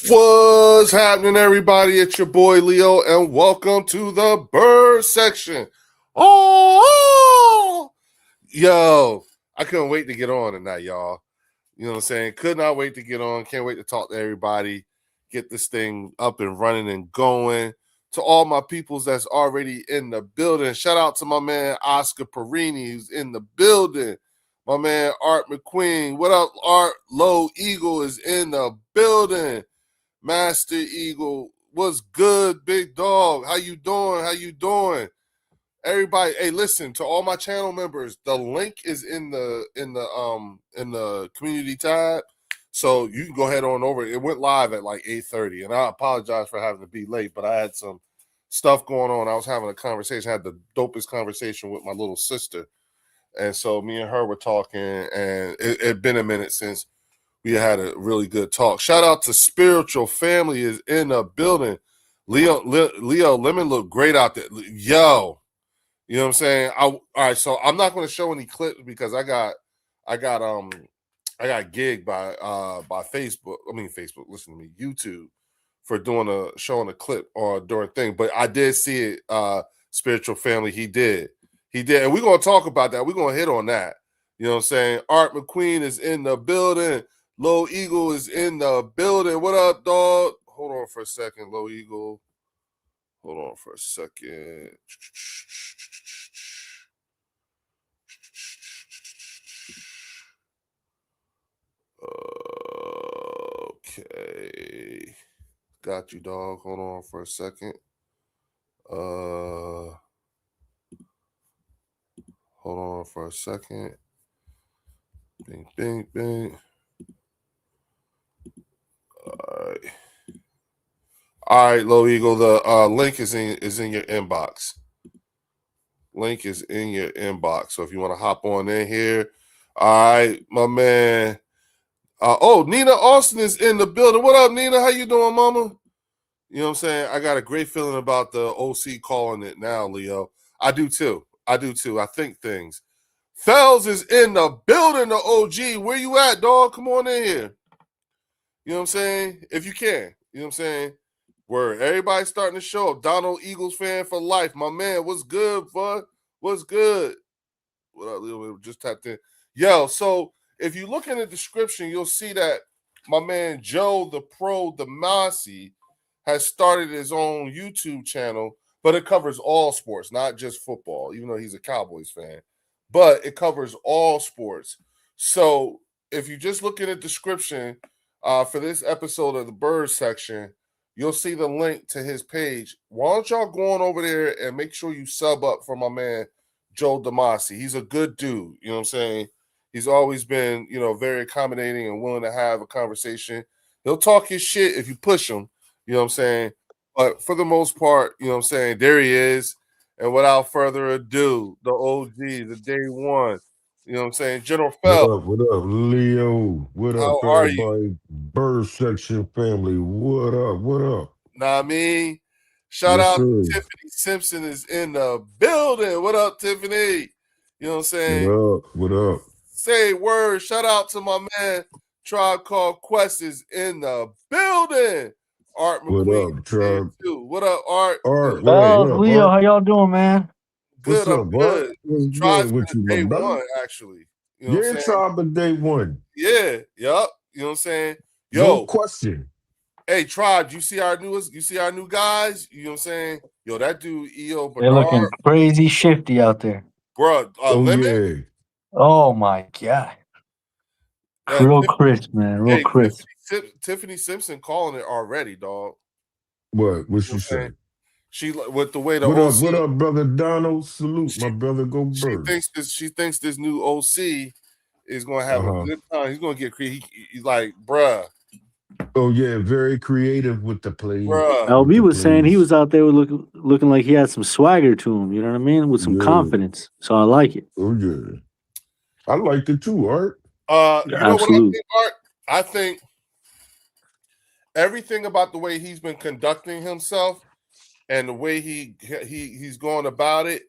What's happening, everybody? It's your boy Leo, and welcome to the bird section. Oh, yo, I couldn't wait to get on tonight, y'all. You know what I'm saying? Could not wait to get on. Can't wait to talk to everybody, get this thing up and running and going. To all my peoples that's already in the building, shout out to my man Oscar Perini, who's in the building. My man Art McQueen. What up, Art? Low Eagle is in the building. Master Eagle, what's good, big dog? How you doing? Everybody, hey, listen to all my channel members. The link is in the community tab, so you can go ahead on over. It went live at like 8:30, and I apologize for having to be late, but I had some stuff going on. I was having a conversation. I had the dopest conversation with my little sister, and so me and her were talking, and it'd been a minute since we had a really good talk. Shout out to Spiritual Family is in the building. Leo Lemon looked great out there. Yo, you know what I'm saying? All right, so I'm not going to show any clips because I got gigged by Facebook. Listen to me, YouTube, for showing a clip or during thing. But I did see it. Spiritual Family, he did, and we're gonna talk about that. We're gonna hit on that. You know what I'm saying? Art McQueen is in the building. Low Eagle is in the building. What up, dog? Hold on for a second, Low Eagle. Hold on for a second. Okay. Got you, dog. Hold on for a second. Hold on for a second. Bing, bing, bing. All right, Low Eagle. The link is in your inbox. Link is in your inbox. So if you want to hop on in here, all right, my man. Nina Austin is in the building. What up, Nina? How you doing, mama? You know what I'm saying? I got a great feeling about the OC calling it now, Leo. I do too. I think things. Fells is in the building, the OG. Where you at, dog? Come on in here. You know what I'm saying? If you can. You know what I'm saying? Word. Everybody starting to show up. Donald Eagles fan for life. My man, what's good, bud? What's good? What up, Leo? Just tapped in. Yo, so if you look in the description, you'll see that my man Joe the Pro Damasi has started his own YouTube channel, but it covers all sports, not just football, even though he's a Cowboys fan. But it covers all sports. So if you just look in the description for this episode of the Bird section, you'll see the link to his page. Why don't y'all go on over there and make sure you sub up for my man Joe Damasi. He's a good dude. You know what I'm saying? He's always been, very accommodating and willing to have a conversation. He'll talk his shit if you push him. You know what I'm saying? But for the most part, you know what I'm saying? There he is. And without further ado, the OG, the day one. You know what I'm saying? General Fell. What up, Leo? What up, How are you? everybody? Bird section family. What up? Nah, I mean, shout Yes, out sir. to Tiffany Simpson is in the building. What up, Tiffany? You know what I'm saying? What up? Say word. Shout out to my man Tribe Called Quest is in the building. Art What McQueen up, Tribe? too. What up, Art? Art, what up? Fells, Leo, how y'all doing, man? Good, What's I'm up, Art? good. What's Tribe's good with you, been my day brother? one, actually. You know what I'm saying? Tribe of day one. Yeah, yup. You know what I'm saying? Yo, No question. Hey, Tribe, you see our new guys? You know what I'm saying? Yo, that dude, EO They're Bernard, looking crazy shifty out there. bro, Lemon. Yeah. Oh my god, real crisp, man, real crisp. Tiffany Simpson calling it already, dog. What You she know say? She with the way the What OC. up, brother Donald? Salute, my brother. Go Birds. She thinks this new OC is gonna have a good time. He's gonna get creative. He's like, bruh. Oh yeah, very creative with the play. LB was saying he was out there looking like he had some swagger to him. You know what I mean? With some confidence. So I like it. Oh yeah, I liked it too, Art. You know what I think, Art? I think everything about the way he's been conducting himself and the way he's going about it,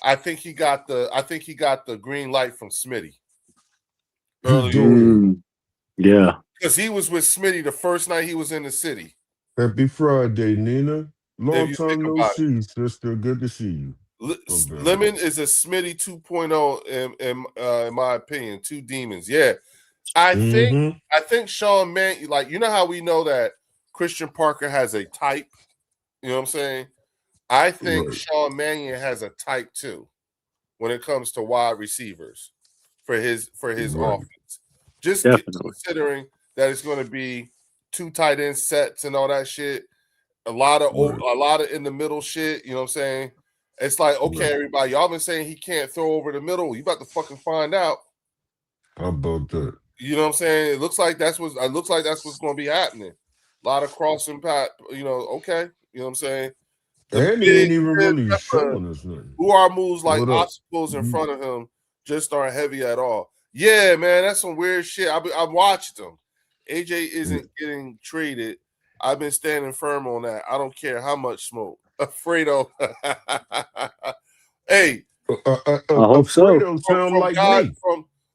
I think he got the green light from Smitty early on. Yeah. Because he was with Smitty the first night he was in the city. Happy Friday, Nina. If Long you think time no about see, sister. Good to see you. it. Lemon is a Smitty 2.0 in my opinion. Two demons. Yeah. I think Sean Mannion, like, you know how we know that Christian Parker has a type? You know what I'm saying? I think Sean Mannion has a type too when it comes to wide receivers for his offense. Just considering that it's going to be 2 tight end sets and all that shit, a lot of in the middle shit. You know what I'm saying? It's like, okay, everybody, y'all been saying he can't throw over the middle. You about to fucking find out. How about that? You know what I'm saying? It looks like that's what's going to be happening. A lot of crossing pat. You know, okay. You know what I'm saying? And he ain't even really showing us nothing. Who are moves like obstacles in front of him just aren't heavy at all. Yeah, man, that's some weird shit. I watched them. AJ isn't getting traded. I've been standing firm on that. I don't care how much smoke. Fredo. Hey, I hope so. Sound like God, me.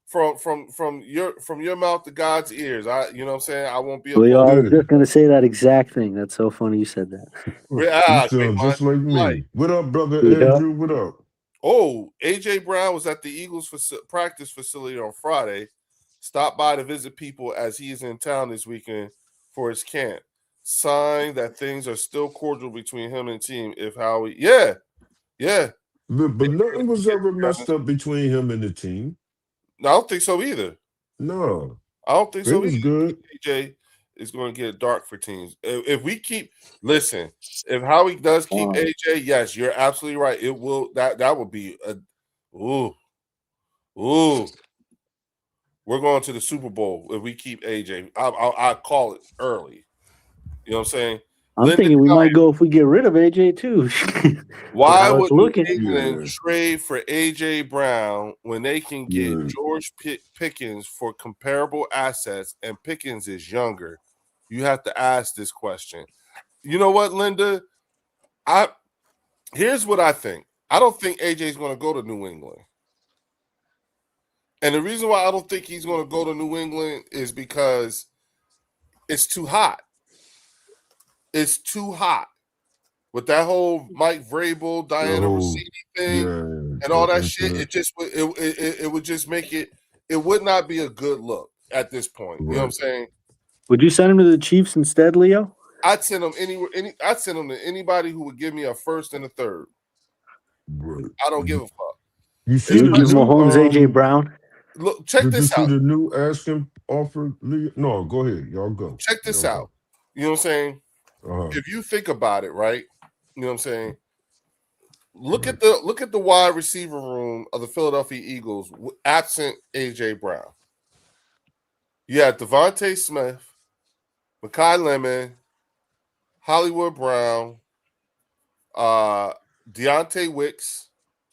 from your mouth to God's ears. You know what I'm saying? I won't be I was just gonna say that exact thing. That's so funny you said that. You sound just like me. What up, brother Andrew? What up? Oh, AJ Brown was at the Eagles practice facility on Friday. Stopped by to visit people as he is in town this weekend for his camp. Sign that things are still cordial between him and team. If Howie, yeah. But nothing was ever messed up between him and the team. No, I don't think so either. No, I don't think so it was either. good. AJ is going to get dark for teams. If we keep if Howie does keep AJ, yes, you're absolutely right. It will that would be a ooh. We're going to the Super Bowl if we keep AJ. I call it early. You know what I'm saying? I'm thinking we might go if we get rid of AJ too. Why would New England trade for AJ Brown when they can get George Pickens for comparable assets and Pickens is younger? You have to ask this question. You know what, Linda? Here's what I think. I don't think AJ is going to go to New England. And the reason why I don't think he's going to go to New England is because it's too hot. It's too hot. With that whole Mike Vrabel, Diana Rossini thing and all that shit, it would just make it would not be a good look at this point. You know what I'm saying? Would you send him to the Chiefs instead, Leo? I'd send him anywhere. I'd send him to anybody who would give me a first and a third. I don't give a fuck. You see Mahomes, AJ Brown. Look, check this out. Did you see the new asking offer? No, go ahead. Y'all go. Check this out. You know what I'm saying? If you think about it, right? You know what I'm saying? Look at the wide receiver room of the Philadelphia Eagles absent AJ Brown. You had Devontae Smith, Mekhi Lemon, Hollywood Brown, Deontay Wicks.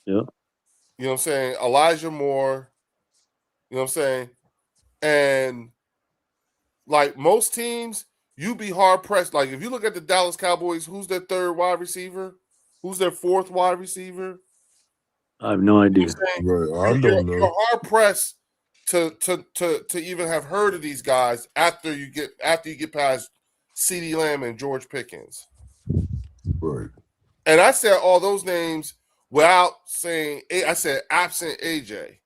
Yeah. You know what I'm saying? Elijah Moore. You know what I'm saying? And like most teams, you'd be hard pressed. Like if you look at the Dallas Cowboys, who's their third wide receiver? Who's their fourth wide receiver? I have no idea. I don't know. You're hard pressed to even have heard of these guys after you get past CeeDee Lamb and George Pickens. Right. And I said all those names without saying I said absent AJ.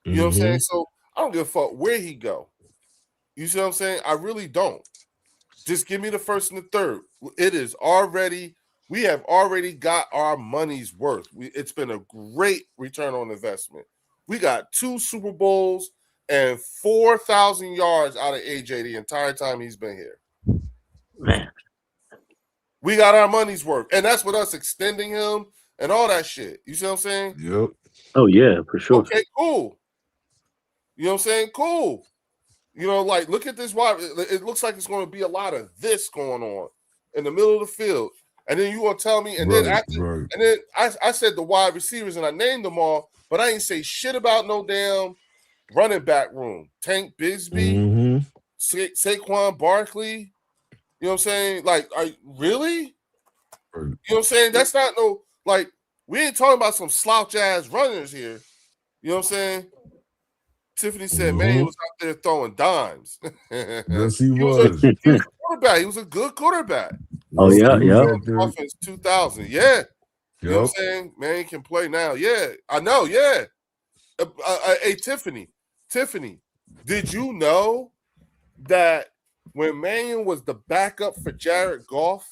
You know what I'm saying? So I don't give a fuck where he go. You see what I'm saying? I really don't. Just give me the first and the third. We have already got our money's worth. It's been a great return on investment. We got 2 Super Bowls and 4,000 yards out of AJ the entire time he's been here. Man. We got our money's worth. And that's with us extending him and all that shit. You see what I'm saying? Yep. Oh, yeah, for sure. Okay, cool. You know what I'm saying? Cool. You know, like, look at this wide. It looks like it's going to be a lot of this going on in the middle of the field. And then you going to tell me, and then I said the wide receivers, and I named them all, but I ain't say shit about no damn running back room. Tank Bigsby, Saquon Barkley. You know what I'm saying? Like, really? You know what I'm saying? That's not we ain't talking about some slouch ass runners here. You know what I'm saying? Tiffany said Mannion was out there throwing dimes. Yes, he He was was. a quarterback. He was a good quarterback. Oh, Yep, yeah, he was yeah. out there. Offense 2000. Yeah. You know what I'm Yep. saying? Mannion can play now. Yeah, I know. Yeah. Hey, Tiffany, did you know that when Mannion was the backup for Jared Goff,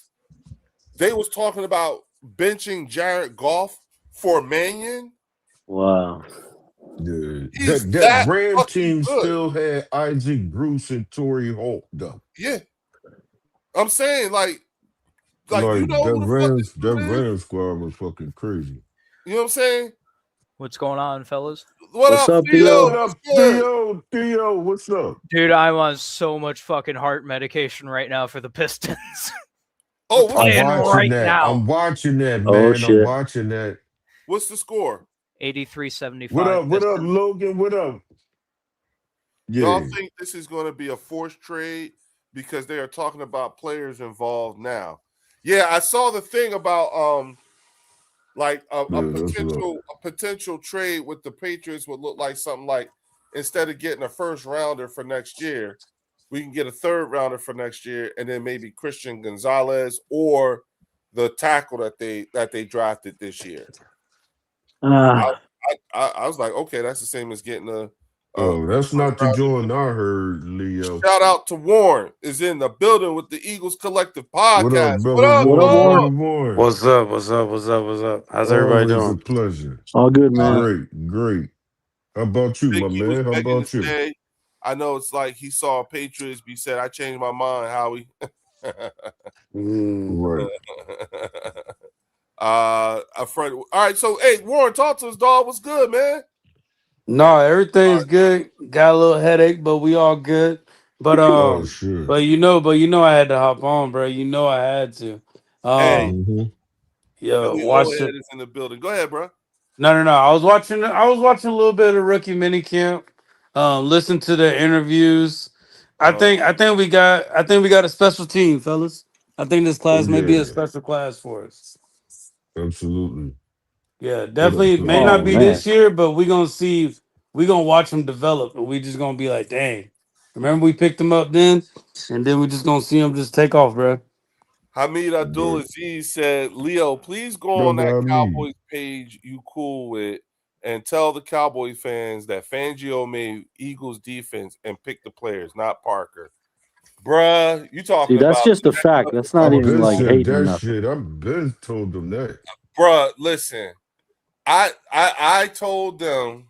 they was talking about benching Jared Goff for Mannion? Wow. Yeah. He's That that Ram fucking team good. still had Isaac Bruce and Torrey Holt, though. Yeah. I'm saying, like you Like, know who the fuck this that dude is? Rams squad was fucking crazy. You know what I'm saying? What's going on, fellas? What's up, Theo? Theo? What What's up, good? Theo? What's up? Dude, I'm on so much fucking heart medication right now for the Pistons. Oh, We're what's playing I'm watching right that. now. I'm watching that, man. Oh, I'm shit. watching that. What's the score? 83-75. What up, Pistons. Logan? What up? Y'all Yeah. think this is going to be a forced trade because they are talking about players involved now? Yeah, I saw the thing about like a potential trade with the Patriots would look like something like, instead of getting a first rounder for next year, we can get a third rounder for next year, and then maybe Christian Gonzalez or the tackle that they drafted this year. I was like, okay, that's the same as getting a. That's not the joint I heard, Leo. Shout out to Warren is in the building with the Eagles Collective Podcast. What up, brother? What up, Warren? Warren? What's up? How's everybody Always doing? a pleasure. All good, man. Great. How about you, my He was man? How begging about to you? stay. I know it's like he saw Patriots. He said, "I changed my mind, Howie." Right. A friend. All right, so hey, Warren, talk to us, dog. What's good, man? No, everything's good. Got a little headache, but we all good. But Oh, sure. but you know, I had to hop on, bro. You know I had to. Hey, Yo, Philly watch Oldhead it. is in the building. Go ahead, bro. No. I was watching a little bit of rookie mini camp. Listen to the interviews. I think we got a special team, fellas. I think this class may be a special class for us. Absolutely. Yeah, definitely may not be this year, but we're gonna watch them develop, and we just gonna be like, dang. Remember we picked them up then, and then we just gonna see them just take off, bro. Hamid Abdul Aziz said, Leo, please go on that Cowboys page you cool with and tell the Cowboy fans that Fangio made Eagles defense and picked the players, not Parker. Bruh, you talking that's about just a fact. That's not even like hating or nothing. Shit. I've been told them that. Bruh, listen. I told them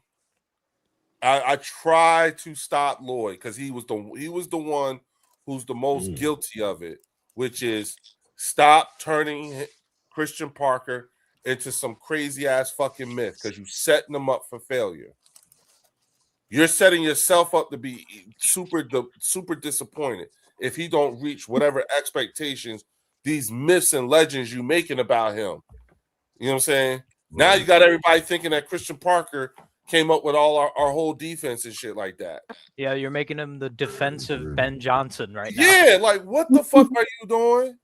I tried to stop Lloyd because he was the one who's the most guilty of it, which is stop turning Christian Parker into some crazy ass fucking myth because you're setting them up for failure. You're setting yourself up to be super disappointed if he don't reach whatever expectations, these myths and legends you making about him. You know what I'm saying? Now you got everybody thinking that Christian Parker came up with all our whole defense and shit like that. Yeah, you're making him the defensive Ben Johnson right now. Yeah, like what the fuck are you doing?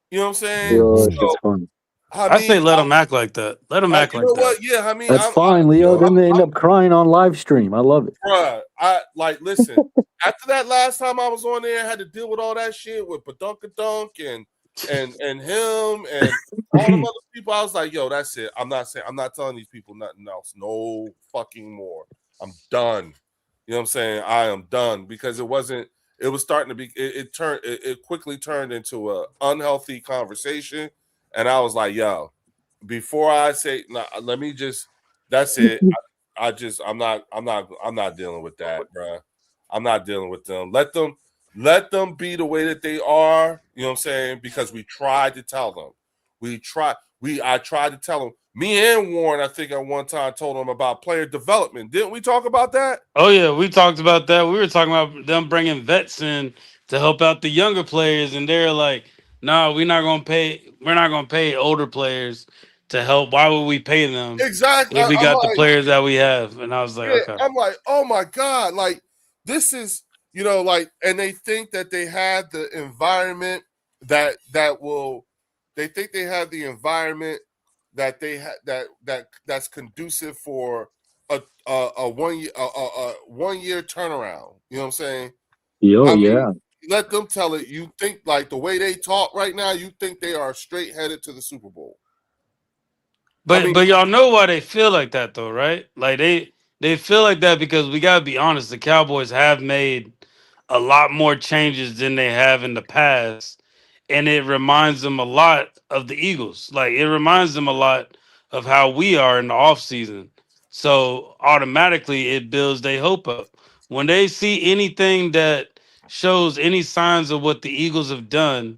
You know what I'm saying? That's fun. I say let him act like that. Let him act like that. You know what? Yeah, I mean that's fine, Leo. Then they end up crying on live stream. I love it. Bruh, listen. After that last time I was on there, I had to deal with all that shit with Badunkadunk and him and all them other people. I was like, yo, that's it. I'm not telling these people nothing else. No fucking more. I'm done. You know what I'm saying? I am done because it was starting to be it quickly turned into a unhealthy conversation. And I was like, yo, before I say let me just that's it. I'm not dealing with that, bro. I'm not dealing with them. Let them be the way that they are. You know what I'm saying? Because we tried to tell them. I tried to tell them. Me and Warren, I think at one time told them about player development. Didn't we talk about that? Oh yeah, we talked about that. We were talking about them bringing vets in to help out the younger players, and they're like, "No, we're not gonna pay older players to help. Why would we pay them Exactly. if we got the players that we have?" And I was like, "Okay." I'm like, oh my god, like this is and they think that they have the environment that will. They think they have the environment that they that's conducive for a 1 year 1 year turnaround. You know what I'm saying? Yo, I mean, yeah. let them tell it. You think like the way they talk right now, you think they are straight headed to the Super Bowl. But y'all know why they feel like that though, right? Like they feel like that because we gotta be honest, the Cowboys have made a lot more changes than they have in the past. And it reminds them a lot of the Eagles. Like it reminds them a lot of how we are in the offseason. So automatically it builds their hope up. When they see anything that shows any signs of what the Eagles have done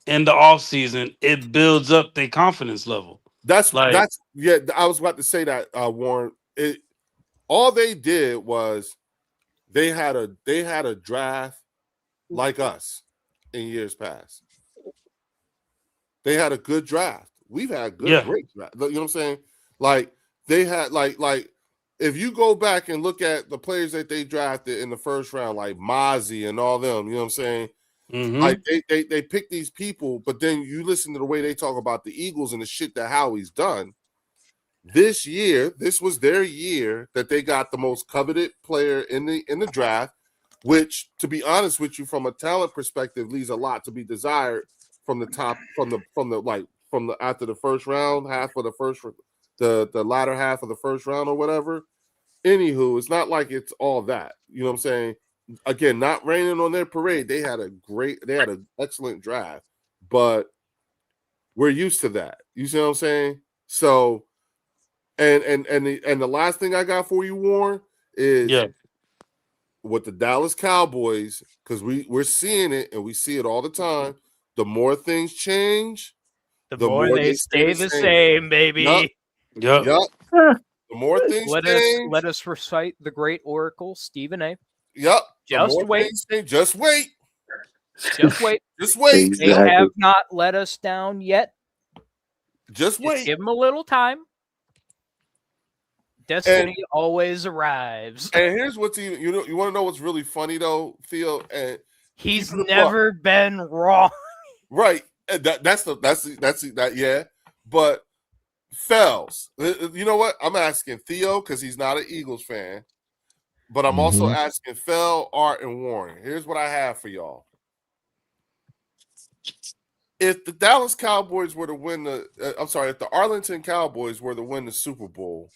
in the offseason, it builds up their confidence level. That's Like, yeah. I was about to say that, Warren. All they did was they had a draft like us in years past. They had a good draft. We've had yeah. great draft. You know what I'm saying? Like they had like if you go back and look at the players that they drafted in the first round, like Mozzie and all them, you know what I'm saying? Mm-hmm. Like they pick these people, but then you listen to the way they talk about the Eagles and the shit that Howie's done. This year, this was their year that they got the most coveted player in the draft, which, to be honest with you, from a talent perspective, leaves a lot to be desired from the top, from the after the first round, the latter half of the first round or whatever. Anywho, it's not like it's all that. You know what I'm saying? Again, not raining on their parade. They had an excellent draft, but we're used to that. You see what I'm saying? So, and the last thing I got for you, Warren, is Yeah. with the Dallas Cowboys, because we're seeing it and we see it all the time. The more things change, The more they stay the same. same, baby. Yep. Yep. The more things change. Let us recite the great oracle, Stephen A. Yep. Just the more wait. things change, just wait. Just wait. Just wait. They have not let us down yet. Just wait. Give them a little time. Destiny always arrives. And here's what's you want to know what's really funny though, Theo, and he's never been wrong. Right. That's that yeah. But Fells, you know what? I'm asking Theo because he's not an Eagles fan, but I'm also asking Fell, Art, and Warren. Here's what I have for y'all. If the Dallas Cowboys were to win if the Arlington Cowboys were to win the Super Bowl,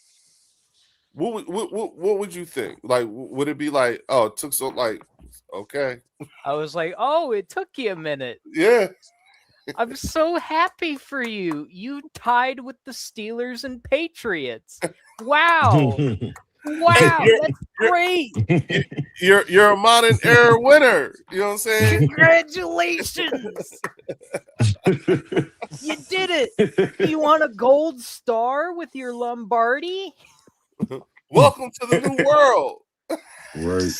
what would you think? Like, would it be like, oh, it took so okay? I was like, oh, it took you a minute. Yeah. I'm so happy for you. You tied with the Steelers and Patriots. Wow. Wow, that's great. You're a modern era winner. You know what I'm saying? Congratulations. You did it. You want a gold star with your Lombardi? Welcome to the new world. Right.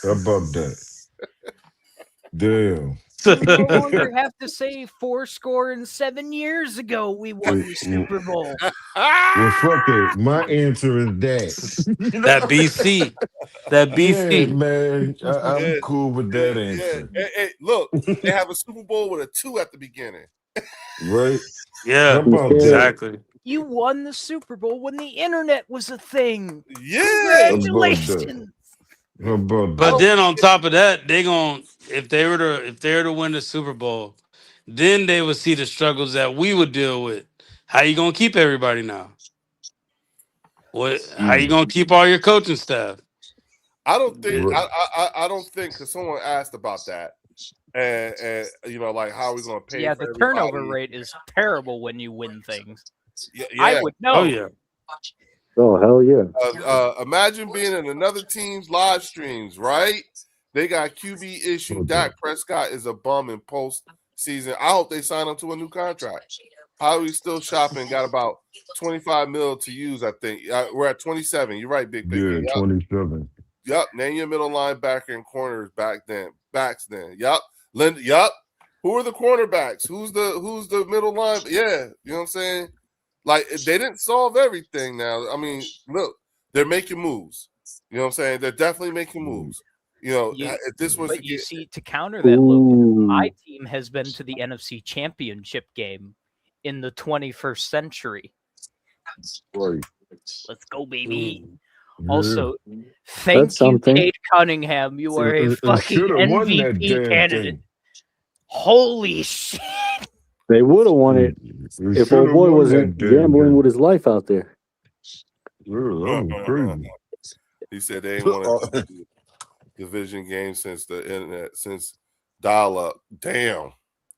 How about that? Damn. You no longer have to say 7 years ago we won the Super Bowl. Well, fuck it. My answer is that. That BC. That BC. Yeah, man. I'm cool with that answer. Hey, look, they have a Super Bowl with a 2 at the beginning. Right? Yeah, How about exactly. You won the Super Bowl when the internet was a thing. Yeah. Congratulations. How about that? But then on top of that, if they were to win the Super Bowl, then they would see the struggles that we would deal with. How you gonna keep everybody now? How you gonna keep all your coaching staff? I don't think I don't think because someone asked about that, and you know, like how are we gonna pay? Yeah, for the turnover everybody? rate is terrible when you win things. Yeah. I would know. Oh yeah. Oh, hell yeah. Imagine being in another team's live streams, right? They got QB issue. Dak Prescott is a bum in postseason. I hope they sign him to a new contract. Howie's still shopping. Got about 25 mil to use, I think. We're at 27. You're right, Big. Yeah, Yep. 27. Yep. Name your middle linebacker and corners backs then. Yep. Yep. Who are the cornerbacks? Who's the middle line? Yeah. You know what I'm saying? Like, they didn't solve everything now. I mean, look, they're making moves. You know what I'm saying? They're definitely making moves. You know, if this was you see, to counter that, Logan, my team has been to the NFC Championship game in the 21st century. Right. Let's go, baby. Also, thank That's you, something. Cade Cunningham. You are a And fucking should have won that MVP damn candidate. thing. Holy shit! They would have won it We if should old have boy won wasn't that damn gambling thing. with his life out there. Yeah, that was crazy. He said they ain't won a division game since the internet, since dial-up. Damn.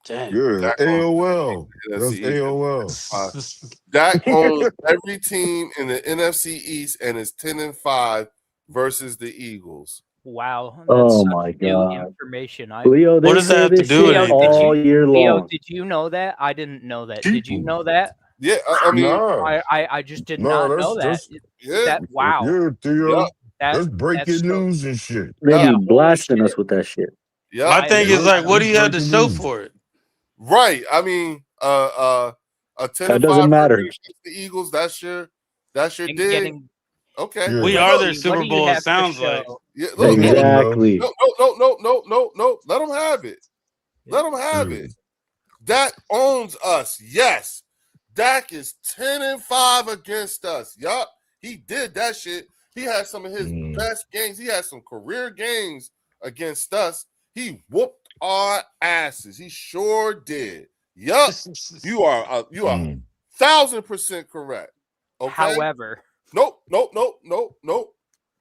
Damn. Yeah, Dak AOL. That's NFC East. AOL. Dak owns every team in the NFC East and is 10-5 versus the Eagles. Wow, that's Oh such my new God. information. Leo, they What does that say have to this do with shit anything? all year Leo, long. did you know that? I didn't know that. Did you People. know that? Yeah, I mean, Nah. I just did No, not know that. that's yeah, That wow. yeah, Theo. yeah, That's That's breaking so, news and shit. They yeah, be holy blasting shit. us with that shit. yeah. My thing is like, what do That's you have to breaking show news. for it? Right. I mean, a 10-5 That doesn't matter. record against the Eagles. That's your And dig. getting Okay. Yeah. We Now, are look, their what Super do you Bowl. It have to sounds like. show? yeah, look, Hey, look. Exactly. No. Let them have it. Let them have Yeah. it. Dak owns us. Yes. Dak is 10-5 against us. Yup. He did that shit. He had some of his best games. He had some career games against us. He whooped our asses. He sure did. Yup. You are 1,000% correct. Okay. However, Nope.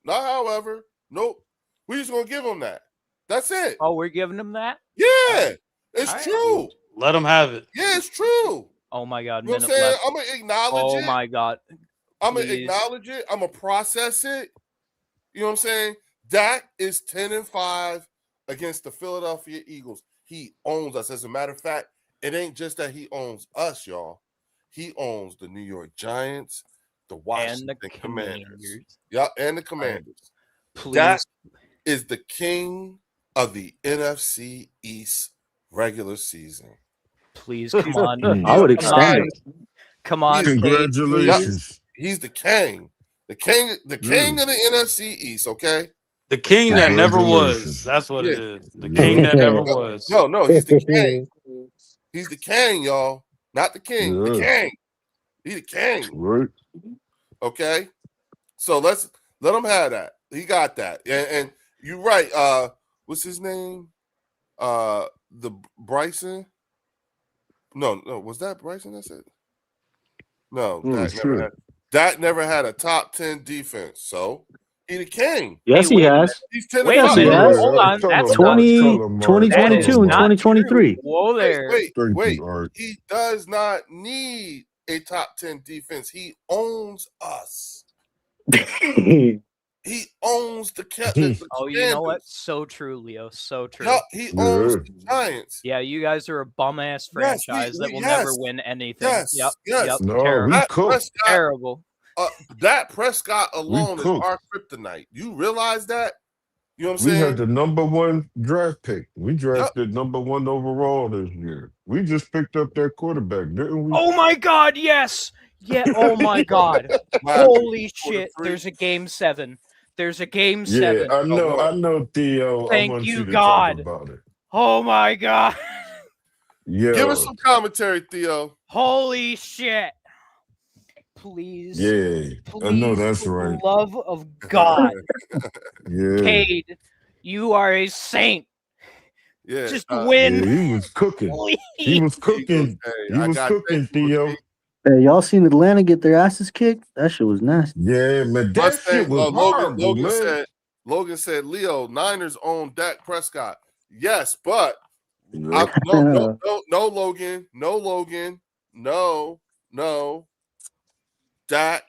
Not however. Nope. We're just gonna give him that. That's it. oh, we're giving him that. Yeah, it's All right. true. Let them have it. Yeah, it's true. Oh my God, You know what I'm minute saying? left. I'm gonna acknowledge Oh it. my God, I'm gonna please. acknowledge it. I'm gonna process it. You know what I'm saying? Dak is 10-5 against the Philadelphia Eagles. He owns us. As a matter of fact, it ain't just that he owns us, y'all. He owns the New York Giants, the and Washington the Commanders. Commanders. Yeah, and the Commanders. Please, Dak is the king of the NFC East regular season. please, come on. I would Come on. extend it. Come on, Cade, Congratulations. He's the king. The king of the NFC East, okay? The king that never was. Congratulations. That's what it Yeah. is. The king that never was. No, he's the king. He's the king, y'all. Not the king. The Yeah. king. He's the king. Right. Okay. So let him have that. He got that. And you're right. What's his name? The Bryson. No, was that Bryson? That's it. No, Dak never had a top 10 defense. So he the king. Yes, Hey, he wait a has. He's 10 Wait a Yes, he minute. has. Hold on. Tell That's him, not Mark. 20, Tell him, Mark. 2022 Tell him, and Mark. 2023. Whoa there. Wait. Thank you, Art. He does not need a top 10 defense. He owns us. He owns the Oh, you know what? So true, Leo. So true. Yeah, he owns Yeah. the Giants. Yeah, you guys are a bum ass Yes, franchise that will yes, never win anything. yes, Yep. yes. Yep. No, Terrible. we cooked. Terrible. Dak Prescott alone is cooked. our kryptonite. You realize that? You know what I'm We saying? had the number one draft pick. We drafted number one overall this year. We just picked up that quarterback, didn't we? Oh my God! Yes. Yeah. Oh my God. Wow. Holy For the shit! three. There's a game 7. There's a game Yeah, 7. I know, Theo. Thank I want you, to God. talk about it. Oh my God. Yeah. Give us some commentary, Theo. Holy shit. Please. Yeah. Please, I know that's for right. the love of God. Yeah. Cade, you are a saint. Yeah. Just Yeah, win. he was cooking. Please. He was cooking. Hey, He was cooking, Theo. Hey, y'all seen Atlanta get their asses kicked? That shit was nasty. Yeah, man. That shit was horrible, man. Logan said, Leo, Niners own Dak Prescott. Yes, but Yeah. no, Logan. No. Dak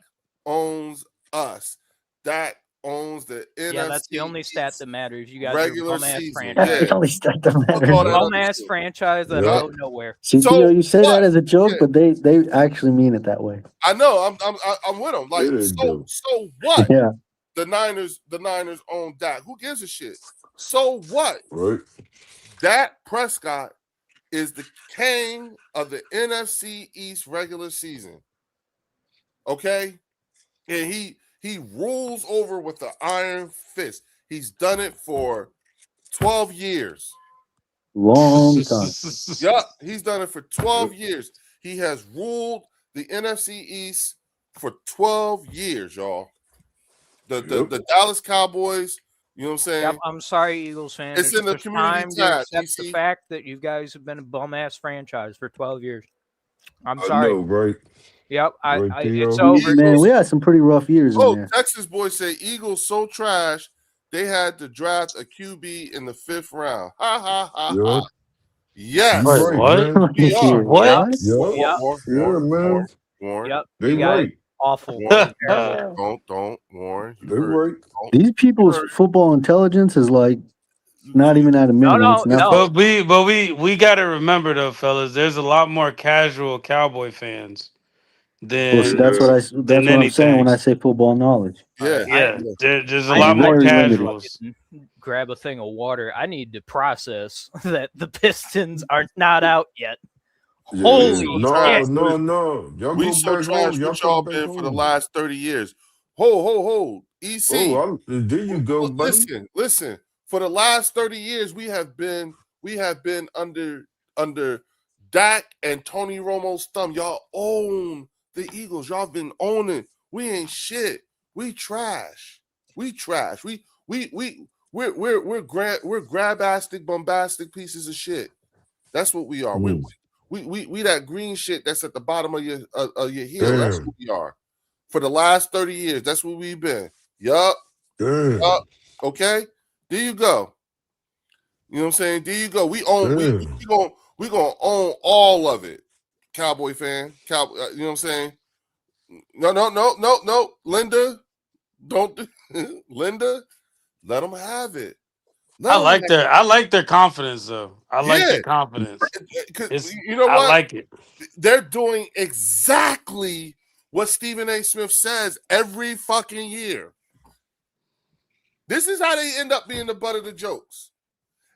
owns us. Dak owns the NFC. Yeah, that's the only stat that matters. You guys regular are a bum ass season. franchise. Yeah. The only stat that matters. All that Bum other ass shit. franchise that Yeah. go nowhere. See, So Theo, you say what? that as a joke, Yeah. but they actually mean it that way. I know. I'm with him. Like, Yeah, they do. so what? Yeah. The Niners own Dak. Who gives a shit? So what? Right. Dak Prescott is the king of the NFC East regular season. Okay? And he rules over with the iron fist. He's done it for 12 years. Long time. Yup, he's done it for 12 years. He has ruled the NFC East for 12 years, y'all. the Dallas Cowboys. You know what I'm saying? Yep, I'm sorry, Eagles fan. It's in the just community time to tab, accept the DC. fact that you guys have been a bum ass franchise for 12 years. I'm I sorry. know, right? Yep, Right, it's Theo? over. Man, we had some pretty rough years in there. Texas boys say Eagles so trash they had to draft a QB in the 5th round. Ha ha ha ha. Yup. Yes. You Wait, right, what? man. We are. What? Yup. Yeah, man. Warren. Yep, They you guys right. awful. Warren, Terrible. don't, Warren. You They heard. right. These people's football intelligence is like not even at a minimum. It's nothing. But we gotta remember though, fellas, there's a lot more casual Cowboy fans Well, see, than that's what I'm saying when anything. I say football knowledge. Yeah. Yeah, there's a I- lot more very limited. casuals. Grab a thing of water. I need to process that the Pistons are not out yet. Yeah. Holy No, shit. no. Y'all We go so back trash. home. Y'all What y'all come back been for the home. last 30 years? Ho. EC. Oh, there you go, buddy. Listen. For the last 30 years, we have been under Dak and Tony Romo's thumb. Y'all own the Eagles. Y'all been owning. We ain't shit. We trash. We're grabastic, bombastic pieces of shit. That's what we are. We that green shit that's at the bottom of your heel. Damn. That's what we are. For the last 30 years, that's what we've been. Yup. Damn. Okay. There you go. You know what I'm saying? There you go. We own. We gonna own all of it. Cowboy fan. You know what I'm saying? No. Linda, don't. Linda, let them have it. I like their confidence though. I like their confidence. You know what? I like it. They're doing exactly what Stephen A. Smith says every fucking year. This is how they end up being the butt of the jokes.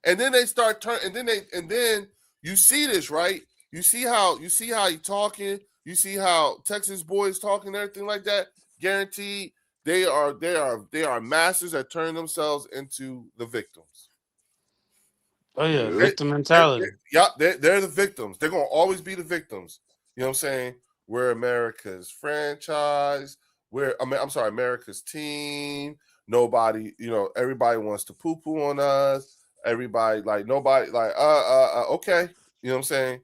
And then they start turning, and then you see this, right? You see how he talking, you see how Texas boys talking and everything like that. Guaranteed they are masters at turning themselves into the victims. Oh yeah, victim mentality. They're the victims. They're gonna always be the victims. You know what I'm saying? We're America's franchise. America's team. Nobody, everybody wants to poo-poo on us. Everybody, nobody, okay. You know what I'm saying?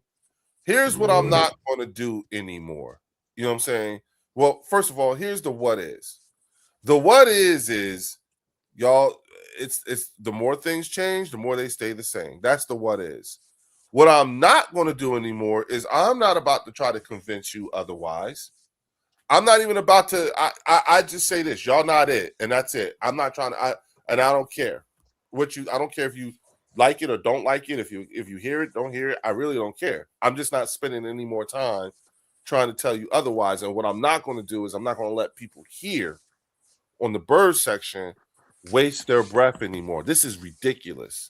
Here's what I'm not going to do anymore. You know what I'm saying? Well, first of all, here's the what is. The what is, y'all, it's the more things change, the more they stay the same. That's the what is. What I'm not going to do anymore is I'm not about to try to convince you otherwise. I'm not even about to. I just say this, y'all not it, and that's it. I'm not trying to. I don't care I don't care if you like it or don't like it. If you hear it, don't hear it. I really don't care. I'm just not spending any more time trying to tell you otherwise. And what I'm not going to do is I'm not going to let people here on the bird section waste their breath anymore. This is ridiculous.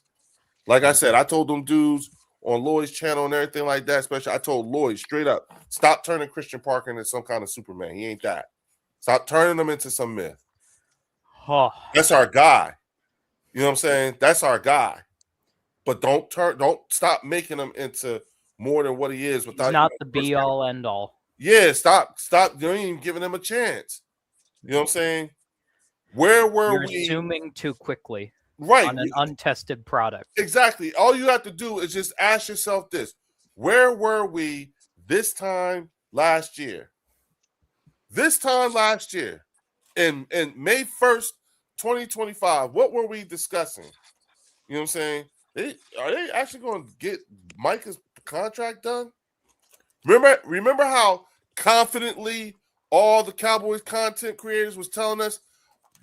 Like I said, I told them dudes on Lloyd's channel and everything like that, especially I told Lloyd straight up, stop turning Christian Parker into some kind of Superman. He ain't that. Stop turning him into some myth. That's our guy. You know what I'm saying? That's our guy. But don't stop making him into more than what he is without. He's not the be all end all. Yeah, stop. You ain't even giving him a chance. You know what I'm saying? Where were we? Assuming too quickly. Right. On an untested product. Exactly. All you have to do is just ask yourself this. Where were we this time last year? This time last year, in May 1st, 2025, what were we discussing? You know what I'm saying? Are they actually going to get Micah's contract done? Remember how confidently all the Cowboys content creators was telling us,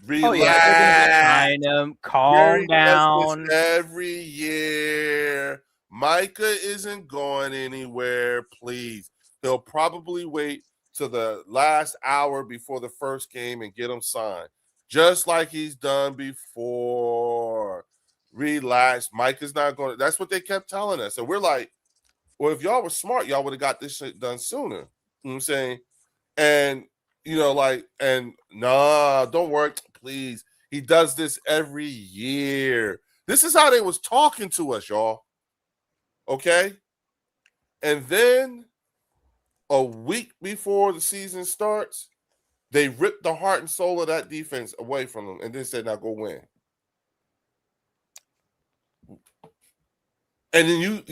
relax, calm down. Every year, Micah isn't going anywhere. Please, he'll probably wait to the last hour before the first game and get him signed, just like he's done before. Relax, Micah's not going to. That's what they kept telling us, and we're like, well, if y'all were smart, y'all would have got this shit done sooner. You know what I'm saying? And nah, don't worry, please. He does this every year. This is how they was talking to us, y'all. Okay? And then a week before the season starts, They ripped the heart and soul of that defense away from them and then said, now go win. And then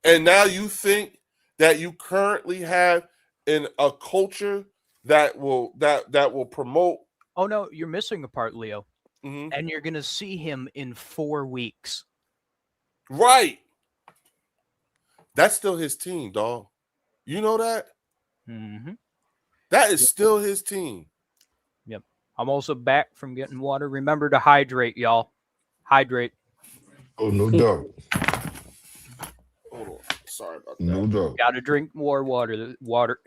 and now you think that you currently have in a culture that will promote. Oh no, you're missing a part, Leo. Mm-hmm. And you're gonna see him in 4 weeks. Right. That's still his team, dog. You know that? Mm-hmm. That is still his team. Yep. I'm also back from getting water. Remember to hydrate, y'all. Hydrate. Oh, no doubt. Hold on. Sorry about that. No doubt. Got to drink more water. Water,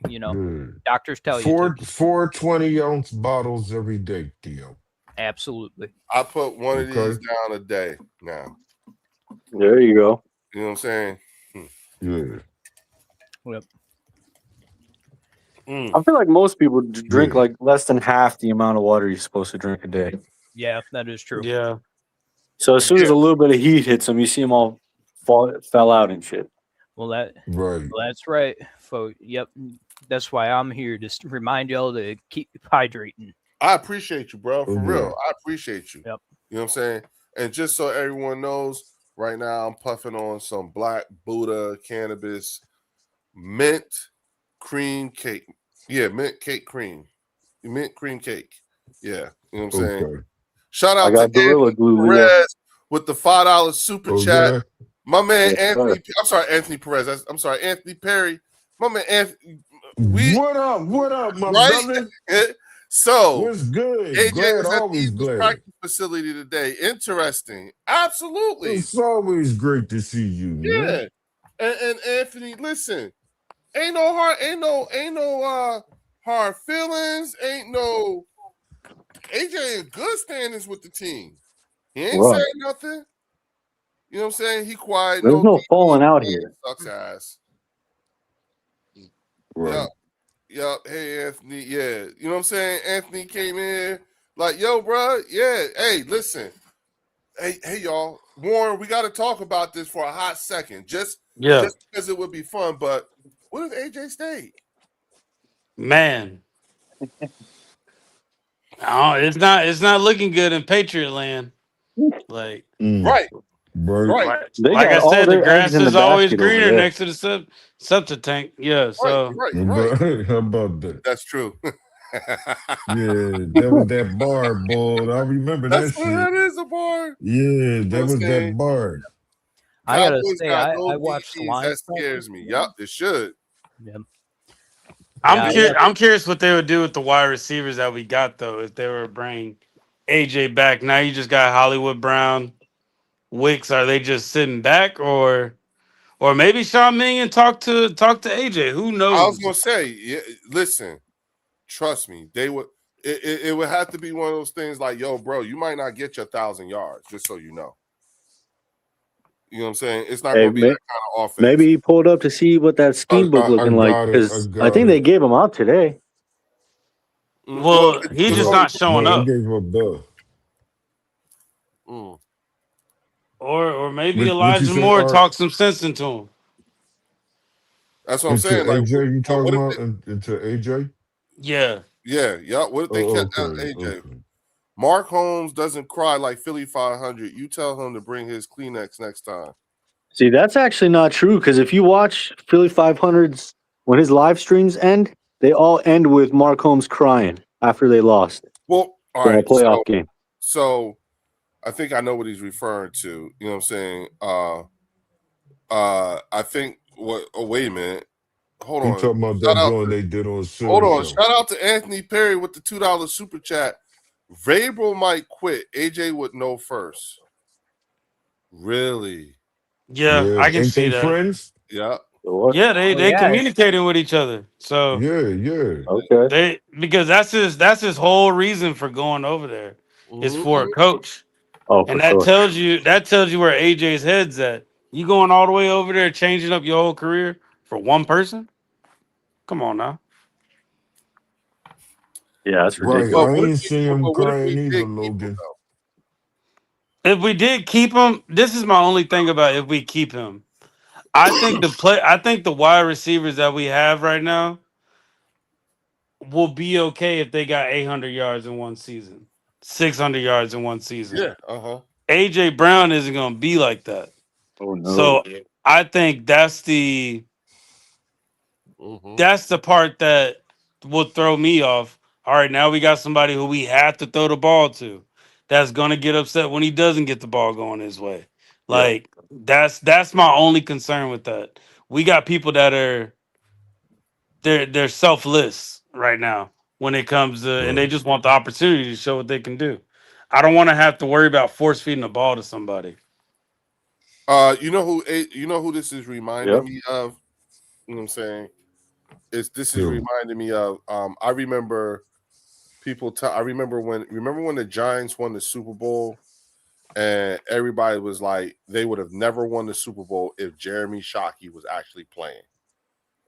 you know, doctors tell you. Four 20-ounce bottles every day, Theo. Absolutely. I put one of these down a day now. There you go. You know what I'm saying? Yeah. Yep. I feel like most people drink like less than half the amount of water you're supposed to drink a day. Yeah, that is true. Yeah. So as soon as a little bit of heat hits them, you see them all fell out and shit. Well, that's right, folks. Yep. That's why I'm here to remind y'all to keep hydrating. I appreciate you, bro. For real. I appreciate you. Yep. You know what I'm saying? And just so everyone knows, right now I'm puffing on some Black Buddha cannabis mint cream cake. Yeah, mint cake cream. Mint cream cake. Yeah. You know what I'm saying? Shout out to Anthony Perez with the $5 super chat. My man Anthony. I'm sorry, Anthony Perez. I'm sorry, Anthony Perry. My man Anthony. What up, my brother? So what's good? AJ was at the Eagles practice facility today. Interesting. Absolutely. It's always great to see you, man. And Anthony, listen, ain't no hard feelings. Ain't no AJ in good standings with the team. He ain't saying nothing. You know what I'm saying? He quiet. There's no falling out here. Sucks ass. Right. Yep. Hey, Anthony. Yeah. You know what I'm saying? Anthony came in like, yo, bro. Yeah. Hey, listen. Hey, y'all. Warren, we got to talk about this for a hot second. Just because it would be fun. But what if AJ stayed? Man. It's not looking good in Patriot land. Like Right. Like I said, the grass is always greener next to the septic tank. Yeah, so right. How about that? That's true. Yeah, that was that bar, boy. I remember that shit. That is a bar. Yeah, that was that bar. I gotta say, I watched That scares me. Yup, it should. Yep. I'm curious what they would do with the wide receivers that we got though, if they were bringing AJ back. Now you just got Hollywood Brown, Wicks. Are they just sitting back, or maybe Sean Minion talk to AJ? Who knows? I was gonna say, listen, trust me, they would. It would have to be one of those things like, yo, bro, you might not get your 1,000 yards, just so you know. You know what I'm saying? It's not going to be that kind of offense. Maybe he pulled up to see what that scheme book looking like, because I think they gave him out today. Well, he's just not showing up. Gave him a Or maybe Elijah Moore talks some sense into him. That's what I'm saying. Like, AJ, you talking about into AJ? Yeah. What if they kept out AJ? Okay. Mark Holmes doesn't cry like Philly 500. You tell him to bring his Kleenex next time. See, that's actually not true, because if you watch Philly 500's, when his live streams end, they all end with Mark Holmes crying after they lost. Well, all right. A playoff game. So I think I know what he's referring to. You know what I'm saying? I think what? Oh, wait a minute. Hold on. You talking about that joint they did on Silver Hold on. Show. Shout out to Anthony Perry with the $2 super chat. Vrabel might quit. AJ would know first. Really? Yeah, I can see that. Friends? Yeah. Yeah, they communicating with each other. So okay. Because that's his whole reason for going over there is for a coach. Oh, and that tells you where AJ's head's at. You going all the way over there, changing up your whole career for one person? Come on now. Yeah, that's ridiculous. Right. I ain't seen him crying either, Logan. If we did keep him, this is my only thing about if we keep him. I think the wide receivers that we have right now will be okay if they got 800 yards in one season, 600 yards in one season. Yeah. AJ Brown isn't going to be like that. Oh no. So I think that's the part that will throw me off. All right, now we got somebody who we have to throw the ball to. That's going to get upset when he doesn't get the ball going his way. Like that's my only concern with that. We got people that are they're selfless right now when it comes to, and they just want the opportunity to show what they can do. I don't want to have to worry about force feeding the ball to somebody. You know who this is reminding me of? You know what I'm saying? This is reminding me of I remember I remember when the Giants won the Super Bowl and everybody was like they would have never won the Super Bowl if Jeremy Shockey was actually playing.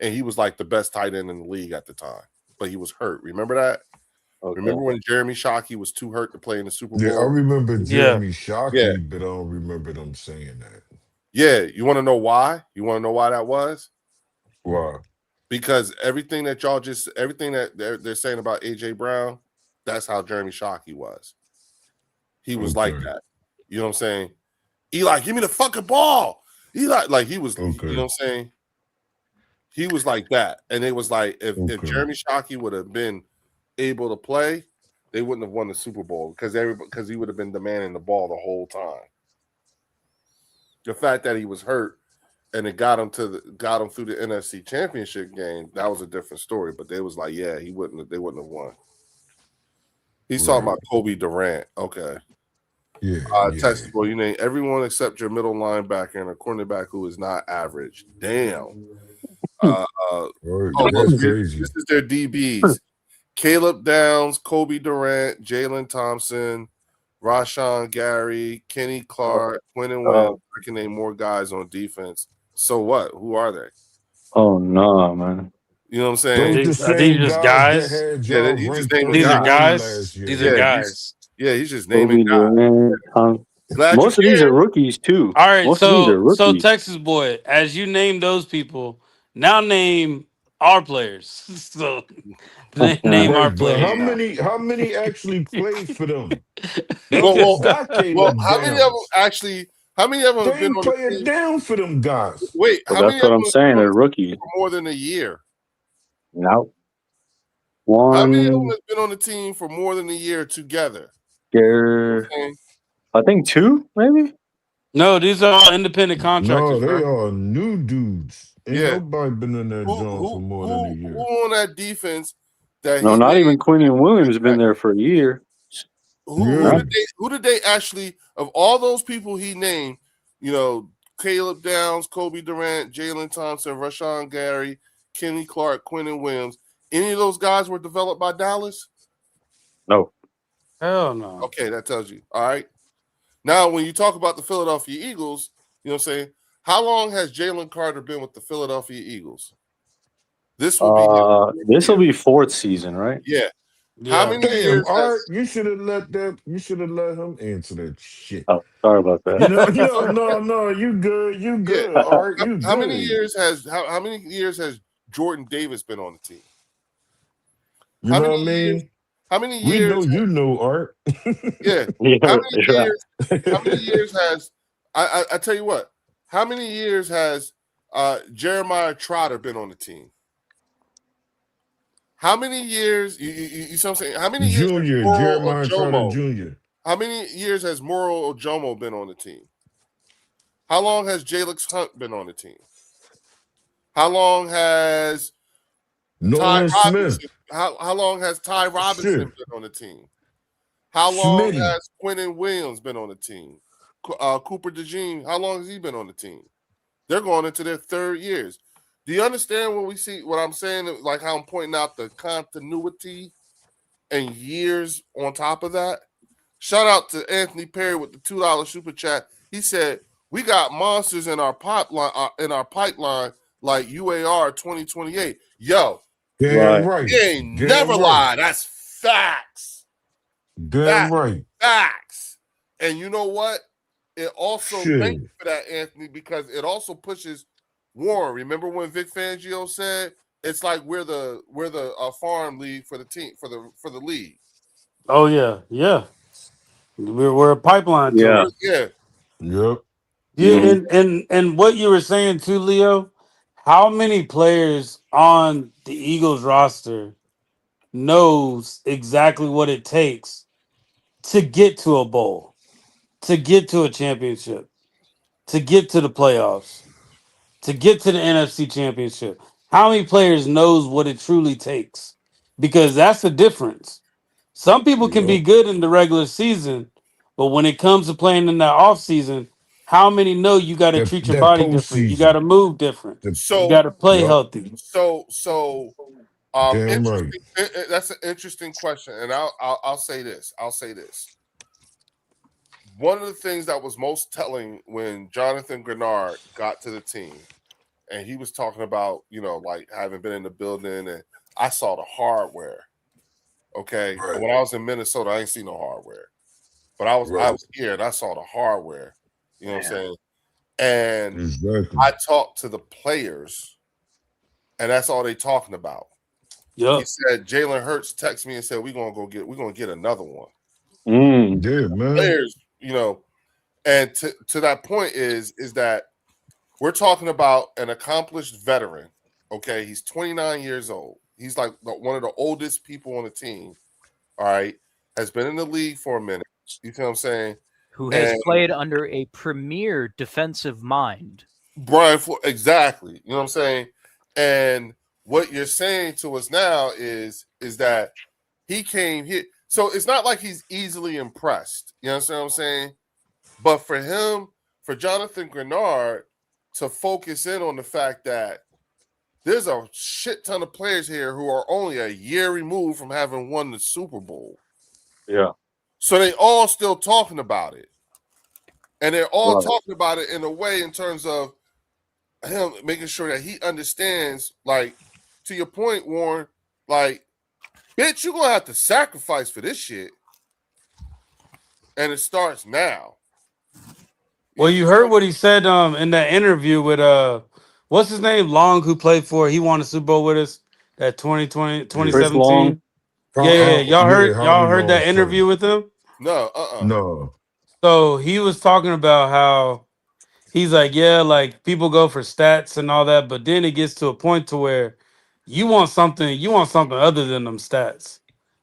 And he was like the best tight end in the league at the time, but he was hurt. Remember that? Okay. Remember when Jeremy Shockey was too hurt to play in the Super Bowl? Yeah, I remember Jeremy Shockey, but I don't remember them saying that. Yeah, you want to know why? You want to know why that was? Why? Because everything that they're saying about AJ Brown, that's how Jeremy Shockey was. He was like that. You know what I'm saying? Eli, give me the fucking ball. Eli, like he was, you know what I'm saying? He was like that. And it was like if Jeremy Shockey would have been able to play, they wouldn't have won the Super Bowl because he would have been demanding the ball the whole time. The fact that he was hurt and it got him through the NFC Championship game, that was a different story. But they was like, yeah, they wouldn't have won. He's talking about Kobe Durant. Okay. Texas boy, you name everyone except your middle linebacker and a cornerback who is not average. Damn. That's crazy. This is their DBs. Caleb Downs, Kobe Durant, Jalen Thompson, Rashawn Gary, Kenny Clark, Quentin Williams. I can name more guys on defense. So what? Who are they? Oh no, man. You know what I'm saying? These just guys. These are guys. These are guys. He's just naming guys. Most of these are rookies too. All right, so Texas boy, as you name those people, now name our players. So name our players. How many actually played for them? Well, how many of them actually? How many of them have been on the team? Down for them guys? Wait, that's what I'm saying. They're rookies for more than a year. No. How many of them have been on the team for more than a year together? I think 2, maybe. No, these are all independent contractors. No, they are new dudes. Ain't nobody been in that joint for more than a year. Who on that defense? Not even Quentin Williams been there for a year. Who did they actually, of all those people he named, you know, Caleb Downs, Kobe Durant, Jalen Thompson, Rashawn Gary, Kenny Clark, Quentin Williams, any of those guys were developed by Dallas? No. Hell no. Okay, that tells you. All right. Now, when you talk about the Philadelphia Eagles, you know what I'm saying? How long has Jalen Carter been with the Philadelphia Eagles? This will be 4th season, right? Yeah. How many years? Art, you should have let him answer that shit. Oh, sorry about that. No, you good. You good, yeah. Art. You how many years has Jordan Davis been on the team? How many years? How many years? You know, Art. Yeah. How many years has? I tell you what. How many years has Jeremiah Trotter been on the team? How many years? You see what I'm saying? How many years? Jeremiah Trotter Jr. How many years has Moro Ojomo been on the team? How long has Jalix Hunt been on the team? How long has Nolan Smith? How long has Ty Robinson been on the team? How long has Quentin Williams been on the team? Cooper DeJean, how long has he been on the team? They're going into their 3rd years. Do you understand what I'm saying? Like how I'm pointing out the continuity and years on top of that? Shout out to Anthony Perry with the $2 super chat. He said, we got monsters in our pipeline like UAR 2028. Yo, right. You ain't never lied. That's facts. Facts. And you know what? It also, thank you for that, Anthony, because it also pushes Warren. Remember when Vic Fangio said it's like we're the farm league for the team for the league. Oh yeah, yeah. We're a pipeline to Yeah. it. Yeah. Yep. Yeah, Mhm. and what you were saying too, Leo. How many players on the Eagles roster knows exactly what it takes to get to a bowl, to get to a championship, to get to the playoffs, to get to the NFC championship? How many players knows what it truly takes? Because that's the difference. Some people can be Yep. good in the regular season, but when it comes to playing in that off season, how many know you got to treat your That body different? You got to postseason. move different. The, You So got to play yep. healthy. Damn right. interesting. That's an interesting question, and I'll say this. I'll say this. One of the things that was most telling when Jonathan Grenard got to the team, and he was talking about, like having been in the building, and I saw the hardware. Okay, Right. when I was in Minnesota, I ain't seen no hardware, but I Right. was here and I saw the hardware. You know what I'm saying? And Exactly. I talked to the players, and that's all they talking about. He Yep. said Jalen Hurts texted me and said we're gonna get another one. Mm. Yeah, man. Players, and to that point is that we're talking about an accomplished veteran. Okay, he's 29 years old. He's like one of the oldest people on the team. All right, has been in the league for a minute. You feel what I'm saying? Who has And played under a premier defensive mind. Brian, exactly. You know what I'm saying? And what you're saying to us now is that he came here. So it's not like he's easily impressed. You understand what I'm saying? But for him, for Jonathan Grenard to focus in on the fact that there's a shit ton of players here who are only a year removed from having won the Super Bowl. Yeah. So they all still talking about it. And they're all Right. talking about it in a way in terms of him making sure that he understands, like, to your point, Warren, like, bitch, you're gonna have to sacrifice for this shit. And it starts now. Well, you heard what he said in that interview with what's his name? Long, who played for, he won the Super Bowl with us, that 2020, Chris Long. 2017. Yeah, Yeah, how y'all we heard that lost interview him. with him? No, No. So he was talking about how he's like, yeah, like people go for stats and all that, but then it gets to a point to where you want something other than them stats.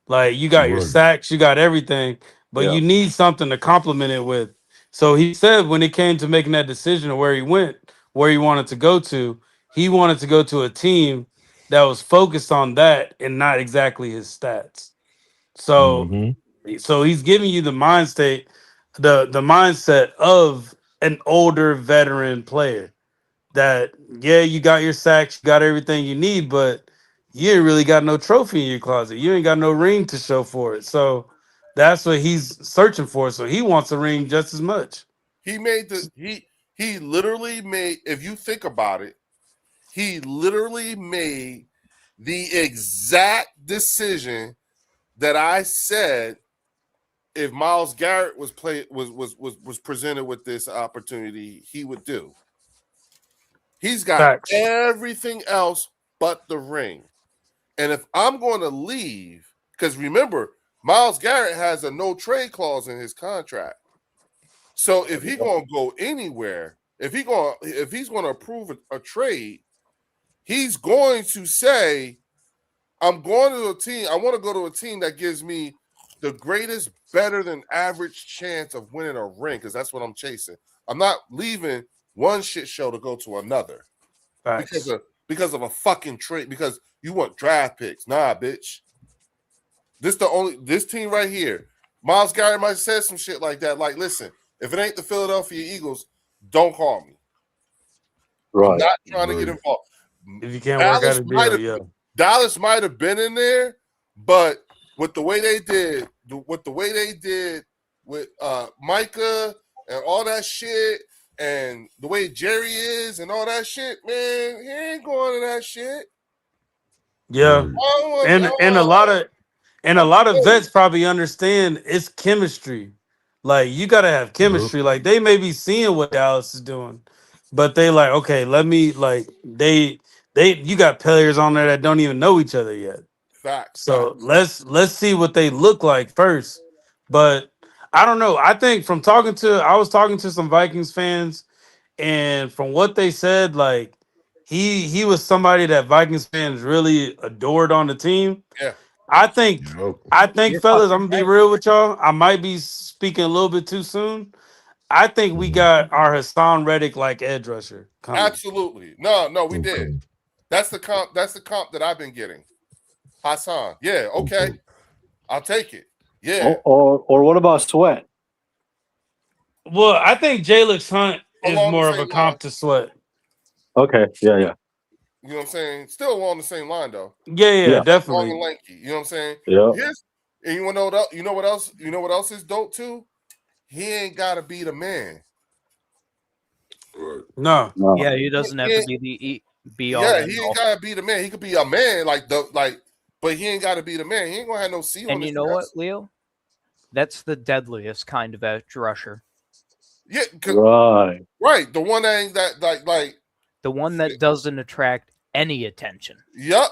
Like you got your Right. sacks, you got everything, but Yeah. you need something to complement it with. So he said when it came to making that decision of where he went, where he wanted to go to, he wanted to go to a team that was focused on that and not exactly his stats. So Mm-hmm. so he's giving you the mind state, the mindset of an older veteran player. That yeah, you got your sacks, you got everything you need, but you ain't really got no trophy in your closet. You ain't got no ring to show for it. So that's what he's searching for. So he wants a ring just as much. he literally made, if you think about it, he literally made the exact decision that I said if Myles Garrett was presented with this opportunity, he would do. He's got Facts. everything else but the ring. And if I'm going to leave, because remember, Myles Garrett has a no trade clause in his contract. So if he's going to go anywhere, if he's going to approve a trade, he's going to say, I'm going to a team. I want to go to a team that gives me the greatest, better than average chance of winning a ring, because that's what I'm chasing. I'm not leaving one shit show to go to another Facts. because of a fucking trade, because you want draft picks. Nah, bitch. This team right here. Myles Garrett might have said some shit like that. Like, listen, if it ain't the Philadelphia Eagles, don't call me. Right. I'm not trying to get Right. involved. If you can't work out a deal, yeah. Dallas might have been in there, but with the way they did with Micah and all that shit, and the way Jerry is and all that shit, man, he ain't going to that shit. Yeah. Right. And a lot of vets probably understand it's chemistry. Like you gotta have Yep. chemistry. Like they may be seeing what Dallas is doing, but they like, okay, let me like you got players on there that don't even know each other yet. Facts. So let's see what they look like first. But I don't know. I think I was talking to some Vikings fans, and from what they said, like he was somebody that Vikings fans really adored on the team. Yeah. I think Yep. fellas, I'm gonna be real with y'all. I might be speaking a little bit too soon. I think we got our Hassan Reddick like edge rusher coming. Absolutely. No, we Okay. did. That's the comp that I've been getting. Hassan. Yeah, okay. I'll take it. Yeah. Or what about Sweat? Well, I think Jalix Hunt is Along the more of a same comp line. to Sweat. Okay, yeah. You know what I'm saying? Still along the same line though. Yeah, Yeah. Long and definitely. lanky. You know what I'm saying? Yeah. And you know what else? You know what else? You know what else is dope too? He ain't gotta be the man. Right. No. Yeah, he doesn't have to be the be all. Yeah, he ain't gotta be the man. He could be a man, but he ain't gotta be the man. He ain't gonna have no C on And his you know what, chest. Leo? That's the deadliest kind of edge rusher. Yeah, Right. the one that ain't that like The one that doesn't attract any attention. Yup.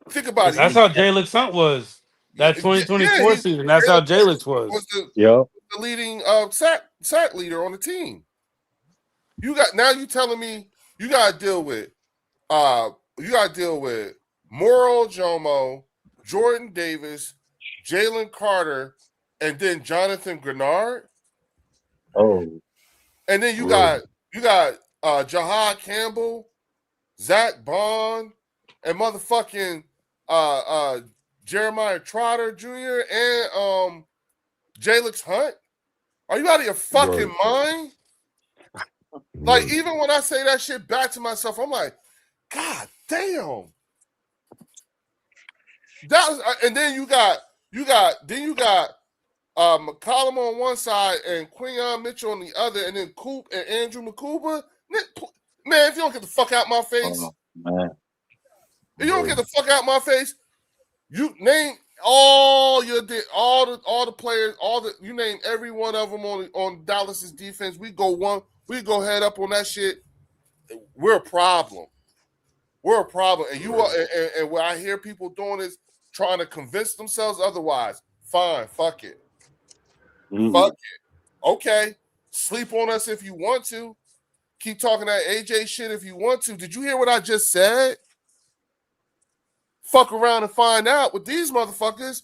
Think about it. That's how Jalix Hunt was. That 2024 season. That's how Jalix was. Was the leading sack leader on the team. You telling me you gotta deal with Moro Jomo, Jordan Davis, Jalen Carter, and then Jonathan Grenard. Oh. And then you got Jahad Campbell, Zach Bond, and motherfucking Jeremiah Trotter Jr. and Jalix Hunt. Are you out of your fucking mind? Like, even when I say that shit back to myself, I'm like, God damn. That was, and then you got McCollum on one side and Quinyon Mitchell on the other, and then Coop and Andrew McCuba. Man, if you don't get the fuck out my face, man. If you don't get the fuck out my face, you name all the players, you name every one of them on Dallas's defense. We go head up on that shit. We're a problem. And you are, and what I hear people doing is trying to convince themselves otherwise. Fine, fuck it. Fuck it. Okay. Sleep on us if you want to. Keep talking that AJ shit if you want to. Did you hear what I just said? Fuck around and find out with these motherfuckers.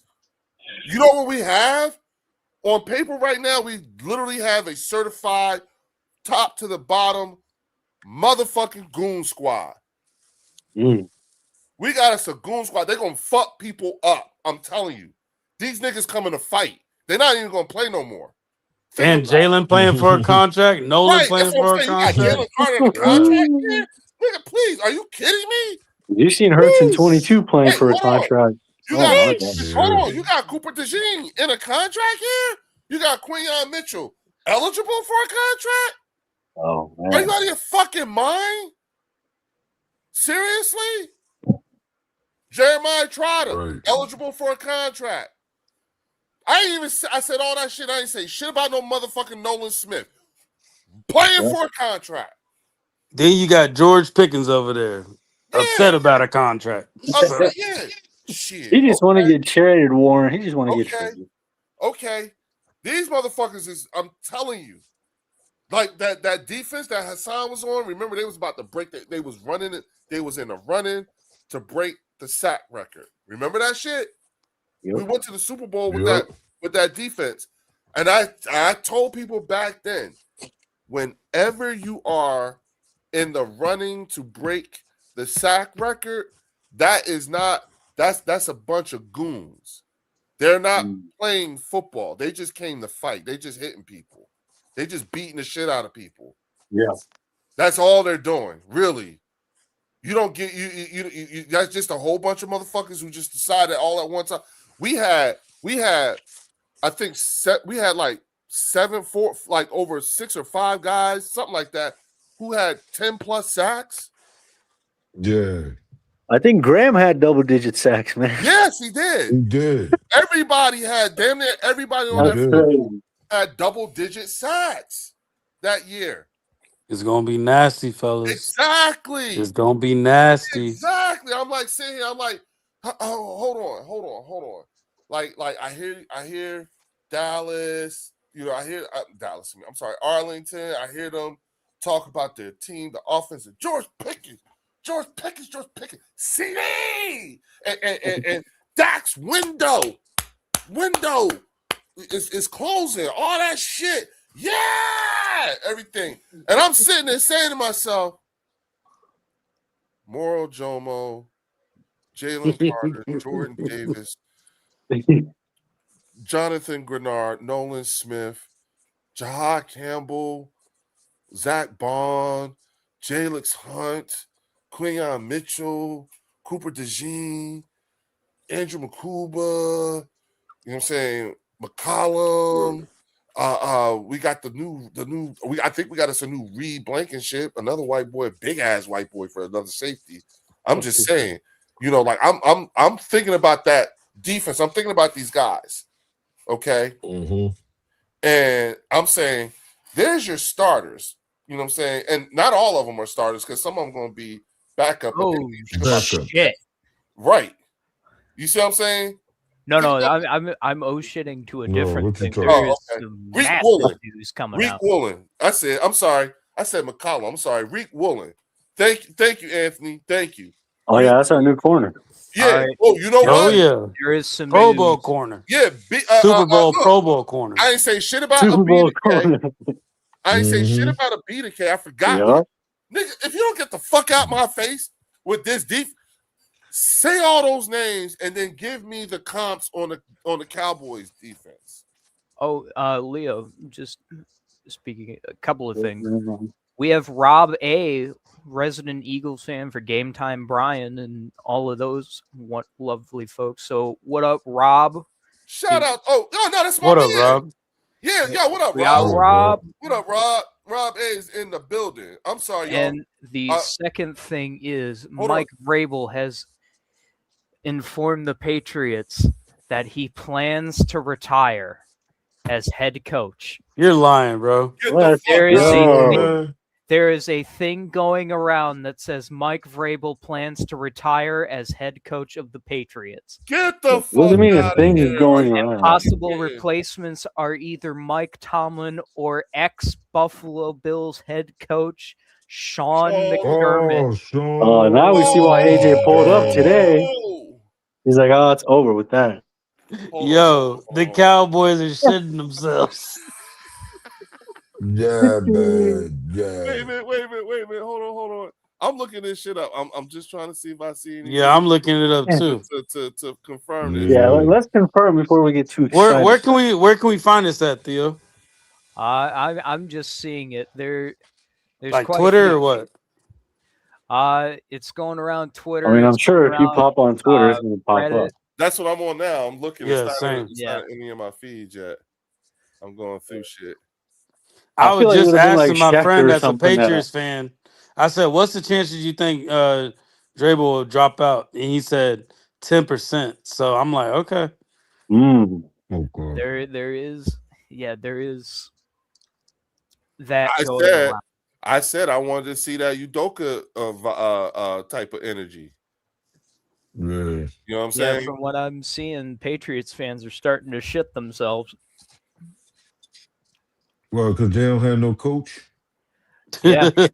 You know what we have? On paper right now, we literally have a certified top to the bottom motherfucking goon squad. We got us a goon squad. They're going to fuck people up. I'm telling you. These niggas coming to fight. They're not even going to play no more. And Jalen playing for a contract. Nolan playing for a contract. You got Jalen Carter in a contract here? Nigga, please. Are you kidding me? You seen Hurts in 22 playing for a contract. Hold on. You got Cooper DeJean in a contract here? You got Quinyon Mitchell eligible for a contract? Oh, man. Are you out of your fucking mind? Seriously? Jeremiah Trotter, eligible for a contract. I said all that shit. I ain't say shit about no motherfucking Nolan Smith. Playing for a contract. Then you got George Pickens over there. Upset about a contract. Shit. He just want to get traded, Warren. He just want to get traded. Okay. These motherfuckers is, I'm telling you, like that defense that Hassan was on, remember they was about to break that. They was running it. They was in a running to break the sack record. Remember that shit? Yep. We went to the Super Bowl with that defense. And I told people back then, whenever you are in the running to break the sack record, that's a bunch of goons. They're not playing football. They just came to fight. They just hitting people. They just beating the shit out of people. Yeah. That's all they're doing, really. You don't get you that's just a whole bunch of motherfuckers who just decided all at one time. We had I think we had like over 6 or 5 guys, something like that, who had 10 plus sacks. Yeah. I think Graham had double-digit sacks, man. Yes, he did. He did. Everybody had, damn near everybody on that field had double-digit sacks that year. It's gonna be nasty, fellas. Exactly. It's gonna be nasty. Exactly. I'm like sitting here. I'm like, hold on. Like I hear Dallas. You know, I hear Dallas. I'm sorry, Arlington. I hear them talk about their team, the offense. George Pickens. CD and Dak's window is closing. All that shit. Yeah, everything. And I'm sitting there saying to myself, Moro Jomo, Jalen Carter, Jordan Davis, Jonathan Grenard, Nolan Smith, Jahad Campbell, Zach Bond, Jalix Hunt, Quinyon Mitchell, Cooper DeJean, Andrew McCuba, you know what I'm saying, McCollum. We got the new. I think we got us a new Reed Blankenship, another white boy, big ass white boy for another safety. I'm just saying, you know, like I'm thinking about that defense. I'm thinking about these guys, okay? Mm-hmm. And I'm saying, there's your starters. You know what I'm saying? And not all of them are starters because some of them going to be backup. Oh, Backup. shit. Right. You see what I'm saying? No, I'm shitting to a No, different what you thing. talking- There is okay. some Reek massive Woolen. news coming Reek out. Woolen. I said McCollum. I'm sorry. Reek Woolen. Thank you, Anthony. Thank you. Oh yeah, that's our new corner. Yeah. All right. Oh, you know Oh what? yeah, There is some Pro news. Bowl corner, Yeah. Super Bowl, Look, Pro Bowl corner. I ain't say shit about Super a Bowl BDK. corner. I ain't say shit Mhm. about a BDK. I forgot. Yeah. Nigga, if you don't get the fuck out my face with this deep, say all those names and then give me the comps on the Cowboys defense. Oh, Leo, just speaking a couple of things. We have Rob A, resident Eagles fan for Game Time Brian, and all of those lovely folks. So, what up, Rob? Shout out. Oh, no, that's my What up, man. Rob? Yeah, what up, We got Rob? Rob. What up, Rob? Rob A is in the building. I'm sorry, y'all. And the second thing is hold Mike Vrabel has informed the Patriots that he plans to retire as head coach. You're lying, bro. Get What? the fuck There is out. a Oh, thing, man. there is a thing going around that says Mike Vrabel plans to retire as head coach of the Patriots. Get the fuck What do you mean a out thing of is here. going Are you around? Possible kidding? replacements are either Mike Tomlin or ex-Buffalo Bills head coach Sean McDermott. Oh, Sean. Now we see why AJ pulled up today. Oh. He's like, oh, it's over with that. Hold Yo, on. the Cowboys are shitting themselves. Yeah, man. Wait a Yeah. minute. Hold on. I'm looking this shit up. I'm just trying to see if I see any. Yeah, I'm looking it up too. to confirm this. Yeah, let's confirm before we get too excited. Where can we find this at, Theo? I'm just seeing it. There's Like quite a Twitter few. or what? It's going around Twitter. I mean, I'm it's sure going if you around, pop on Twitter, it's going to pop Reddit. up. That's what I'm on now. I'm looking. Yeah, It's same. not any of my feeds yet. I'm going through shit. I feel was like it just would've been like asking my Schefter friend or that's a something that- Patriots fan. I said, "What's the chances you think Drabel will drop out?" And he said 10%. So I'm like, okay. Mm. Okay. There is that going around. I said I wanted to see that Udoka type of energy. Yeah. You know what I'm Yeah, saying? from what I'm seeing, Patriots fans are starting to shit themselves. Well, because they don't have no coach. Yeah. And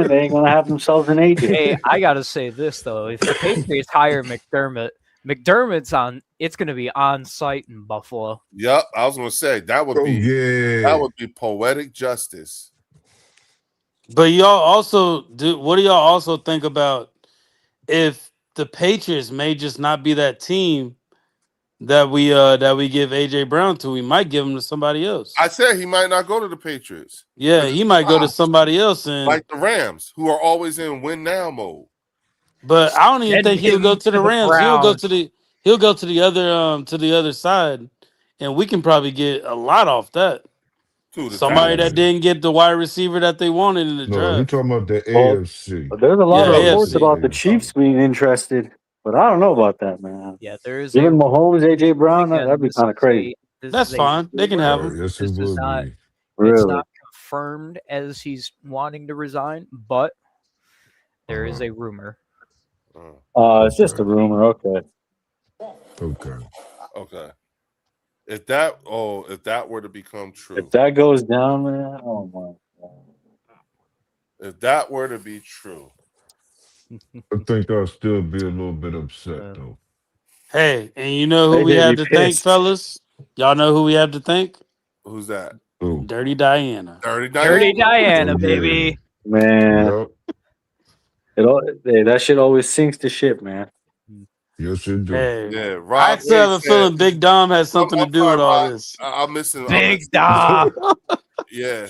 they ain't going to have themselves an AJ. Hey, I gotta say this though: if the Patriots hire McDermott, it's going to be on site in Buffalo. Yep, I was going to say that would be poetic justice. But y'all also what do y'all also think about if the Patriots may just not be that team that we give AJ Brown to? We might give him to somebody else. I said he might not go to the Patriots. Yeah, he might go to somebody else, and like the Rams, who are always in win now mode. But I don't even Send think he'll him go to to the the Rams. Browns. He'll go to the other side, and we can probably get a lot off that. Somebody that didn't get the wide receiver that they wanted in the No, draft. we're talking about the Well, AFC. There's a lot of Yeah, reports AFC. about the Chiefs being interested, but I don't know about that, man. Yeah, there is Even Mahomes, AJ Brown, again, that'd be this kind of is crazy. this That's is a fine. They can have rumor. him. Yes, it This is would not. be. It's Really? not confirmed as he's wanting to resign, but there is a rumor. It's just a rumor. Okay. Okay. If that were to become true, If that goes down, man, oh my god. if that were to be true, I think I'll still be a little bit upset though. Hey, and you know who Hey, we they'd have be to thank, pissed. fellas? Y'all know who we have to thank? who's that? Ooh. Dirty Diana. Dirty Dirty Diana. Diana, Oh, baby. Man, that shit always sinks the ship, man. Yes, it do. Hey, Yeah, I Rob still have A a said, feeling Big Dom has something to I'm do sorry, with all Rob. this. I'm missing. Big Dom. Yeah.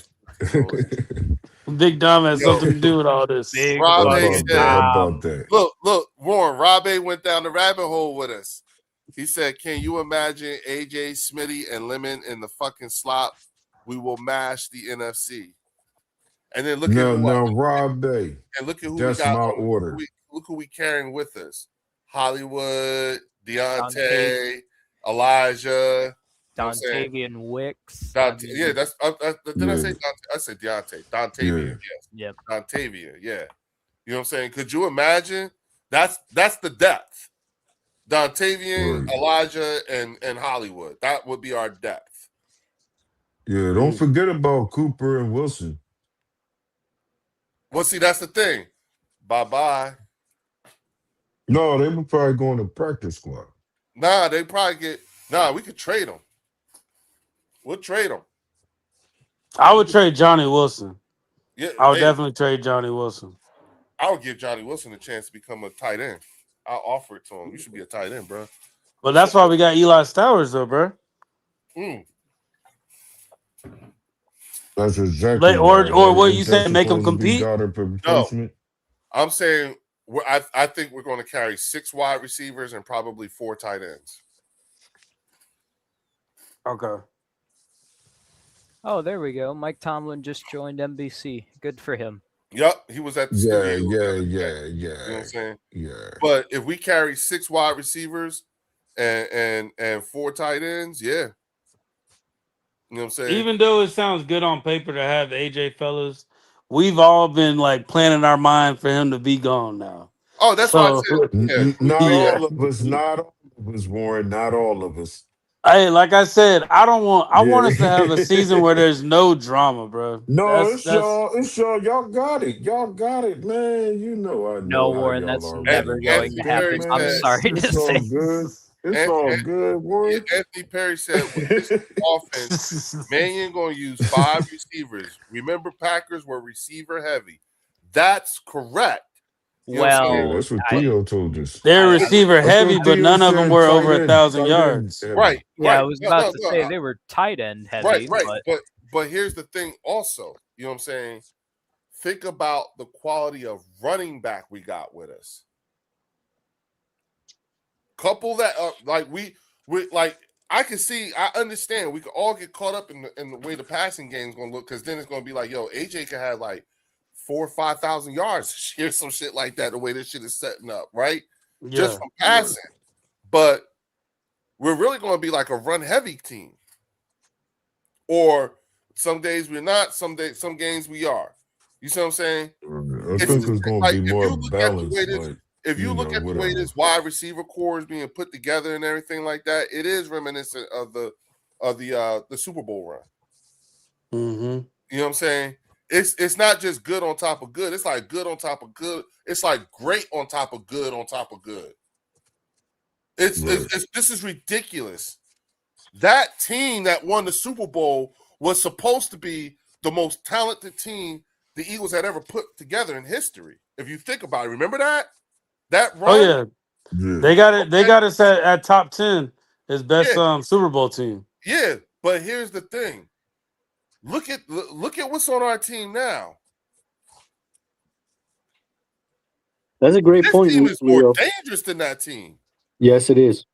Big Dom has Yo, something to do with all this. Big Rob A fucking said, How Dom. about that? look, Warren, Rob A went down the rabbit hole with us. He said, can you imagine AJ, Smitty, and Lemon in the fucking slop? We will mash the NFC. And then look at Rob Bay. and look at who we That's got. my order. Look who we carrying with us: Hollywood, Dante- Deontay, Elijah, Dontavian Wicks. Yeah, that's. Did I say Yeah. Dante? I said Deontay. Dontavian, yes. Yep. Dontavian, yeah. You know what I'm saying? Could you imagine? That's the depth. Dontavian, Right. Elijah, and Hollywood. That would be our depth. Yeah, don't forget about Cooper and Wilson. Well, see, that's the thing. Bye-bye. No, they were probably going to practice squad. Nah, they probably get. Nah, we could trade them. We'll trade them. I would trade Johnny Wilson. Yeah, I would hey, definitely trade Johnny Wilson. I would give Johnny Wilson a chance to become a tight end. I'll offer it to him. You should be a tight end, bro. But that's why we got Eli Stowers, though, bro. That's exactly Or what you Ain't say, that make them supposed to be compete? Goddard replacement? I'm saying I think we're going to carry 6 wide receivers and probably 4 tight ends. Okay. Oh, there we go. Mike Tomlin just joined NBC. Good for him. Yep, he was at the studio. Yeah. You know what I'm saying? Yeah. But if we carry 6 wide receivers and 4 tight ends, yeah. You know what I'm saying? Even though it sounds good on paper to have AJ, fellas, we've all been like planning our mind for him to be gone now. Oh, that's why I said Not Yeah. all of us, Warren. Not all of us. Hey, like I said, I want us to have a season where there's no drama, bro. No, it's y'all. Y'all got it. Y'all got it, man. You know I know. No, how Warren, y'all that's are never with going that to happen. shit, I'm man. sorry to It's all say. good. It's all good, Warren. Anthony Perry said with this offense, Mannion going to use 5 receivers. Remember, Packers were receiver heavy. That's correct. You know what I'm saying? Well, That's what Theo told us. They're receiver heavy, but none of them were over 1,000 yards. Right. yeah, I was about to say they were tight end heavy. Right. But here's the thing also. You know what I'm saying? Think about the quality of running back we got with us. Couple that up, like we like I can see, I understand we could all get caught up in the way the passing game is gonna look, because then it's gonna be like, yo, AJ could have like 4,000 or 5,000 yards this year, some shit like that, the way this shit is setting up, right? Yeah. Just from passing. But we're really gonna be like a run heavy team. Or some days we're not, some games we are. You see what I'm saying? I think it's gonna be more balanced. If you look at the way this wide receiver core is being put together and everything like that, it is reminiscent of the Super Bowl run. Mm-hmm. You know what I'm saying? It's not just good on top of good. It's like good on top of good. It's like great on top of good on top of good. It's this is ridiculous. That team that won the Super Bowl was supposed to be the most talented team the Eagles had ever put together in history. If you think about it, remember that? That run? Oh yeah. They got it. They got us at top 10 as best Super Bowl team. Yeah, but here's the thing. Look at what's on our team now. That's a great point. This team is more Leo. dangerous than that team. Yes, it is.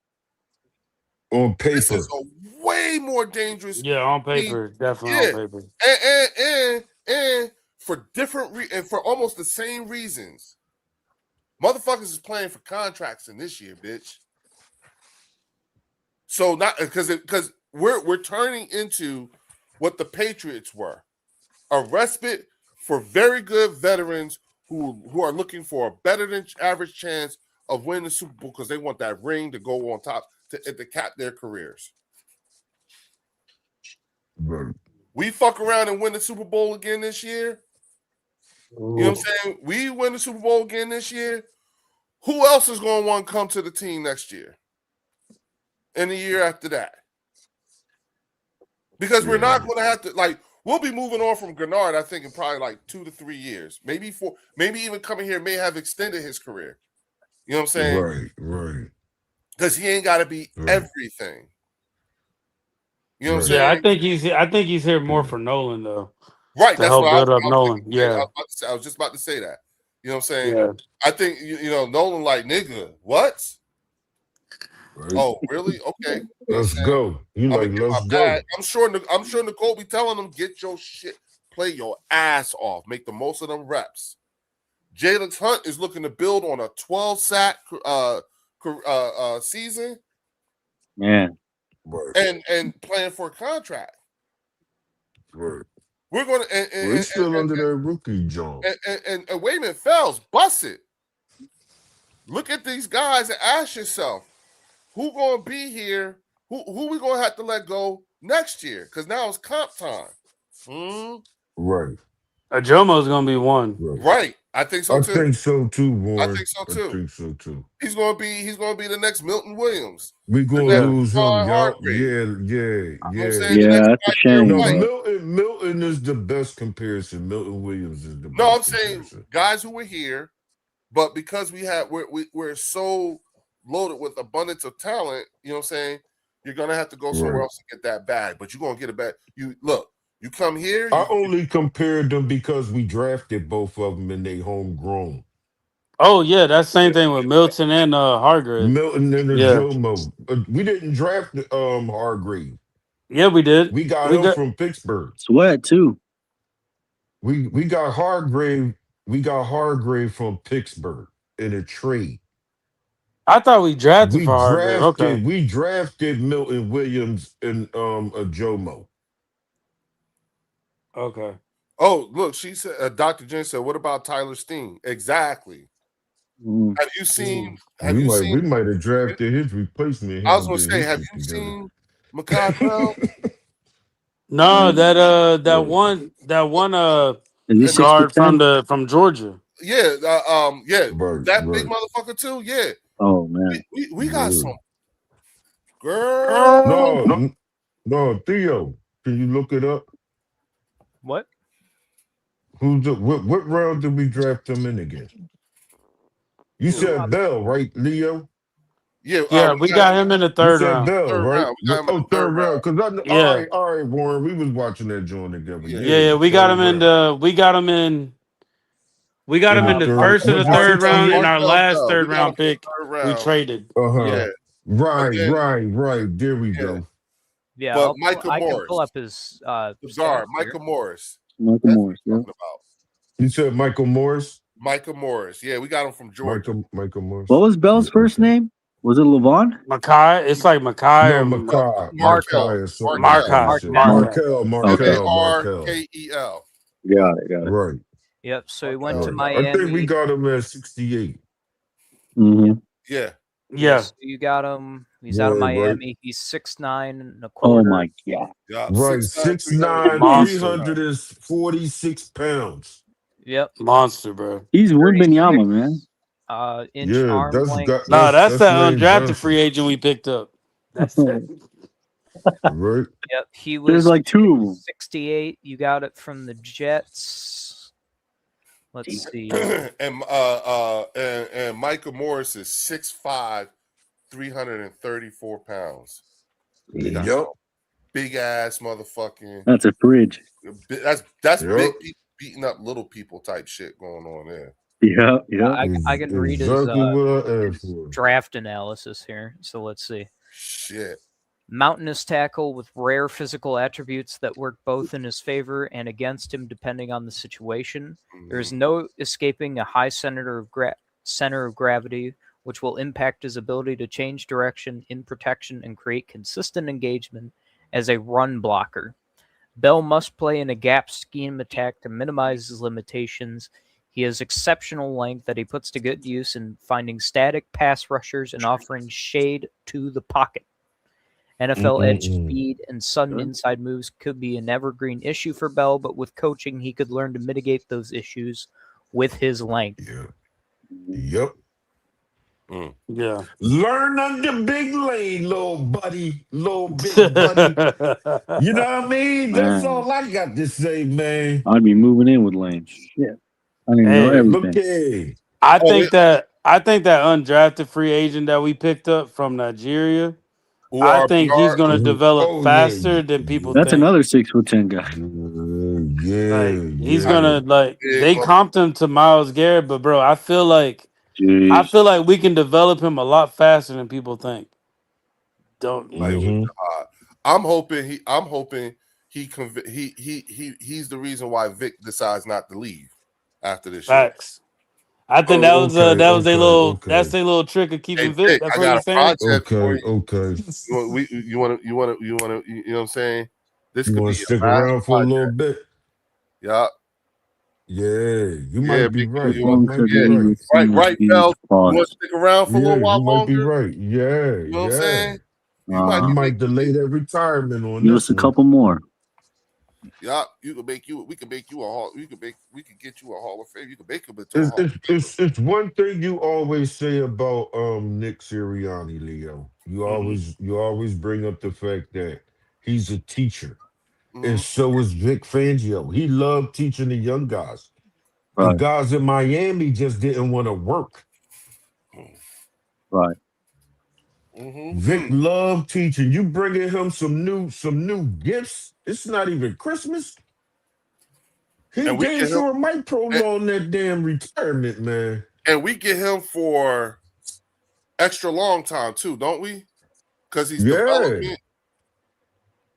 On paper. This is a way more dangerous. Yeah, on paper, definitely on paper. And for and for almost the same reasons. Motherfuckers is playing for contracts in this year, bitch. So not because we're turning into what the Patriots were a respite for very good veterans who are looking for a better than average chance of winning the Super Bowl because they want that ring to go on top to cap their careers. Right. We fuck around and win the Super Bowl again this year. You know what I'm saying? We win the Super Bowl again this year. Who else is going to want to come to the team next year? And the year after that? Because we're not going to have to, like, we'll be moving on from Gennard, I think, in probably like 2 to 3 years. Maybe 4, maybe even coming here may have extended his career. You know what I'm saying? Right. Because he ain't got to be everything. You know what I'm saying? Yeah, I think he's here more for Nolan though. Right, To that's help what build I up was Nolan. thinking. Yeah. I was just about to say that. You know what I'm saying? Yeah. I think you know Nolan like nigga. What? Right. Oh, really? Okay. You know Let's go. You I'm like, gonna get let's my go. bag. I'm sure Nicole be telling them, get your shit, play your ass off, make the most of them reps. Jalen Hunt is looking to build on a 12 sack season. Man. Right. And playing for a contract. Right. We're gonna We're still under that rookie John. And wait a minute, Fells, bust it. Look at these guys and ask yourself, who gonna be here? Who we gonna have to let go next year? Because now it's comp time. Right. Ajomo's gonna be one. Right. I think so too. I think so too, Warren. I think so too. I think so too. He's gonna be the next Milton Williams. We gonna lose him, y'all. Yeah. Yeah. You know what I'm saying? Yeah, that's a shame. No, bro. Milton is the best comparison. Milton Williams is the best. No, I'm saying guys who were here, but because we're so loaded with abundance of talent, you know what I'm saying? You're gonna have to go somewhere else to get that bag, but you're gonna get a bag. You come here. I only compared them because we drafted both of them and they homegrown. Oh yeah, that's same thing with Milton and Hargrave. Milton and Jomo. We didn't draft Hargrave. Yeah, we did. We got him from Pittsburgh. Sweat too. We got Hargrave. We got Hargrave from Pittsburgh in a trade. I thought we drafted for Hargrave. Okay. We drafted Milton Williams and a Jomo. Okay. Oh, look, she said, Dr. Jen said, what about Tyler Steen? Exactly. Have you seen? We might have drafted his replacement. I was going to say, have you seen McConnell? No, that one guard from Georgia. Yeah, that big right. motherfucker too. Yeah. Oh man, we got some girl. No, Theo, can you look it up? What? What round did we draft him in again? You said Bell, right, Leo? Yeah, we got him in the third round. Bell, right? Third round. Because all right, Warren, we was watching that joint together. Yeah, we got him in the first and the third round, and our last third round pick we traded. Yeah. Right. There we go. Yeah, but I can pull up his guard, Michael Morris. Michael Morris, yeah. You said Michael Morris? Michael Morris. Yeah, we got him from Georgia. Michael Morris. What was Bell's first name? Was it Levon? Makai. It's like Makai or Markel. Markel. Got it. Right. Yep. So he went to Miami. I think we got him at 68. Mm-hmm. Yeah. So you got him. He's out of Miami. Right. He's 6'9" and a Oh quarter. my god! Right, 6'9", 346 pounds. Yep, monster, bro. He's Wimbenyama, man. Inch arm length. That's that undrafted free agent we picked up. That's it. Right. Yep, he was. There's like two of them. 68. You got it from the Jets. Let's see. And Michael Morris is 6'5", 334 pounds. Yep. Big ass motherfucking. That's a fridge. That's big people beating up little people type shit going on there. Yeah. I can read his draft analysis here. So let's see. Shit. Mountainous tackle with rare physical attributes that work both in his favor and against him depending on the situation. There is no escaping a high center of gravity, which will impact his ability to change direction in protection and create consistent engagement as a run blocker. Bell must play in a gap scheme attack to minimize his limitations. He has exceptional length that he puts to good use in finding static pass rushers and offering shade to the pocket. NFL edge speed and sudden inside moves could be an evergreen issue for Bell, but with coaching, he could learn to mitigate those issues with his length. Yeah. Yep. Yeah. Learn under big lane, little buddy, little big buddy. You know what I mean? That's Man. all I got to say, man. I'd be moving in with Lane. Shit. I didn't know Hey, everything. Look here. I think that undrafted free agent that we picked up from Nigeria, I think he's going to develop Oh, faster yeah. than people That's think. another 6'10" guy. Yeah. He's gonna they comped him to Myles Garrett, but bro, I feel like Jeez. we can develop him a lot faster than people think. Don't I'm hoping he's the reason why Vic decides not to leave after this year. facts. I think that was their little trick of keeping Vic. Vic, That's I what got you're a saying. project for you. Okay. You want to, you know what I'm saying? This You could want be to stick your last around for a little project. bit? Yeah. Yeah, you might be right. You might be right, Bell. You want to stick around for a little while you might be longer? right. Yeah, You know what I'm saying? You might delay that retirement on Give this us a couple more. Yeah, we could get you a Hall of Fame. You could make him into a Hall. It's one thing you always say about Nick Sirianni, Leo. You always bring up the fact that he's a teacher. And so is Vic Fangio. He loved teaching the young guys. The guys in Miami just didn't want to work. Right. Vic loved teaching. You bringing him some new gifts. It's not even Christmas. He damn sure might prolong that damn retirement, man. And we get him for extra long time too, don't we? Because he's developing.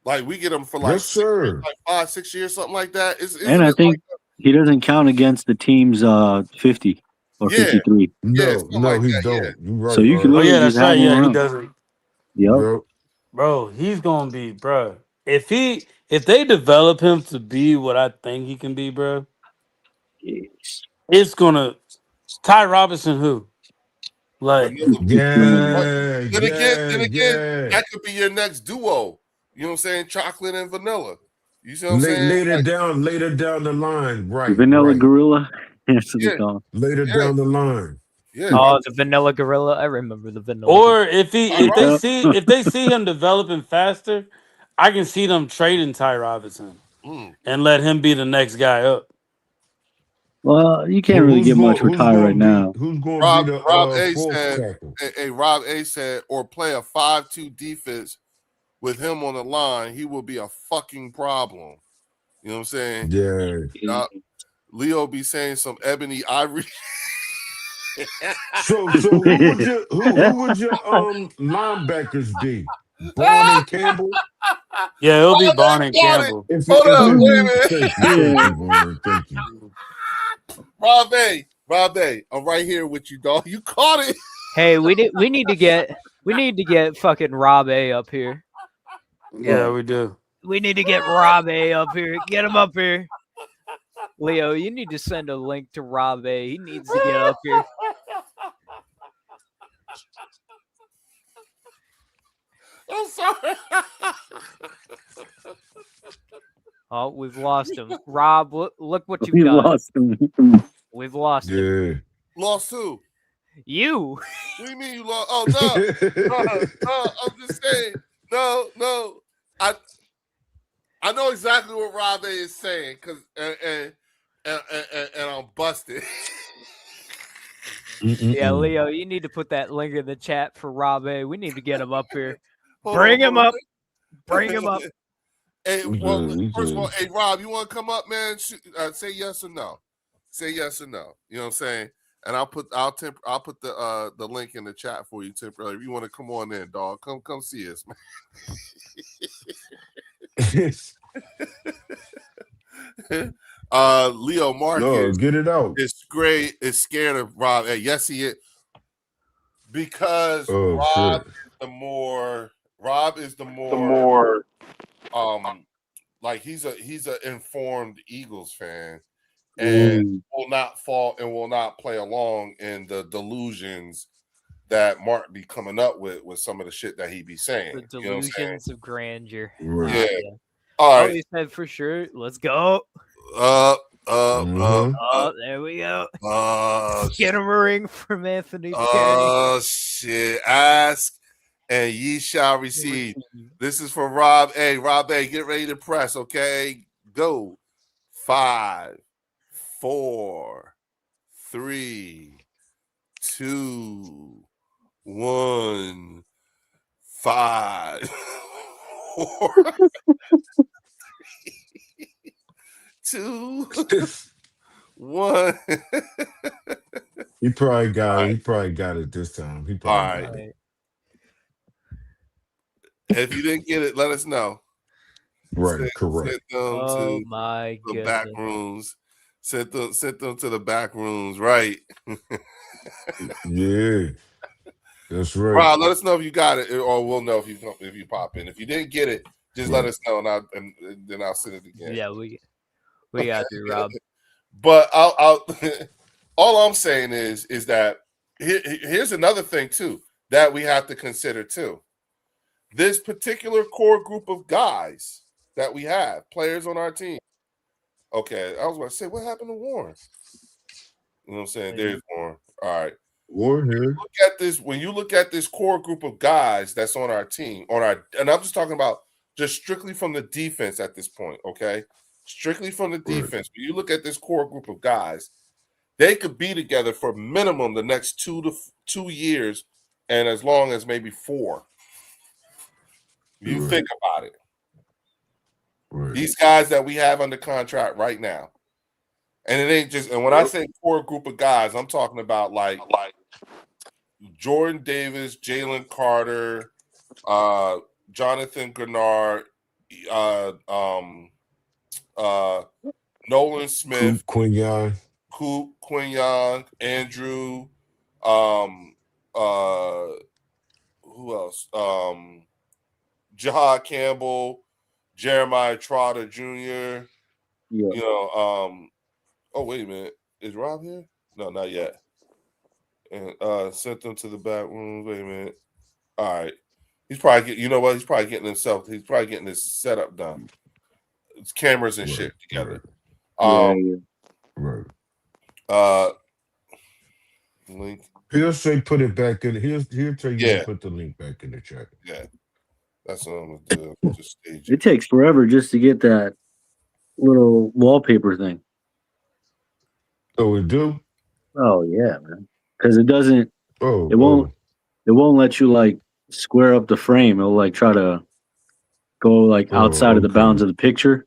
Like we get him for like 5, 6 years, something like that. And I think he doesn't count against the team's 50 or 53. No, he don't. You're right. So you can literally just have him around. He doesn't. Yep. Bro, he's gonna be, bro. If they develop him to be what I think he can be, bro, it's gonna Ty Robinson who? Like then again, that could be your next duo. You know what I'm saying? Chocolate and vanilla. You see what I'm saying? Later down the line, right? Vanilla Gorilla. Later down the line. Yeah. Oh, the Vanilla Gorilla. I remember the Vanilla. Or if they see him developing faster, I can see them trading Ty Robinson and let him be the next guy up. Well, you can't really get much for Ty right now. Who's going to be the Rob A fourth said? tackle? Hey, Rob A said, or play a 5-2 defense with him on the line. He will be a fucking problem. You know what I'm saying? Yeah. Leo be saying some Ebony Ivory. So who would your linebackers be? Bond and Campbell? Yeah, it'll be Bond and Campbell. Hold up, wait a minute. Thank you. Rob A, I'm right here with you, dog. You caught it. Hey, we need to get fucking Rob A up here. Yeah, we do. We need to get Rob A up here. Get him up here. Leo, you need to send a link to Rob A. He needs to get up here. I'm sorry. Oh, we've lost him. Rob, look what you've done. Lost him. We've lost him. Lost who? You. What do you mean you lost? Oh, no. I'm just saying. No. I know exactly what Rob A is saying because and I'm busted. Yeah, Leo, you need to put that link in the chat for Rob A. We need to get him up here. Bring him up. Hey, well, first of all, hey Rob, you want to come up, man? Say yes or no. Say yes or no. You know what I'm saying? And I'll put the link in the chat for you temporarily. If you want to come on in, dog, come see us, man. Leo Marcus, get it out. It's great. Is scared of Rob. Hey, yes, he is. Because Rob is the more like he's an informed Eagles fan, and will not play along in the delusions that Mark be coming up with some of the shit that he be saying. The You know what I'm saying? delusions of grandeur. Right. Yeah. Yeah. All Oh, right. he said for sure. Let's go. Mhm. There we go. Uh, Get him a ring from Anthony K. shit. Ask and ye shall receive. This is for Rob A. Rob A, get ready to press, okay? Go. 5, 4, 3, 2, 1. 5, 4, 2, 1. He probably got it this time. He probably got it. If you didn't get it, let us know. Right, correct. Send them Oh to my the goodness. back rooms. Sent them to the back rooms, right? Yeah, that's right. Rob, let us know if you got it, or we'll know if you pop in. If you didn't get it, just let us know, and then I'll send it again. Yeah, we got you, Rob. But I'll all I'm saying is that here's another thing too that we have to consider too. This particular core group of guys that we have, players on our team. Okay, I was going to say, what happened to Warren? You know what I'm saying? There's Warren. All right. Warren here. When you look at this core group of guys that's on our team, and I'm just talking about just strictly from the defense at this point, okay? Strictly from the defense. When you look at this core group of guys, they could be together for minimum the next 2 years, and as long as maybe 4. You think about it. These guys that we have under contract right now, and it ain't just. And when I say core group of guys, I'm talking about like Jordan Davis, Jalen Carter, Jonathan Grenard, Nolan Smith, Quinyon, Andrew, who else? Jahad Campbell, Jeremiah Trotter Jr. Yeah. You know, oh wait a minute, is Rob here? No, not yet. And sent them to the back room. Wait a minute. All right, he's probably you know what? He's probably getting his setup done. It's cameras and shit together. Link. He'll say put it back in. He'll tell you to put the link back in the chat. Yeah, that's what I'm gonna do. Just stage it takes forever just to get that little wallpaper thing. Oh, it do? Oh yeah, man. Because it doesn't. Oh, it won't. It won't let you like square up the frame. It'll like try to go like outside of the bounds of the picture.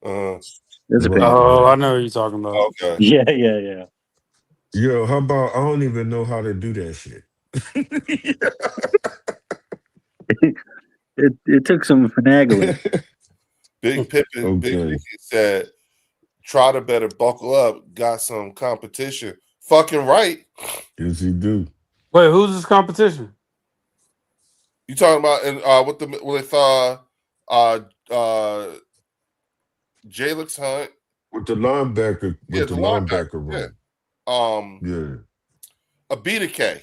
That's a pain. Oh, I know what you're talking about. Okay. Yeah. Yo, how about I don't even know how to do that shit. It took some finagling. Big Pippin said, Trotter better buckle up. Got some competition. Fucking right. Yes, he do. Wait, who's this competition? You talking about with Jalix Hunt with the linebacker room. A beta K.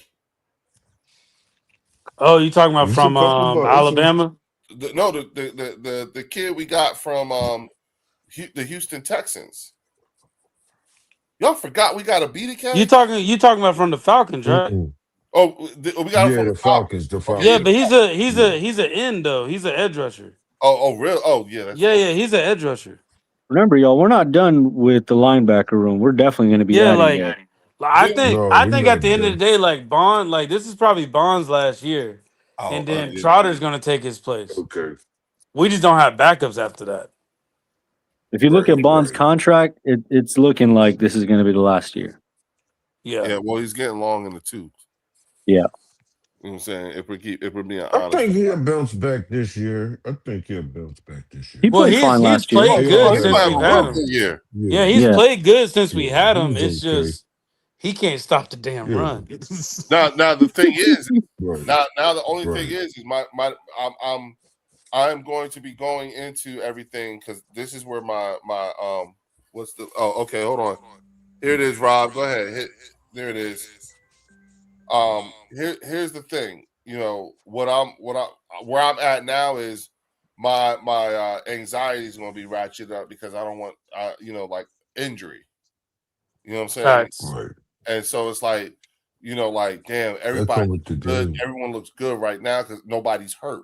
Oh, you talking about from Alabama? The kid we got from the Houston Texans. Y'all forgot we got a beta K? You talking about from the Falcons, right? Oh, we got him from the Falcons. The Falcons. Yeah, but he's an end though. He's an edge rusher. Oh, really? Oh, yeah. He's an edge rusher. Remember, y'all, we're not done with the linebacker room. We're definitely going to be adding it. I think at the end of the day, like Bond, like this is probably Bond's last year, and then Trotter's going to take his place. Okay. We just don't have backups after that. If you look at Bond's contract, it's looking like this is going to be the last year. Yeah. Well, he's getting long in the tooth. Yeah. You know what I'm saying? If we're being honest. I think he'll bounce back this year. He played fine last year. He's played good since we've had him. Yeah, he's played good since we had him. It's just he can't stop the damn run. Now the thing is, now the only thing is I'm going to be going into everything because this is where my what's the okay, hold on. Here it is, Rob. Go ahead. There it is. Here's the thing. You know, where I'm at now is my anxiety is going to be ratcheted up because I don't want like injury. You know what I'm saying? Facts. Right. And so it's like, like damn, That everybody come with the good. game. Everyone looks good right now because nobody's hurt.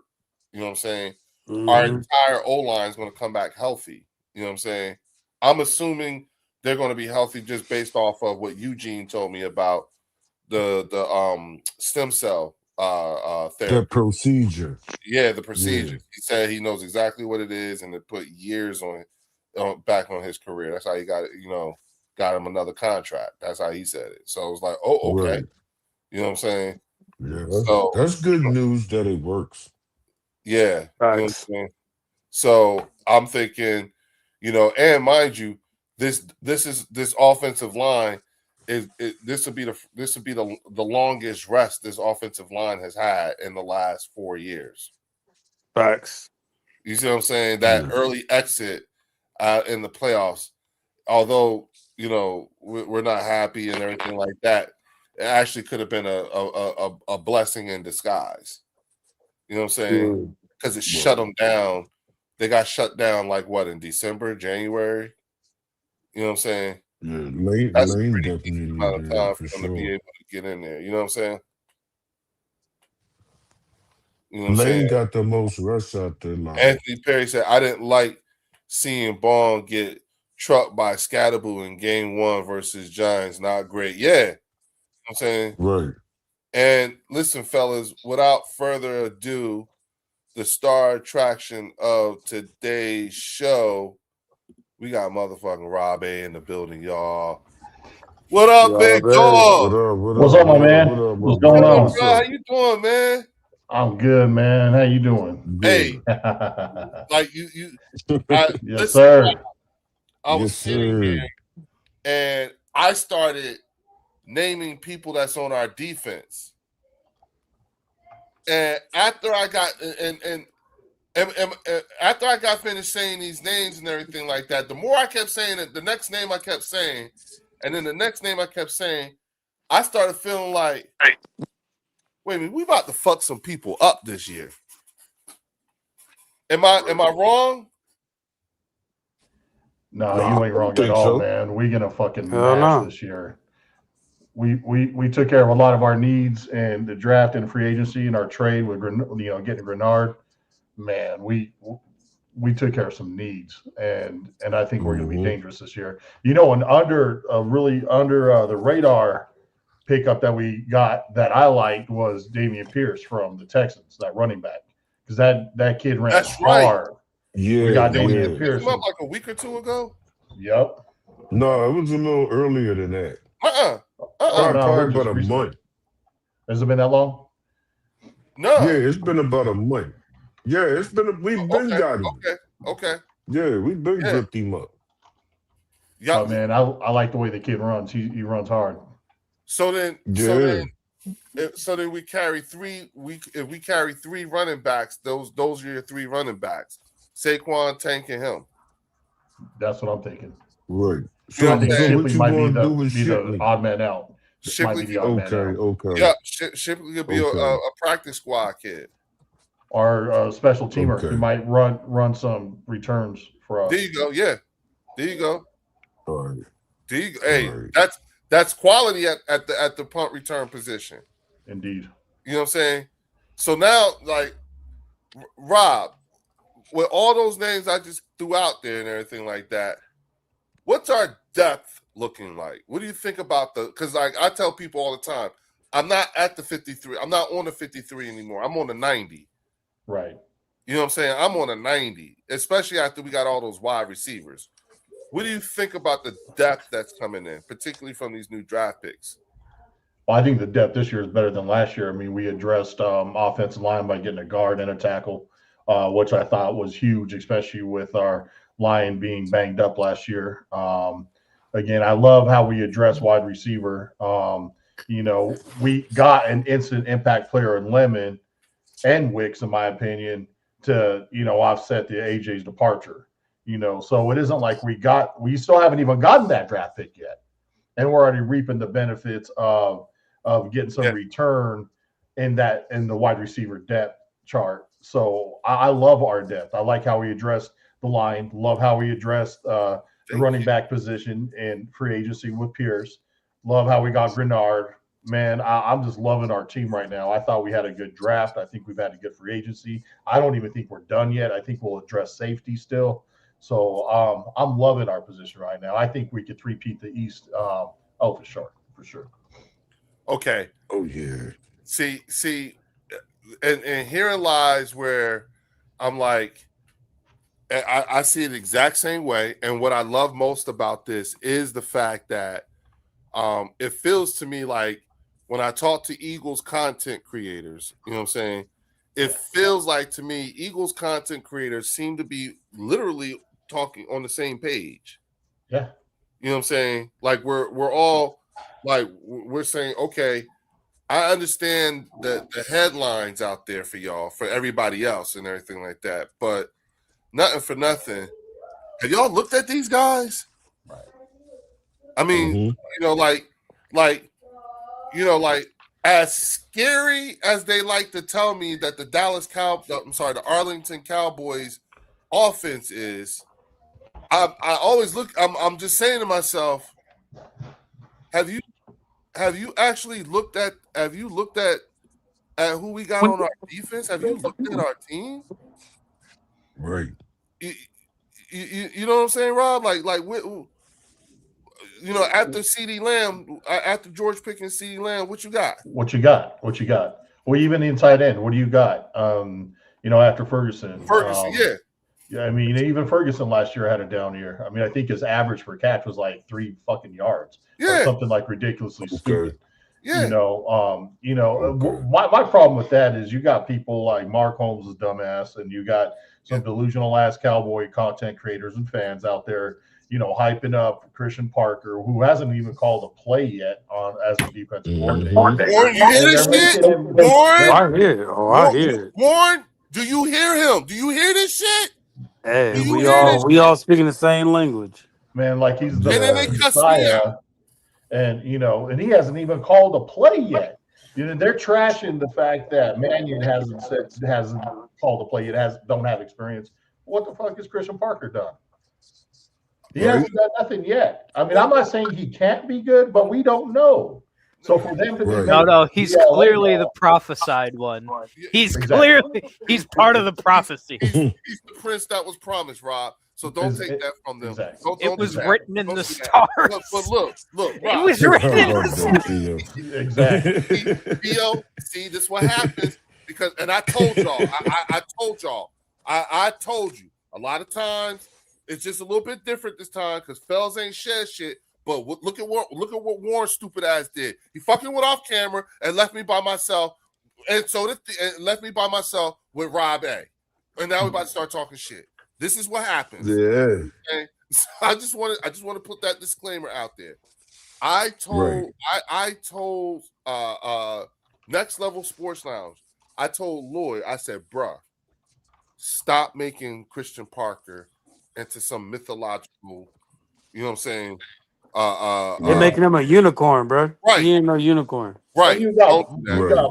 You know what I'm saying? Our Mhm. entire O line is going to come back healthy. You know what I'm saying? I'm assuming they're going to be healthy just based off of what Eugene told me about the stem cell therapy. That procedure. Yeah, the Yeah. procedures. He said he knows exactly what it is, and it put years back on his career. That's how he got it. Got him another contract. That's how he said it. So it was like, oh, okay. Right. You know what I'm saying? Yeah. So That's good news that it works. yeah, you know what I'm Facts. saying? So I'm thinking, and mind you, this offensive line this would be the longest rest this offensive line has had in the last 4 years. Facts. You see what I'm saying? That Yeah. early exit in the playoffs, although we're not happy and everything like that, it actually could have been a blessing in disguise. You know what I'm saying? Mm. Because it shut them down. They got shut down like what, in December, January? You know what I'm saying? Yeah. Lane That's a pretty decent definitely amount of did time for for them to be sure. able to get in there. You know what I'm saying? You know what I'm saying? Lane got the most rush out there line. Anthony Perry said, I didn't like seeing Bond get trucked by Scatterboo in game 1 versus Giants. Not great. Yeah. You know what I'm saying? Right. And listen, fellas, without further ado, the star attraction of today's show, we got motherfucking Rob A in the building, y'all. What up, big What dog? up? What's up, my man? What's going What up, on? bro? How you doing, man? I'm good, man. How you doing? Hey, Good. like I Yes, listen, sir. I was Yes, sitting here sir. and I started naming people that's on our defense. And after I got and after I got finished saying these names and everything like that, the more I kept saying it, the next name I kept saying, and then the next name I kept saying, I started feeling like, wait a minute, we about to fuck some people up this year. Am I wrong? No, Nah, you I ain't don't wrong at think all, so. man. We get a fucking Hell mash no. this year. We took care of a lot of our needs and the draft and free agency and our trade with getting Grenard. Man, we took care of some needs, and I think we're going to be dangerous this year. And really under the radar pickup that we got that I liked was Dameon Pierce from the Texans, that running back, because that kid ran That's right. hard. Yeah. We got Did we Dameon pick Pierce. him up like a week or two ago? Yep. No, it was a little earlier than that. Oh, no, Probably we're about just a recently. month. Has it been that long? No. Yeah, it's been about a month. Yeah, we've been got him. Okay. Yeah, we've been gripped him up. Yeah. Oh man, I like the way the kid runs. He runs hard. So then we carry three. If we carry 3 running backs, those are your 3 running backs. Saquon, Tank, and him. That's what I'm thinking. Right. So I think what Shipley you might gonna do be with the Shipley? odd man out. Shipley Might be the odd man out. Okay. Yeah, Shipley could be a practice squad kid. Our special teamer. Okay. He might run some returns for us. There you go. Yeah. There you go. All right. There you go. Hey, right. that's quality at the punt return position. Indeed. You know what I'm saying? So now, like, Rob, with all those names I just threw out there and everything like that, what's our depth looking like? What do you think about because like I tell people all the time, I'm not at the 53. I'm not on the 53 anymore. I'm on the 90. Right. You know what I'm saying? I'm on a 90, especially after we got all those wide receivers. What do you think about the depth that's coming in, particularly from these new draft picks? Well, I think the depth this year is better than last year. I mean, we addressed offensive line by getting a guard and a tackle, which I thought was huge, especially with our line being banged up last year. Again, I love how we address wide receiver. We got an instant impact player in Lemon and Wicks, in my opinion, to offset the AJ's departure. So it isn't like we still haven't even gotten that draft pick yet, and we're already reaping the benefits of getting some return in the wide receiver depth chart. So I love our depth. I like how we addressed the line. Love how we addressed the running back position in free agency with Pierce. Love how we got Grenard. Man, I'm just loving our team right now. I thought we had a good draft. I think we've had a good free agency. I don't even think we're done yet. I think we'll address safety still. So I'm loving our position right now. I think we could three-peat the East. For sure. Okay. Oh yeah. See, and herein lies where I'm like, I see it the exact same way. And what I love most about this is the fact that it feels to me like when I talk to Eagles content creators, you know what I'm saying? It feels like to me, Eagles content creators seem to be literally talking on the same page. Yeah. You know what I'm saying? Like we're all like we're saying, okay, I understand the headlines out there for y'all, for everybody else and everything like that. But nothing for nothing. Have y'all looked at these guys? Right. I mean, like as scary as they like to tell me that the Arlington Cowboys offense is, I always look. I'm just saying to myself, have you actually looked at? Have you looked at who we got on our defense? Have you looked at our team? Right. You know what I'm saying, Rob? After CeeDee Lamb, after George Pickens, CeeDee Lamb, what you got? What you got? Well, even inside end, what do you got? After Ferguson. Yeah. Yeah, I mean, even Ferguson last year had a down year. I mean, I think his average per catch was like 3 fucking yards, or something like ridiculously stupid. Yeah. My problem with that is you got people like Mark Holmes' dumbass, and you got some delusional ass Cowboy content creators and fans out there, hyping up Christian Parker, who hasn't even called a play yet as a defensive coordinator. Warren, you hear this shit? Warren, I hear it. Warren, do you hear him? Do you hear this shit? Hey, we all speaking the same language. Man, like he's the And then they cuss me out. And he hasn't even called a play yet. They're trashing the fact that Mannion hasn't called a play yet, don't have experience. What the fuck has Christian Parker done? He hasn't done nothing yet. I mean, I'm not saying he can't be good, but we don't know. So for them to be he's clearly the prophesied one. He's part of the prophecy. He's the prince that was promised, Rob. So don't take that from them. Exactly. It was written in the stars. But look, Rob. It was written in the stars. Exactly. Theo, see, this is what happens and I told y'all, I told you a lot of times it's just a little bit different this time because Fells ain't shed shit. But look at what Warren's stupid ass did. He fucking went off camera and left me by myself, and left me by myself with Rob A. And now we're about to start talking shit. This is what happens. Yeah. Okay? So I just want to put that disclaimer out there. I told Next Level Sports Lounge. I told Lloyd. I said, bruh, stop making Christian Parker into some mythological. You know what I'm saying? They're making him a unicorn, bro. Right. He ain't no unicorn. Right. You got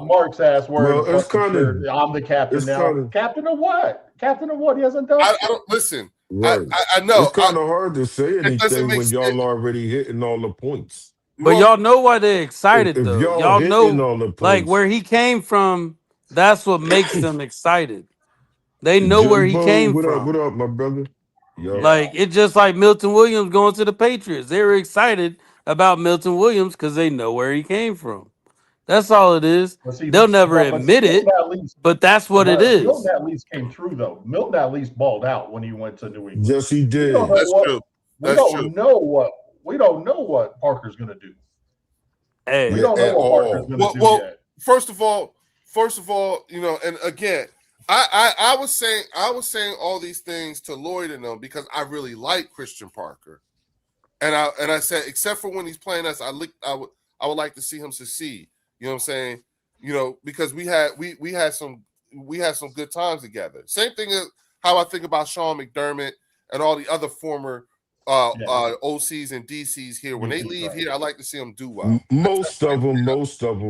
Mark's ass word. Well, it's kind of. I'm the captain now. Captain of what? Captain of what? He hasn't done. I don't listen. Right. I know. It's kind of hard to say anything when y'all sense. already hitting all the points. But y'all know why they're excited, though. Y'all know, all the points, like, where he came from, that's what makes them excited. They know where he came from. What up, my brother? Yo. Like, it's just like Milton Williams going to the Patriots. They were excited about Milton Williams because they know where he came from. That's all it is. They'll never admit it, but that's what it is. Milton at least came through, though. Milton at least balled out when he went to New England. Yes, he did. That's true. We don't know what Parker's going to do. Hey, we don't know what Parker's going to do yet. First of all, and again, I was saying all these things to Lloyd and them because I really like Christian Parker, and I said except for when he's playing us, I would like to see him succeed. You know what I'm saying? Because we had some we had some good times together. Same thing as how I think about Sean McDermott and all the other former OCs and DCs here. When they leave here, I like to see them do well. Most of them,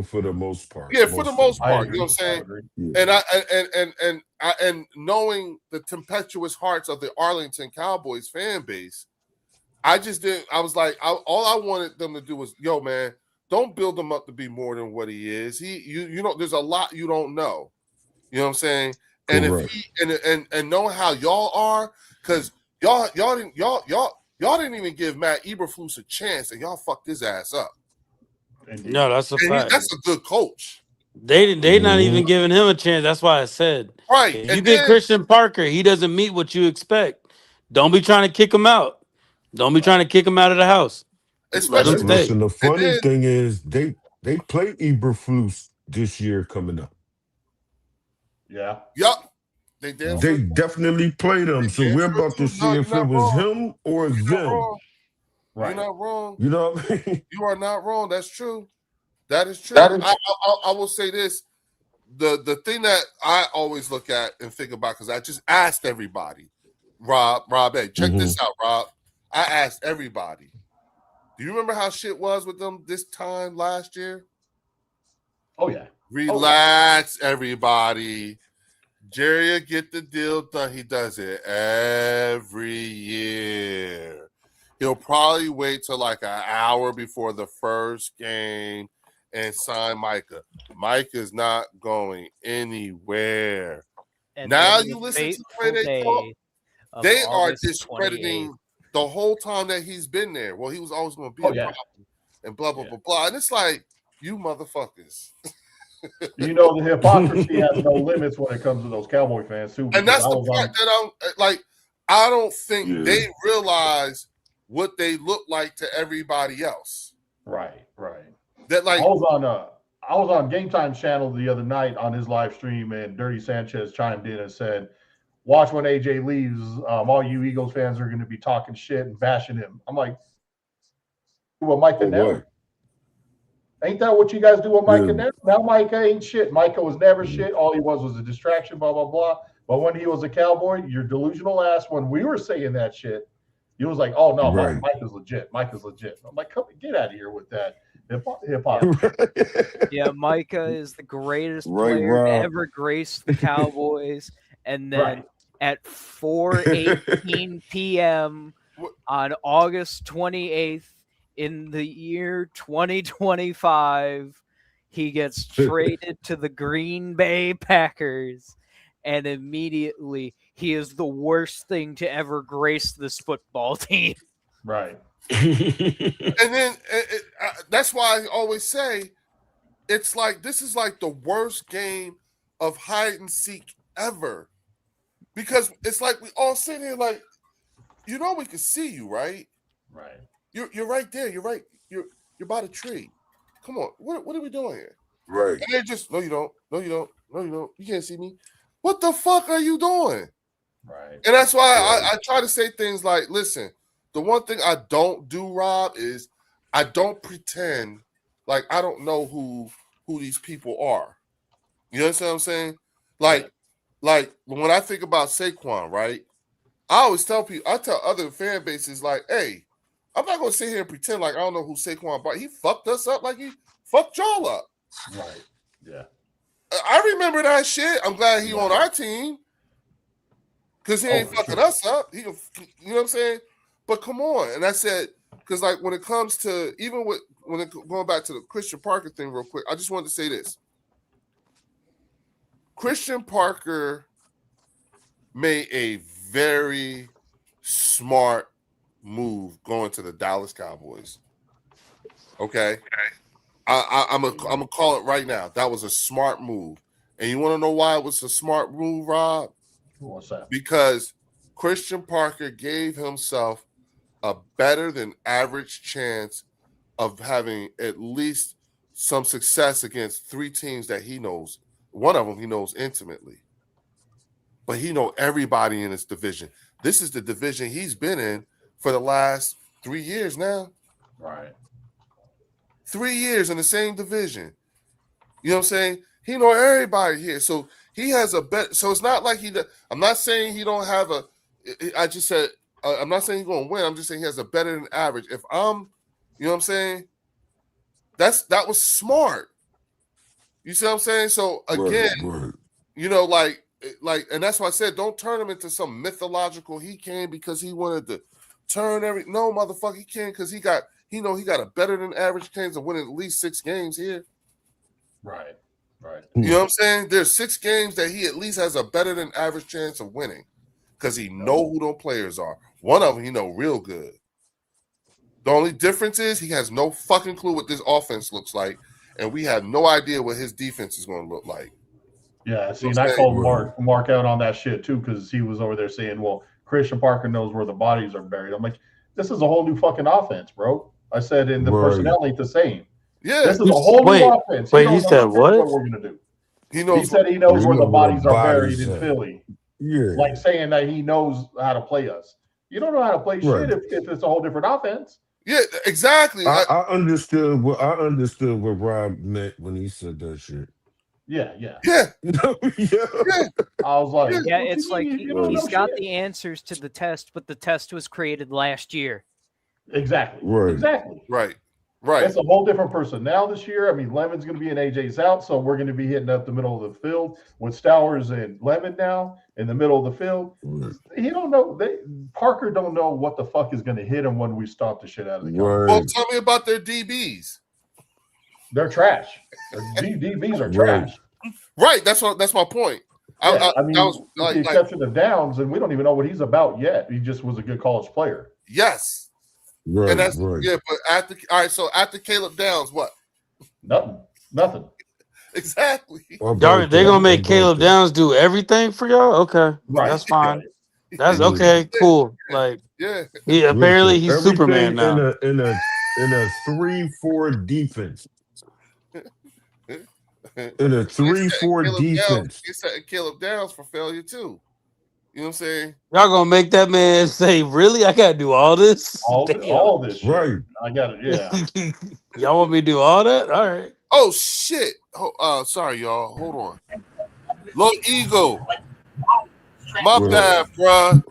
for the most part. Yeah, for the most I part, agree. you know what I'm saying. Yeah. And knowing the tempestuous hearts of the Arlington Cowboys fan base, I just didn't. I was like, all I wanted them to do was, yo, man, don't build him up to be more than what he is. You know, there's a lot you don't know. You know what I'm saying? And Correct. if he and knowing how y'all are, because y'all didn't even give Matt Eberflus a chance, and y'all fucked his ass up. No, that's a fact. That's a good coach. They not even giving him a chance. That's why I said, right. If you get Christian Parker, he doesn't meet what you expect. Don't be trying to kick him out. Don't be trying to kick him out of the house. Let him stay. Listen, the funny thing is they play Eberflus this year coming up. Yeah. Yup. They definitely played him. So we're about to see if it was him or them. Right. You're not wrong. You know what I mean? You are not wrong. That's true. That is true. I will say this. The thing that I always look at and think about, because I just asked everybody, Rob, hey, check this out, Rob. I asked everybody. Do you remember how shit was with them this time last year? Oh, yeah. Relax, everybody. Jerry will get the deal done. He does it every year. He'll probably wait till like an hour before the first game and sign Micah. Micah's not going anywhere. And now you listen to the way they talk. They are discrediting 28th. the whole time that he's been there. Well, he was always going to be a problem and blah, blah, blah, blah. And it's like, you motherfuckers. You know, the hypocrisy has no limits when it comes to those Cowboy fans, too. And that's the part that I'm like, I don't think they realize what they look like to everybody else. Right. That like I was on Game Time channel the other night on his live stream, and Dirty Sanchez chimed in and said, "Watch when AJ leaves. All you Eagles fans are going to be talking shit and bashing him." I'm like, "Well, Micah never. Ain't that what you guys do with Micah never? Now Micah ain't shit. Micah was never shit. All he was a distraction. Blah blah blah. But when he was a Cowboy, your delusional ass. When we were saying that shit, you was like, "Oh no, Micah's legit. Micah's legit." I'm like, "Come get out of here with that." Hip-hop. Yeah, Micah is the greatest player to ever grace the Cowboys. And then at 4:18 p.m. on August 28th in the year 2025, he gets traded to the Green Bay Packers, and immediately he is the worst thing to ever grace this football team. Right. And then that's why I always say it's like this is like the worst game of hide and seek ever, because it's like we all sit here like, you know, we can see you, right? Right. You're right there. You're right. You're by the tree. Come on. What are we doing here? Right. And they just no, you don't. No, you don't. No, you don't. You can't see me. What the fuck are you doing? Right. And that's why I try to say things like, listen. The one thing I don't do, Rob, is I don't pretend like I don't know who these people are. You understand what I'm saying? Like when I think about Saquon, right? I always tell people, I tell other fan bases, like, hey, I'm not going to sit here and pretend like I don't know who Saquon, but he fucked us up like he fucked y'all up. Right. Yeah. I remember that shit. I'm glad he on our team because he ain't fucking us up. You know what I'm saying? But come on. And I said, because like when it comes to, even going back to the Christian Parker thing real quick, I just wanted to say this. Christian Parker made a very smart move going to the Dallas Cowboys. Okay? I'm gonna call it right now. That was a smart move. And you want to know why it was a smart move, Rob? What's that? Because Christian Parker gave himself a better than average chance of having at least some success against three teams that he knows. One of them he knows intimately. But he knows everybody in his division. This is the division he's been in for the last 3 years now. Right. 3 years in the same division. You know what I'm saying? He knows everybody here. So he has a bet. So it's not like I'm not saying he don't have a. I just said I'm not saying he's going to win. I'm just saying he has a better than average. If I'm, you know what I'm saying? That was smart. You see what I'm saying? So again, Right. you know, like, and that's why I said don't turn him into some mythological. He came because he wanted to turn no motherfucker. He came because he got a better than average chance of winning at least 6 games here. Right. You know what I'm saying? There's 6 games that he at least has a better than average chance of winning because he know who those players are. One of them he know real good. The only difference is he has no fucking clue what this offense looks like, and we have no idea what his defense is going to look like. Yeah, see, and I called Mark out on that shit too because he was over there saying, "Well, Christian Parker knows where the bodies are buried." I'm like, "This is a whole new fucking offense, bro." I said, "And the personnel ain't the same." Yeah, this is a whole new offense. Wait, he said what? What we're gonna do? He knows. He said he knows where the bodies are buried in Philly. Yeah, like saying that he knows how to play us. You don't know how to play shit if it's a whole different offense. Yeah, exactly. I understood what Rob meant when he said that shit. Yeah. Yeah. I was like, yeah, it's like he's got the answers to the test, but the test was created last year. Exactly. Right. It's a whole different personnel this year. I mean, Lemon's going to be in AJ's out, so we're going to be hitting up the middle of the field with Stowers and Lemon now in the middle of the field. He don't know. Parker don't know what the fuck is going to hit him when we stomp the shit out of the Cowboys. Well, tell me about their DBs. They're trash. Their DBs are trash. Right. That's my point. Yeah, I mean, with the exception of Downs, and we don't even know what he's about yet. He just was a good college player. Yes. Right, and that's yeah, but after Caleb Downs, what? Nothing. Exactly. They're gonna make Caleb Downs do everything for y'all? Okay. Right. That's fine. That's okay, cool. Like apparently he's Superman now. In a 3-4 defense. In a 3-4 defense. You're setting Caleb Downs for failure too. You know what I'm saying? Y'all gonna make that man say, "Really? I gotta do all this? All this shit. Right. I got it. Yeah. Y'all want me to do all that? All right. Oh shit! Sorry, y'all. Hold on. Low ego. My bad, bruh.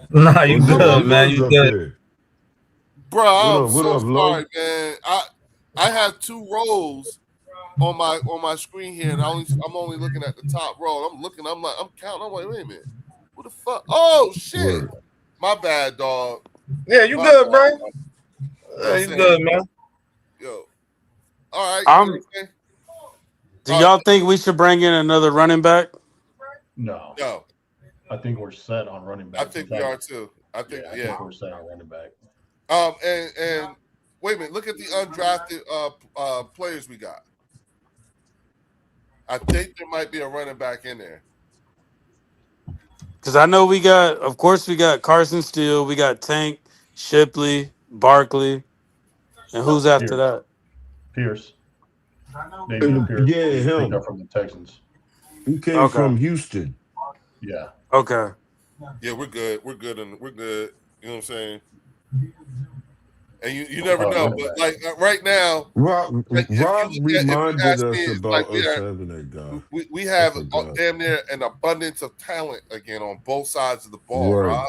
Nah, you good, man. You good, Bruh. I'm so sorry, man. I have 2 rows on my screen here, and I'm only looking at the top row. I'm counting. I'm like, wait a minute. What the fuck? Oh shit! My bad, dog. Yeah, you good, bro. You good, man. Yo, all right. Do y'all think we should bring in another running back? No. I think we're set on running back. I think we are too. I think we're set on running back. And wait a minute. Look at the undrafted players we got. I think there might be a running back in there. Because I know we got Carson Steele, we got Tank, Shipley, Barkley, and who's after that? Pierce. Pierce. Yeah, him. From the Texans. He came from Houston. Yeah. Okay. Yeah, we're good. We're good. You know what I'm saying? And you never know, but like right now, Rob reminded us about us having that guy. We have damn near an abundance of talent again on both sides of the ball, right?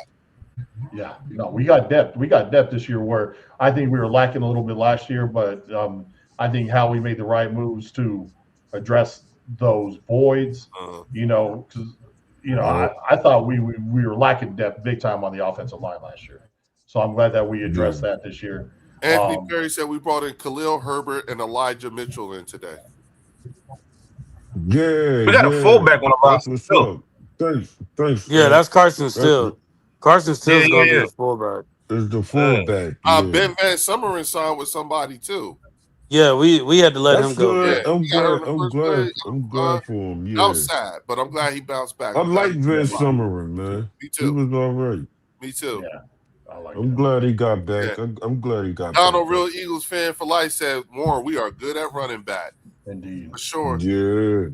Yeah, no, we got depth. We got depth this year where I think we were lacking a little bit last year, but I think how we made the right moves to address those voids, because I thought we were lacking depth big time on the offensive line last year. So I'm glad that we addressed that this year. Anthony Perry said we brought in Khalil Herbert and Elijah Mitchell in today. Yeah, we got a fullback on the roster. Thanks. Yeah, that's Carson Steele. Carson Steele's gonna be a fullback. Is the fullback. Ben Van Summeren signed with somebody too. Yeah, we had to let him go. Yeah, I'm glad for him. Yeah. I was sad, but I'm glad he bounced back. I like Van Summeren, man. Me too. He was all right. Me too. Yeah. I'm glad he got back. Yeah. I'm glad he got back. Donald, real Eagles fan for life, said, Warren, we are good at running back. Indeed. For sure. Yeah.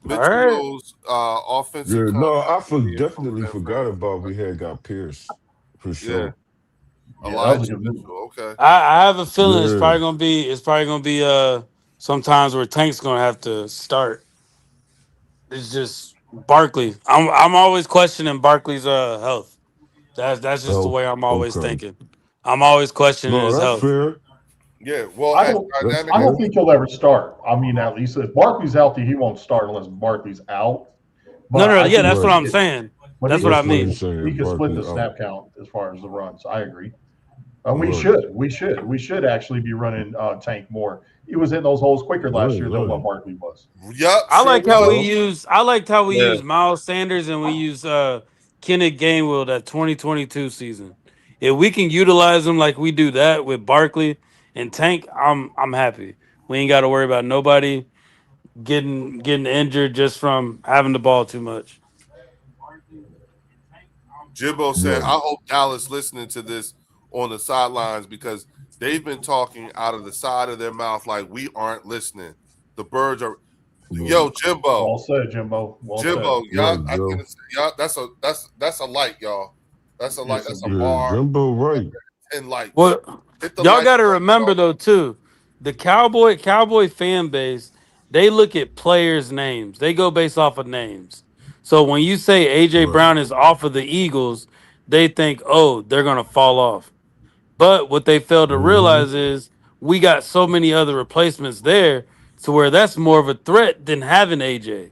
Mitchell's offensive. Yeah, no, I definitely forgot about we had got Pierce. For sure. Yeah. Elijah Mitchell, okay. I have a feeling it's probably gonna be sometimes where Tank's gonna have to start. It's just Barkley. I'm always questioning Barkley's health. That's just the Oh, way I'm always okay. thinking. I'm always questioning No, his that's health. fair. Yeah, well, I at don't. That's dynamic, I don't fair. think he'll ever start. I mean, at least if Barkley's healthy, he won't start unless Barkley's out. No, But no, I yeah, think that's what Right. I'm saying. he That's what can I That's what split. mean. he's He saying. can split Barkley the out. snap count as far as the runs. I agree. And we Right. should. We should actually be running Tank more. He was in those holes quicker last Right. year than what Right. Barkley was. yup, I sure like how we was. Yup. use. I liked how we Yeah. use Miles Sanders and we use Kenneth Gainwell that 2022 season. If we can utilize them like we do that with Barkley and Tank, I'm happy. We ain't got to worry about nobody getting injured just from having the ball too much. Jimbo said, Right. I hope Dallas listening to this on the sidelines because they've been talking out of the side of their mouth like we aren't listening. The birds are Right. yo, Jimbo. Well said, Jimbo. Well said. Jimbo, y'all, Right, I Joe. can y'all, that's a light, y'all. That's a light, Yes, that's a indeed. Yeah, bar, Jumbo right. 10 lights. Well, Hit the y'all light got to button, remember y'all. though too, the Cowboy fan base, they look at players' names. They go based off of names. So when you say AJ Right. Brown is off of the Eagles, they think, oh, they're gonna fall off. But what they fail to Mm-hmm. realize is we got so many other replacements there to where that's more of a threat than having AJ.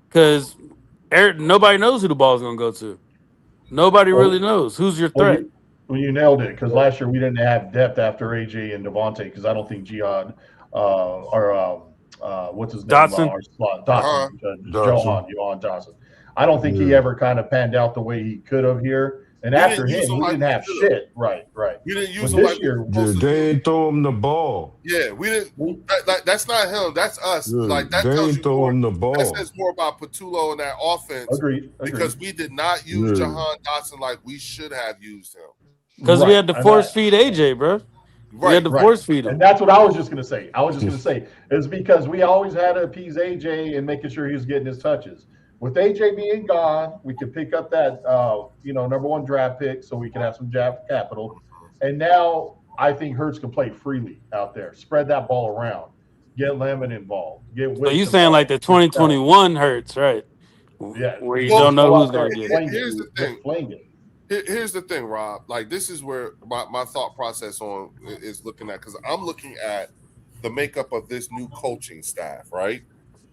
Because nobody knows who the ball is gonna go to. Nobody really Well, knows who's your well, threat. you nailed it because last year we didn't have depth after AJ and Devontae because I don't think Jihad or what's his name Dotson. our slot Uh-huh. Dotson Dodson. Johan Johnson. I don't think he Yeah. ever kind of panned out the way he could have here. And We didn't after use him, them we like didn't we have should have. shit. Right, right. We didn't use But them like this we were year, Yeah, supposed to they use them. ain't throw him the ball. Yeah, we didn't. we, That's not him. That's us. Yeah, Like that they tells ain't you throw more. him the That ball. says more about Patullo and that offense agreed, because agreed. we did not use Yeah. Jahan Dotson like we should have used him. Because we Right, had to and force feed AJ, bro. We had Right. to right. force feed And him. that's what I was just going to say. I was just going to say is because we always had to appease AJ and making sure he was getting his touches. With AJ being gone, we could pick up that number one draft pick so we can have some draft capital. And now I think Hurts can play freely out there, spread that ball around, get Lemon involved, get So you Wicks saying like involved, the get Sell. 2021 hurts, right? Yeah, Where you Well, don't just know go who's out there gonna and get it. fling here's the it. thing. Just fling it. Here's the thing, Rob. Like this is where my thought process on is looking at because I'm looking at the makeup of this new coaching staff, right?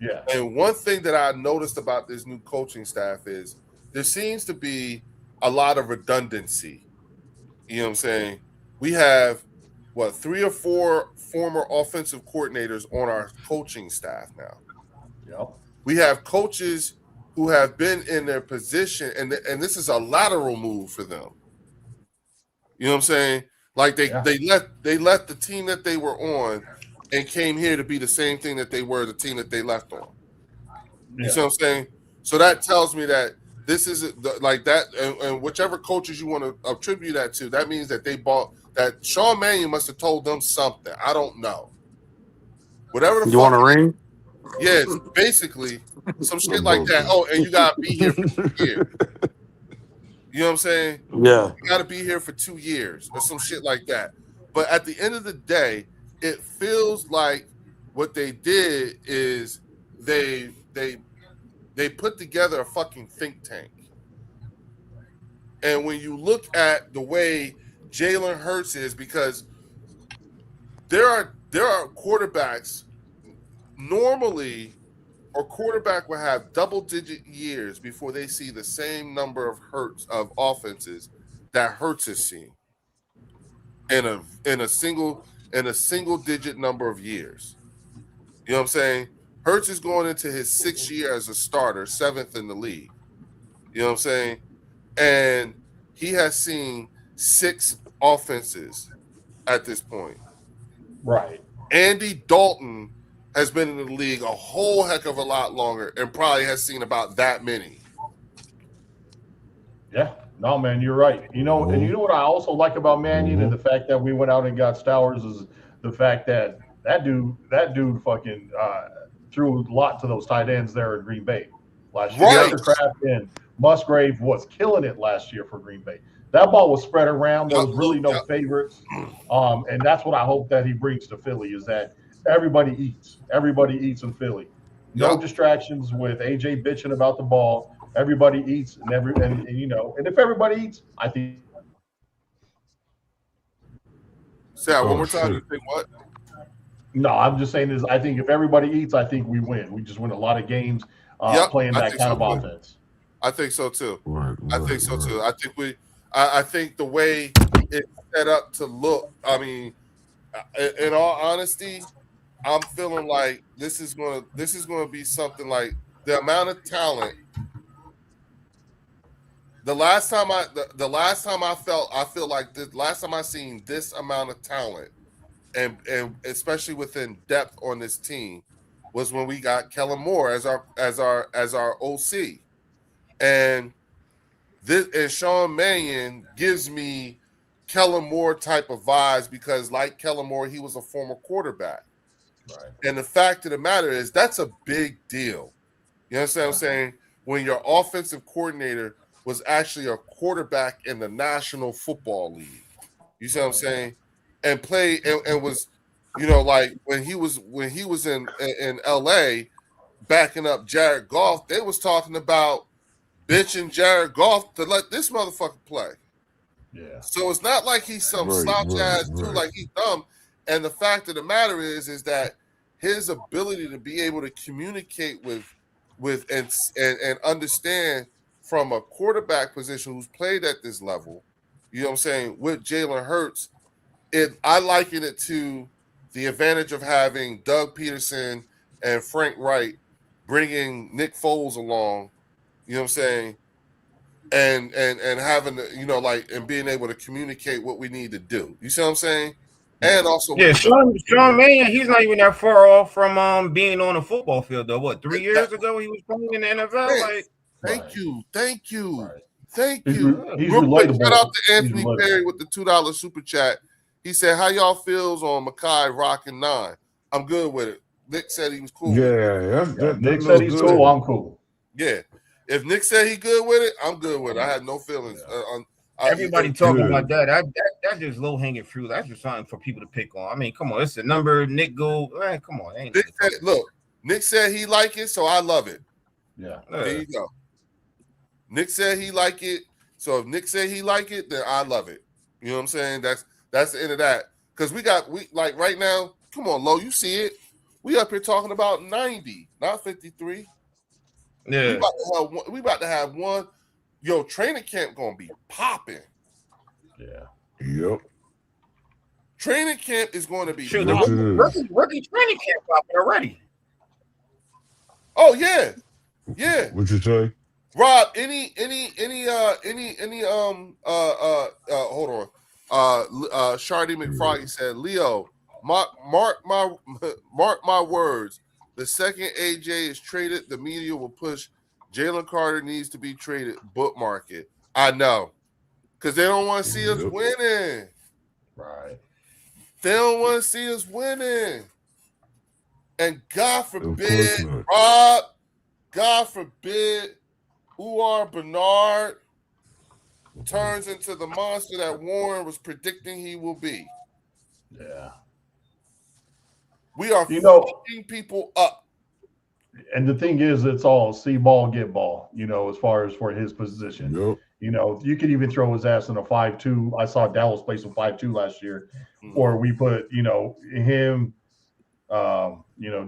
Yeah. And one thing that I noticed about this new coaching staff is there seems to be a lot of redundancy. You know what I'm saying? We have what 3 or 4 former offensive coordinators on our coaching staff now. Yep. We have coaches who have been in their position, and this is a lateral move for them. You know what I'm saying? Like Yeah. they left the team that they were on and came here to be the same thing that they were the team that they left on. You see what I'm saying? So that tells me that this is like that, and whichever coaches you want to attribute that to, that means that they bought that. Sean Mannion must have told them something. I don't know. Whatever the You fuck. want a ring? Yes, basically some shit like About that. that. Oh, and you gotta be here for 2 years. You know what I'm saying? Yeah. You gotta be here for 2 years or some shit like that. But at the end of the day, it feels like what they did is they put together a fucking think tank. And when you look at the way Jalen Hurts is, because there are quarterbacks normally, or quarterback will have double-digit years before they see the same number of Hurts of offenses that Hurts is seeing in a single digit number of years. You know what I'm saying? Hurts is going into his 6th year as a starter, 7th in the league. You know what I'm saying? And he has seen 6 offenses at this point. Right. Andy Dalton has been in the league a whole heck of a lot longer and probably has seen about that many. Yeah. No, man, you're right. And you know what I also like about Mannion and the fact that we went out and got Stowers is the fact that dude fucking threw a lot to those tight ends there in Green Bay last year. Right. Kraft and Musgrave was killing it last year for Green Bay. That ball was spread around. There was really no favorites. And that's what I hope that he brings to Philly is that everybody eats in Philly. no distractions with AJ bitching about the ball. Everybody eats, and and if everybody eats, I think. Say that one Oh more time. You shit. think what? No, I'm just saying this. I think if everybody eats, I think we win. We just win a lot of games Yep, playing I that think kind so of too. offense. I think so too. Right. I think so too. I think I think the way it's set up to look. I mean, in all honesty, I'm feeling like this is gonna be something like the amount of talent. The last time I feel like the last time I seen this amount of talent and especially within depth on this team was when we got Kellen Moore as our OC. And this and Sean Mannion gives me Kellen Moore type of vibes because like Kellen Moore, he was a former quarterback. Right. And the fact of the matter is that's a big deal. You understand what I'm saying? When your offensive coordinator was actually a quarterback in the National Football League. You see what I'm saying? And play and was, like when he was in LA backing up Jared Goff, they was talking about bitching Jared Goff to let this motherfucker play. Yeah. So it's not like he's some slouch ass dude, like he's dumb. And the fact of the matter is that his ability to be able to communicate with and understand from a quarterback position who's played at this level, you know what I'm saying, with Jalen Hurts, I liken it to the advantage of having Doug Peterson and Frank Wright bringing Nick Foles along, you know what I'm saying, and having and being able to communicate what we need to do. You see what I'm saying? And also Yeah, Sean Mannion, he's not even that far off from being on a football field though. What, 3 years ago he was playing in the NFL? Like, thank you. He's Real quick, relatable. shout out to Anthony Perry with the $2 super chat. He said, "How y'all feels on Makai rocking 9?" I'm good with it. Nick said he was cool. Nick said he's cool. I'm cool. Yeah, if Nick said he good with it, I'm good with it. I had no feelings. Everybody talking about that. That's just low hanging fruit. That's just something for people to pick on. I mean, come on, it's a number. Nick go, man, come on. Nick said he like it, so I love it. Yeah, there you go. Nick said he like it, so if Nick said he like it, then I love it. You know what I'm saying? That's the end of that. Because we like right now. Come on, Lo, you see it? We up here talking about 90, not 53. Yeah, we about to have one. Yo, training camp gonna be popping. Yeah. Yep. Training camp is going to be rookie training camp popping already. Oh yeah. What you say? Rob, hold on. Shardy McFroggy said, Leo, mark my words. The second AJ is traded, the media will push Jalen Carter needs to be traded, bookmark it. I know. Because they don't want to see us winning. Right. They don't want to see us winning. And God forbid, Rob, God forbid, Uar Bernard turns into the monster that Warren was predicting he will be. Yeah. We are fucking people up. And the thing is, it's all see ball, get ball, as far as for his position. Yep. You could even throw his ass in a 5-2. I saw Dallas play some 5-2 last year, or we put, him,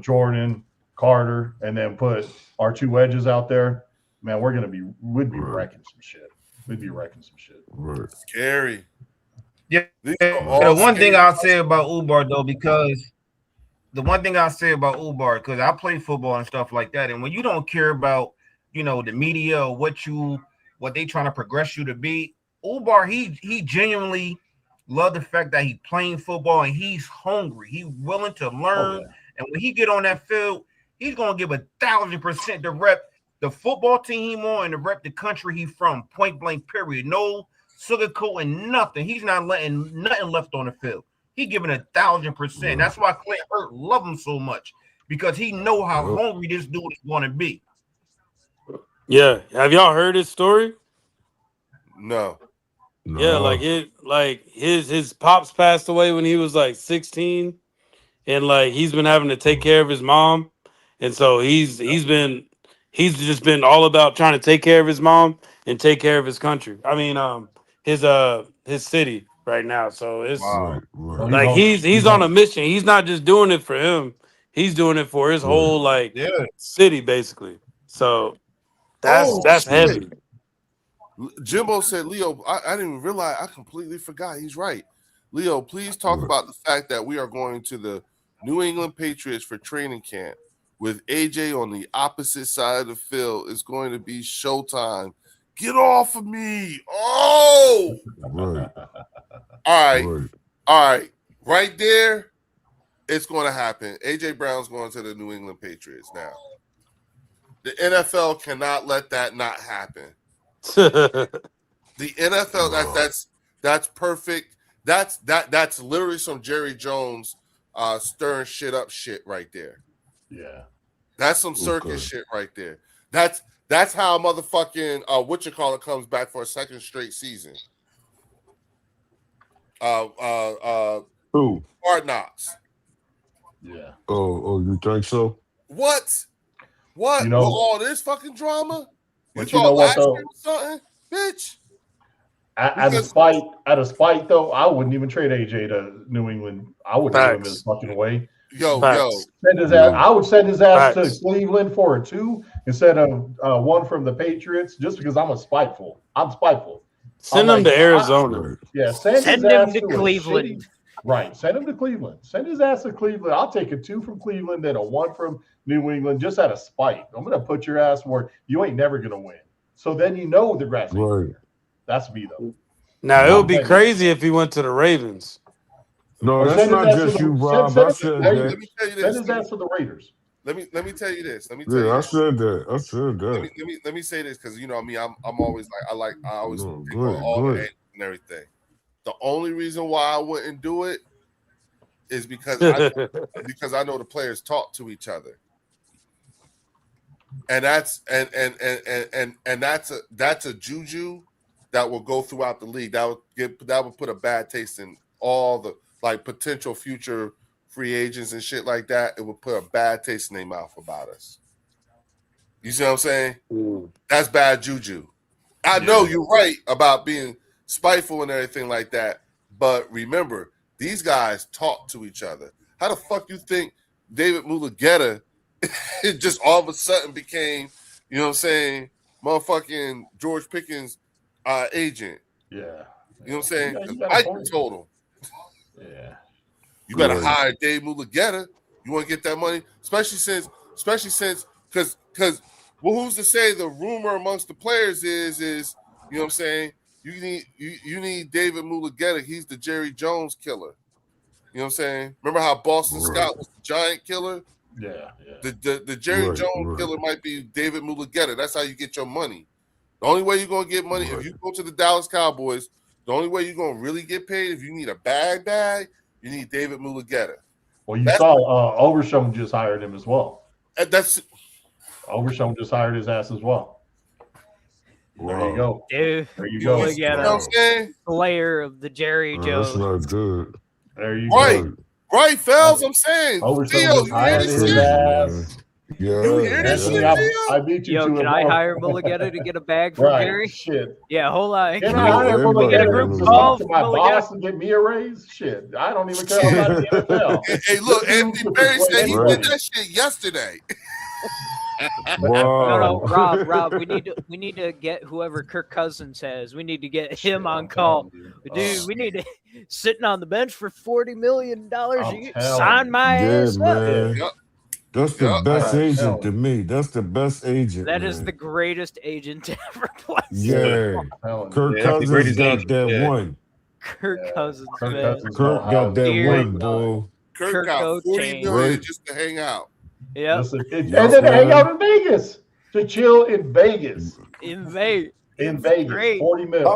Jordan, Carter, and then put our two edges out there. Man, we'd be wrecking some shit. We'd be wrecking some shit. Right. Scary. Yeah. The one thing I'll say about Ubar though, because I play football and stuff like that, and when you don't care about, the media or what they trying to progress you to be, Ubar, he genuinely love the fact that he playing football and he's hungry. He's willing to learn, and when he get on that field, he's gonna give 1,000% to rep the football team he on and to rep the country he from, point blank, period. No sugarcoating nothing. He's not letting nothing left on the field. He giving 1,000%. That's why Clint Hurt love him so much, because he know how hungry this dude is going to be. Yeah, have y'all heard his story? No. Yeah, like his pops passed away when he was like 16, and like he's been having to take care of his mom, and so he's just been all about trying to take care of his mom and take care of his country. I mean, his city right now. So it's Wow. So like he's on a mission. He's not just doing it for him. He's doing it for his whole like city, basically. So that's heavy. Jimbo said, Leo, I didn't even realize. I completely forgot. He's right. Leo, please talk about the fact that we are going to the New England Patriots for training camp with AJ on the opposite side of the field. It's going to be showtime. Get off of me. Oh! Right. All right. Right there, it's going to happen. AJ Brown's going to the New England Patriots now. The NFL cannot let that not happen. The NFL, that's perfect. That's literally some Jerry Jones stirring shit up shit right there. Yeah. That's some circus shit right there. That's how motherfucking comes back for a second straight season. Who? Hard Knocks. Yeah. Oh, you think so? What? With all this fucking drama? But you know what though? Something? Bitch. Out of spite though, I wouldn't even trade AJ to New England. I wouldn't give him his fucking way. Send his ass. I would send his ass to Cleveland for a 2 instead of 1 from the Patriots, just because I'm spiteful. Send him to Arizona. Send him to Cleveland. Right. Send him to Cleveland. Send his ass to Cleveland. I'll take a 2 from Cleveland and a 1 from New England, just out of spite. I'm gonna put your ass where you ain't never gonna win. So then the grass ain't greener. That's me though. Now it would be crazy if he went to the Ravens. No, that's not just you, Rob. I said that. Let me tell you this. Send his ass to the Raiders. Let me tell you this. I said that. Let me say this because you know me. I'm always like I always think good, all the angles and everything. The only reason why I wouldn't do it is because I know the players talk to each other, and that's a juju that will go throughout the league. That would put a bad taste in all the like potential future free agents and shit like that. It would put a bad taste in their mouth about us. You see what I'm saying? That's bad juju. I know you're right about being spiteful and everything like that, but remember, these guys talk to each other. How the fuck you think David Mulugeta just all of a sudden became, you know what I'm saying, motherfucking George Pickens' agent? Yeah. You know what I'm saying? Mike told him. Yeah. You better hire Dave Mulugeta. You want to get that money, especially since because who's to say the rumor amongst the players is you know what I'm saying? You need David Mulugeta. He's the Jerry Jones killer. You know what I'm saying? Remember how Boston Scott was the giant killer? Yeah. The Jerry Jones killer might be David Mulugeta. That's how you get your money. The only way you're gonna get money if you go to the Dallas Cowboys, the only way you're gonna really get paid if you need a bag, you need David Mulugeta. Well, you saw Overshown just hired him as well. Overshown just hired his ass as well. There you go. Dude, there you go. You know what I'm saying? Player of the Jerry Jones. That's not good. There you go. Right, Fells, I'm saying. Overshown just hired his ass. Yeah. You hear this shit, I beat you to can I hire Mulugeta to get a bag from Jerry? Shit. Yeah, hold on. Can I hire Mulugeta to talk to my boss and get me a raise? Shit, I don't even care about the NFL. Hey, look, Anthony Berry said he did that shit yesterday. No, Rob, we need to get whoever Kirk Cousins has. We need to get him on call. Dude, we need to sitting on the bench for $40 million. You sign my ass man. Yep. That's the best agent to me. That's the best agent. That is the greatest agent to ever play. Yeah. Kirk Cousins got that one. Kirk Cousins, Kirk man. Got that one, boy. Kirk got $40 million just to hang out. Yeah. And then to hang out in Vegas. To chill in Vegas. In Vegas. Great. $40 million.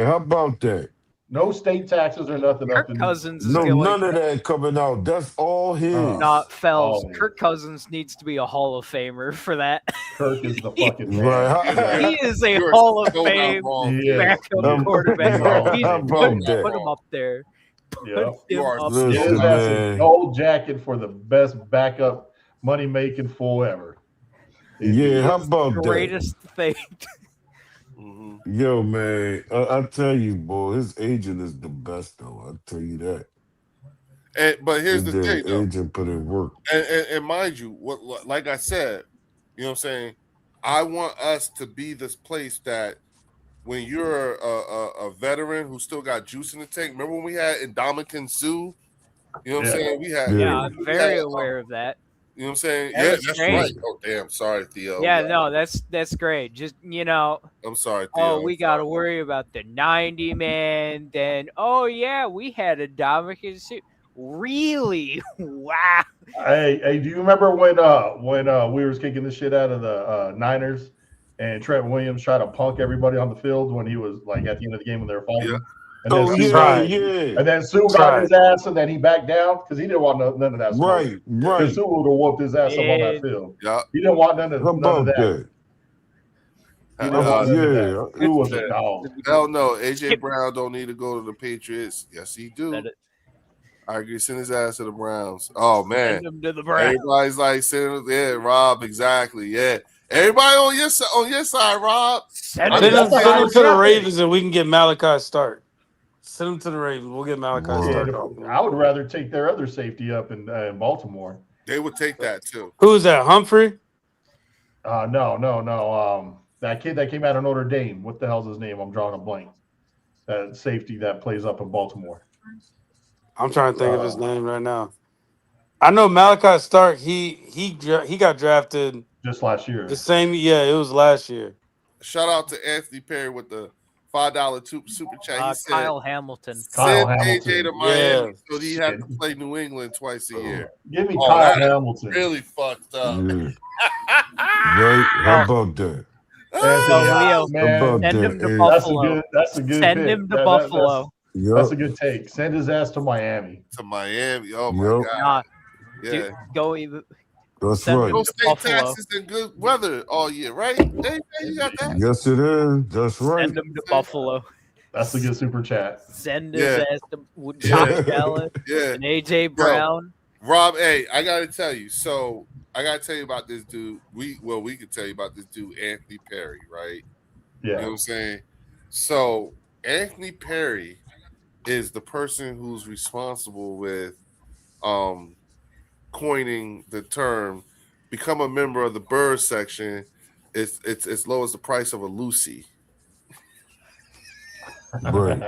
How about that? No state taxes or nothing. Kirk Cousins is none of that coming out. That's all his. Not Fells. Kirk Cousins needs to be a Hall of Famer for that. Kirk is the fucking man. Right. He is a Hall of Fame backup quarterback. Put him up there. Put him up there. His ass is gold jacket for the best backup money making forever. Yeah, how about that? Greatest thing. Yo, man, I tell you, boy, his agent is the best, though. I tell you that. But here's the thing, though. Agent put in work. And mind you, like I said, you know what I'm saying? I want us to be this place that when you're a veteran who still got juice in the tank. Remember when we had Indomitian Sue? You know what I'm saying? We had. Yeah, I'm very aware of that. You know what I'm saying? That's That's great. right. Oh, damn. Sorry, Theo. Yeah, no, that's great. Just, I'm sorry, Theo. we got to worry about the 90 man. Then, yeah, we had a Dominican suit. Really? Wow. Hey, do you remember when we were kicking the shit out of the Niners and Trent Williams tried to punk everybody on the field when he was like at the end of the game when they were fighting? Yeah. And then and then Sue got his ass and then he backed down because he didn't want none of that smoke. Right. Because Sue would have whooped his ass up on that field. Yeah. He didn't want none of that. He didn't want none of that. Sue was a dog. Hell no. AJ Brown don't need to go to the Patriots. Yes, he do. I agree. Send his ass to the Browns. Oh man, Send him to the Browns. Everybody's like sending. Yeah, Rob. Exactly. Yeah. Everybody on your side, Rob. Send him to the Ravens, and we can get Malachi Stark. Send him to the Ravens. We'll get Malachi Stark. I would rather take their other safety up in Baltimore. They would take that too. Who is that? Humphrey? No. That kid that came out of Notre Dame. What the hell's his name? I'm drawing a blank. That safety that plays up in Baltimore. I'm trying to think of his name right now. I know Malachi Stark. He got drafted just last year. The same, it was last year. Shout out to Anthony Perry with the $5 super chat. He said, Kyle Hamilton. Send AJ to Miami so he had to play New England twice a year. Give me Kyle Hamilton. Really fucked up. Right? How about that? Leo, send him to Buffalo. That's a good. Send pick. him to Buffalo. That's a good take. Send his ass to Miami. To Miami. Oh my god. Yeah. Go even. That's right. Those state taxes in good weather all year, right? Hey, you got that? Yes, it is. That's right. Send him to Buffalo. That's a good super chat. Send his ass to Josh Allen and AJ Brown. Rob, hey, I gotta tell you. So I gotta tell you about this dude. We could tell you about this dude, Anthony Perry, right? Yeah. You know what I'm saying? So Anthony Perry is the person who's responsible with coining the term become a member of the bird section. It's as low as the price of a Lucy. Right.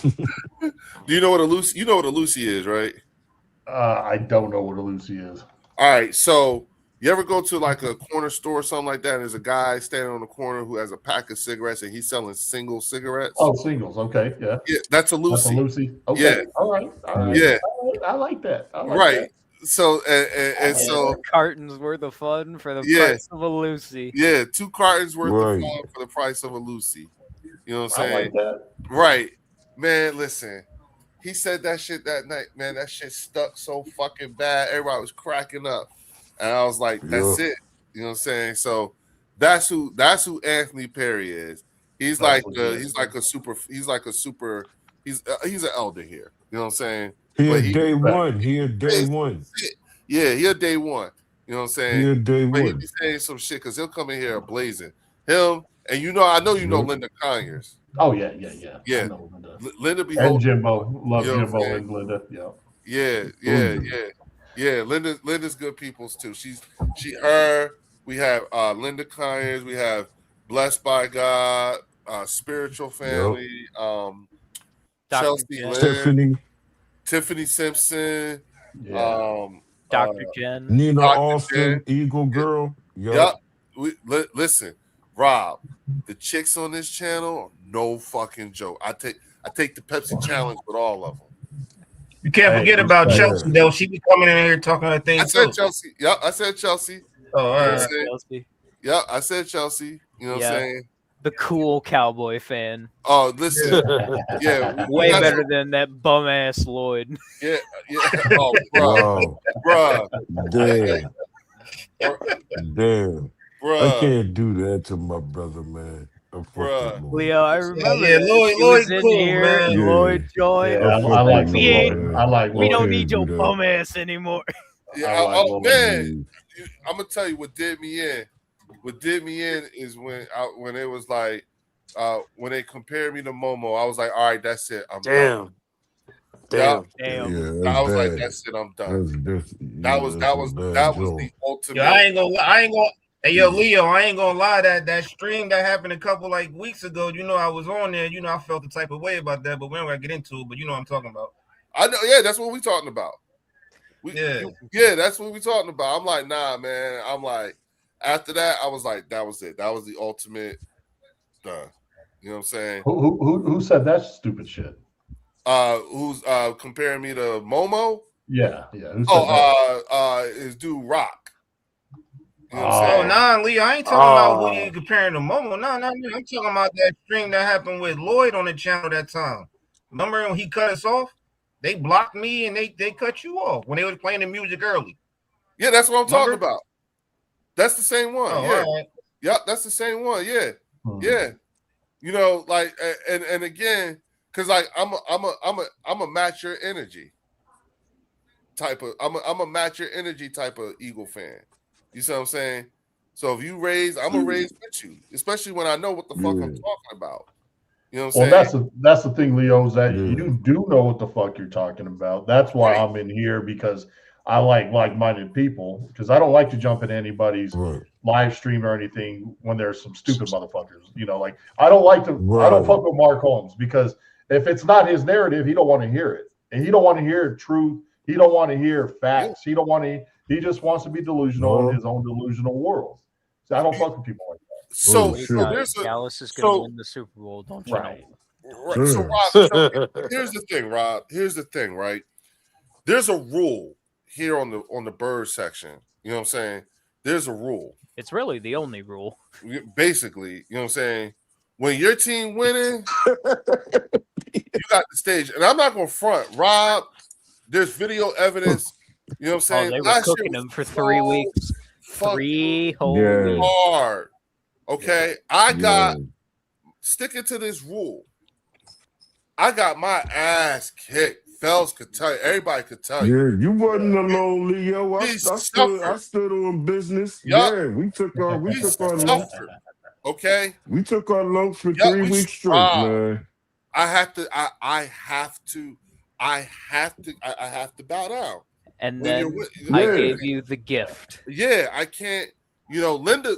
Do you know what a Lucy? You know what a Lucy is, right? I don't know what a Lucy is. All right, so you ever go to like a corner store or something like that, and there's a guy standing on the corner who has a pack of cigarettes and he's selling single cigarettes? Oh, singles. Okay, yeah. Yeah, that's a Lucy. That's a Lucy. Okay. Yeah. All right. Yeah. I like that. Right. So and so cartons worth of fun for the price of a Lucy. Yeah, 2 cartons worth of fun for the price of a Lucy. You know what I'm saying? I like that. Right. Man, listen. He said that shit that night, man. That shit stuck so fucking bad. Everybody was cracking up. And I was like, that's it. You know what I'm saying? So that's who Anthony Perry is. He's an elder here. You know what I'm saying? He day one. Yeah, he a day one. You know what I'm saying? He a day but one. he be saying some shit because he'll come in here blazing. Him and I know you know Linda Conyers. Oh yeah. Yeah. Linda be and Jimbo. Love Jimbo and Linda. Yeah. Linda's good peoples too. We have Linda Conyers, we have Blessed by God, Spiritual Family, Chelsea Lynn, Tiffany Simpson, Dr. Jen, Nina Dr. Austin, Jen. Eagle Girl. Yep. Listen, Rob, the chicks on this channel are no fucking joke. I take the Pepsi challenge with all of them. You can't forget about Chelsea, though. She be coming in here talking her thing. I said Chelsea. Yep, I said Chelsea. Oh, all right. Chelsea. Yep, I said Chelsea. You know what I'm saying? The cool Cowboy fan. Oh, listen. Yeah. Way better than that bum ass Lloyd. Yeah. Oh, bro. Damn. Bruh. I can't do that to my brother, man. Leo, I remember. Yeah, Lloyd in cool, here. man. Lloyd joined. I like Lloyd. We don't need your bum ass anymore. Yeah, I like all man, these. I'm gonna tell you what did me in. What did me in is when it was like when they compared me to Momo, I was like, all right, that's it. I'm done. Yeah, Damn. Yeah, I that's was like, bad. that's it. I'm done. That's a bad That was the joke. Yo, I ultimate. ain't gonna lie. I ain't gonna. Hey, yo, Leo, I ain't gonna lie. That stream that happened a couple like weeks ago. You know, I was on there. You know, I felt the type of way about that, but we don't gotta get into it. But you know what I'm talking about. I know. Yeah, that's what we talking about. Yeah. That's what we talking about. I'm like, nah, man. I'm like, after that, I was like, that was it. That was the ultimate done. You know what I'm saying? Who said that stupid shit? Who's comparing me to Momo? Yeah. Who said that? Is dude Rock. You know what Oh, I'm saying? nah, Leo, I ain't talking about who you comparing to Momo. No. I'm talking about that stream that happened with Lloyd on the channel that time. Remember when he cut us off? They blocked me and they cut you off when they was playing the music early. Yeah, that's what I'm talking Remember? about. That's the same one. Oh, Yeah. all right. Yep, that's the same one. Yeah. Yeah. You know, like and again, because like I'm a match your energy type of I'm a match your energy type of Eagle fan. You see what I'm saying? So if you raise, I'm gonna raise with you, especially when I know what the fuck I'm talking about. You know what I'm saying? That's the thing, Leo, is that Yeah. you do know what the fuck you're talking about. That's why Right. I'm in here, because I like-minded people, because I don't like to jump in anybody's Right. live stream or anything when there's some stupid motherfuckers. You know, like I don't Right. fuck with Mark Holmes, because if it's not his narrative, he don't want to hear it. And he don't want to hear truth. He don't want to hear facts. He just wants to be delusional in his own delusional world. So I don't fuck with people like that. So Dallas is going to win the Super Bowl, don't you know? Right. So Rob, here's the thing, Rob. Here's the thing, right? There's a rule here on the bird section. You know what I'm saying? There's a rule. It's really the only rule. Basically, you know what I'm saying? When your team winning, you got the stage. And I'm not gonna front, Rob. There's video evidence. You know what I'm saying? They were cooking them for 3 weeks. 3 whole weeks. Hard. Okay. I got sticking to this rule. I got my ass kicked. Fells could tell you. Everybody could tell you. Yeah, you wasn't alone, Leo. I stood on business. Yep. Yeah, we took our lumps. Okay. We took our lumps for 3 weeks straight, man. I have to bow down. And then I gave you the gift. Yeah, I can't. You know, Linda,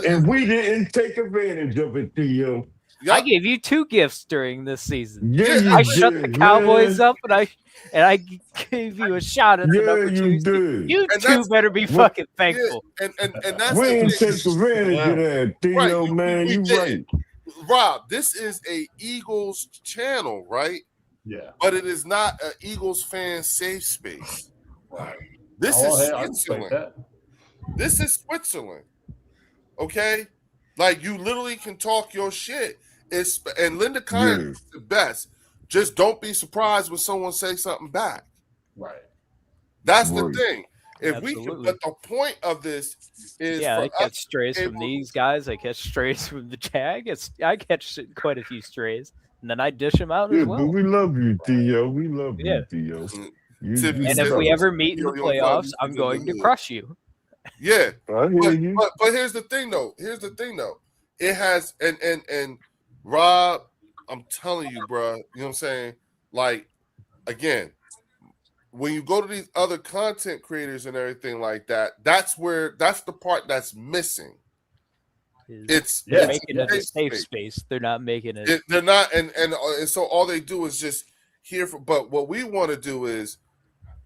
and we didn't take advantage of it, Theo. Yep. I gave you 2 gifts during this season. Yeah, I shut the Cowboys up, and I gave you a shot at the number 2. You two better be fucking thankful. Yeah, and that's we ain't take advantage of that, Theo, right, man. You right. Rob, this is a Eagles channel, right? Yeah. But it is not an Eagles fan safe space. Right. This is Switzerland. This is Switzerland. Okay? Like, you literally can talk your shit. And Linda Kine is the best. Just don't be surprised when someone says something back. Right. That's the thing. If we can, but the point of this is I catch strays from these guys. I catch strays from the Jag. I catch quite a few strays, and then I dish them out as well. But we love you, Theo. We love you, Theo. And if we ever meet in the playoffs, I'm going to crush you. Yeah, I hear you. But here's the thing, though. It has and Rob, I'm telling you, bro. You know what I'm saying? Like, again, when you go to these other content creators and everything like that, that's the part that's missing. They're making it a safe space. They're not making it. They're not, and so all they do is just hear from. But what we want to do is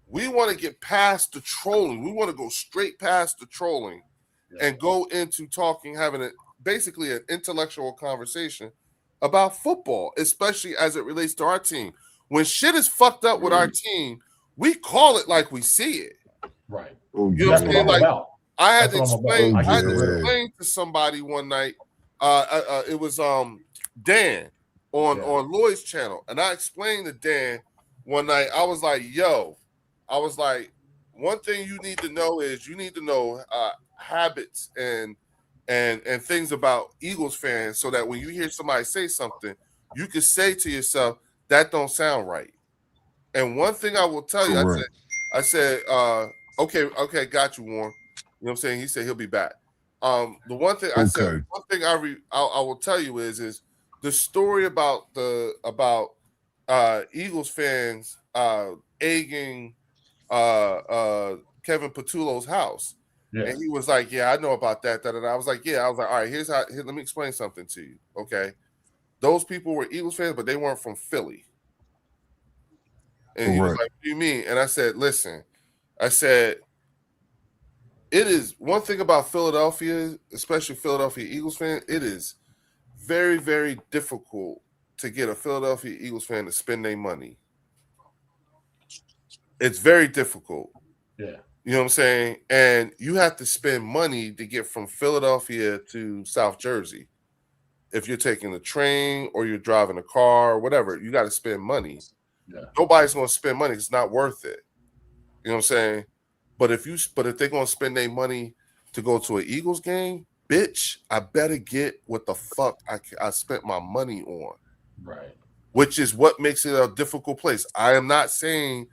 we want to get past the trolling. We want to go straight past the trolling and go into having basically an intellectual conversation about football, especially as it relates to our team. When shit is fucked up with our team, we call it like we see it. Right. You know what I'm saying? Like, I had to explain to somebody one night. It was Dan on Lloyd's channel, and I explained to Dan one night. I was like, one thing you need to know is you need to know habits and things about Eagles fans, so that when you hear somebody say something, you can say to yourself, that don't sound right. And one thing I will tell you, I said, Okay, got you, Warren. You know what I'm saying? He said he'll be back. The one thing I said, Okay. one thing I will tell you is the story about Eagles fans egging Kevin Patullo's house. Yeah. And he was like, "Yeah, I know about that." I was like, "Yeah." I was like, "All right, here, let me explain something to you." Okay, those people were Eagles fans, but they weren't from Philly. And he was Correct. like, "What do you mean?" And I said, "Listen," I said, "It is one thing about Philadelphia, especially Philadelphia Eagles fan. It is very, very difficult to get a Philadelphia Eagles fan to spend their money. It's very difficult." Yeah. You know what I'm saying? And you have to spend money to get from Philadelphia to South Jersey. If you're taking the train or you're driving a car or whatever, you got to spend money. Yeah. Nobody's going to spend money. It's not worth it. You know what I'm saying? But if they're going to spend their money to go to an Eagles game, bitch, I better get what the fuck I spent my money on. Right. Which is what makes it a difficult place. I am not saying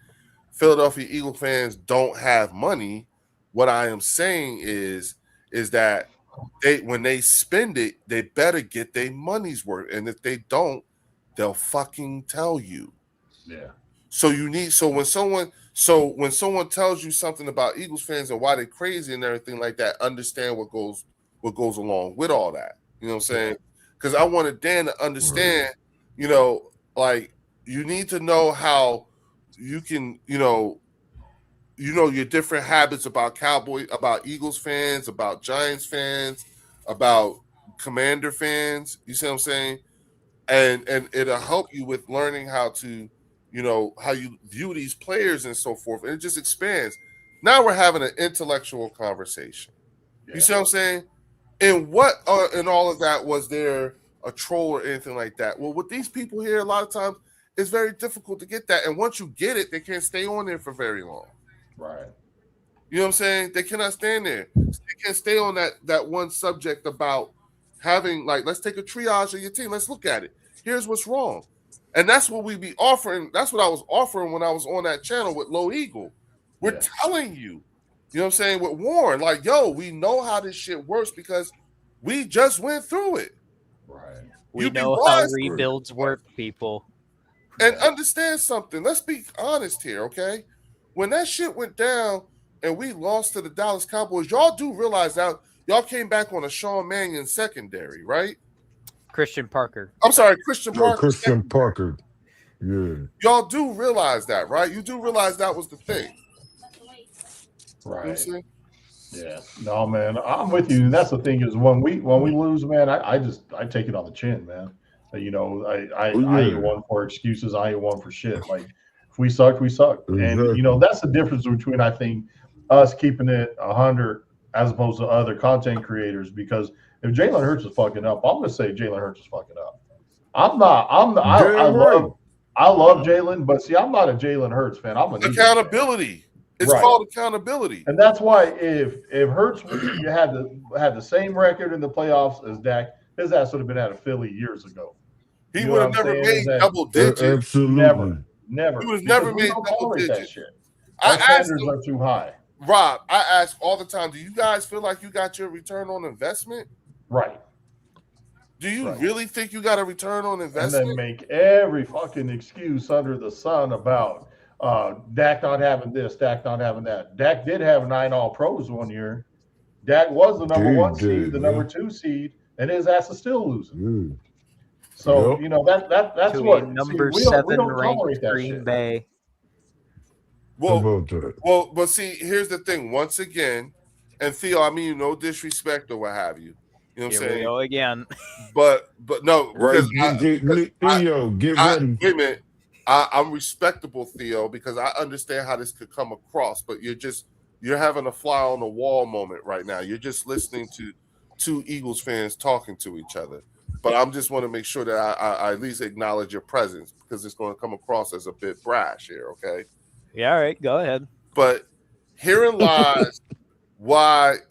Philadelphia Eagle fans don't have money. What I am saying is that when they spend it, they better get their money's worth. And if they don't, they'll fucking tell you. Yeah. So when someone tells you something about Eagles fans and why they're crazy and everything like that, understand what goes along with all that. You know what I'm saying? Because I wanted Dan to understand, like you need to know how you can, your different habits about Eagles fans, about Giants fans, about Commander fans. You see what I'm saying? And it'll help you with learning how to, how you view these players and so forth. And it just expands. Now we're having an intellectual conversation. Yeah. You see what I'm saying? And what in all of that was there a troll or anything like that? Well, with these people here, a lot of times it's very difficult to get that. And once you get it, they can't stay on there for very long. Right. You know what I'm saying? They cannot stand there. They can't stay on that one subject about having, like, let's take a triage of your team. Let's look at it. Here's what's wrong. And that's what we be offering. That's what I was offering when I was on that channel with Low Eagle. We're telling you, you know what I'm saying, with Warren, like, yo, we know how this shit works because we just went through it. Right. We know how rebuilds work, people. And understand something. Let's be honest here, okay? When that shit went down and we lost to the Dallas Cowboys, y'all do realize that y'all came back on a Sean Mannion secondary, right? Christian Parker. I'm sorry, Christian Parker. Christian Parker. Yeah. Y'all do realize that, right? You do realize that was the thing. Right. You know yeah. No, man, I'm with you. That's the thing is when we lose, man, I take it on the chin, man. I ain't one for excuses. I ain't one for shit. Like if we suck, we suck. Exactly. And that's the difference between I think us keeping it 100 as opposed to other content creators. Because if Jalen Hurts is fucking up, I'm gonna say Jalen Hurts is fucking up. I love Jalen, but see, I'm not a Jalen Hurts fan. I'm an accountability. It's called accountability. And that's why if Hurts had the same record in the playoffs as Dak, his ass would have been out of Philly years ago. He would have never made double digits. Absolutely. Never. He would have never made double digits. That shit. Our standards are too high. Rob, I ask all the time, do you guys feel like you got your return on investment? Right. Do you really think you got a return on investment? And then make every fucking excuse under the sun about Dak not having this, Dak not having that. Dak did have 9 All-Pros one year. Dak was the number 1 seed, the number 2 seed, and his ass is still losing. So that's to what number we 7 don't ranked Green Bay. But see, here's the thing. Once again, and Theo, I mean, no disrespect or what have you. You know what I'm saying? We go again. But no, right. Because Theo, get ready. Wait a minute. I'm respectable, Theo, because I understand how this could come across, but you're having a fly on the wall moment right now. You're just listening to 2 Eagles fans talking to each other. But I just want to make sure that I at least acknowledge your presence because it's going to come across as a bit brash here, okay? Yeah, all right, go ahead. But herein lies what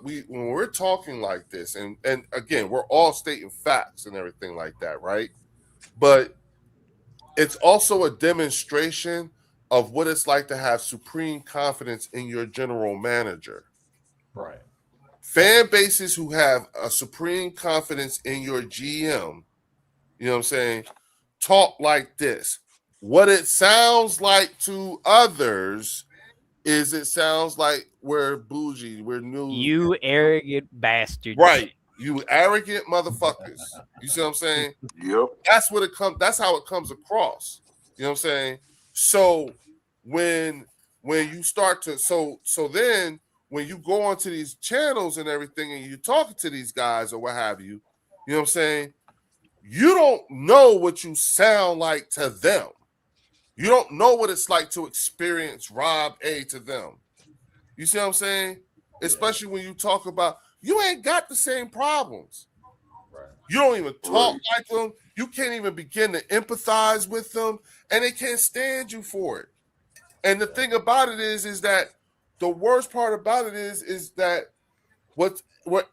we when we're talking like this, and again, we're all stating facts and everything like that, right? But it's also a demonstration of what it's like to have supreme confidence in your general manager. Right. Fan bases who have a supreme confidence in your GM, you know what I'm saying, talk like this. What it sounds like to others is it sounds like we're bougie, we're new. You arrogant bastard. Right. You arrogant motherfuckers. You see what I'm saying? Yep. That's what it comes. That's how it comes across. You know what I'm saying? So when you start to so then when you go onto these channels and everything and you're talking to these guys or what have you, you know what I'm saying? You don't know what you sound like to them. You don't know what it's like to experience Rob A to them. You see what I'm saying? Especially when you talk about you ain't got the same problems. Right. You don't even talk like them. You can't even begin to empathize with them, and they can't stand you for it. And the thing about it is that the worst part about it is that what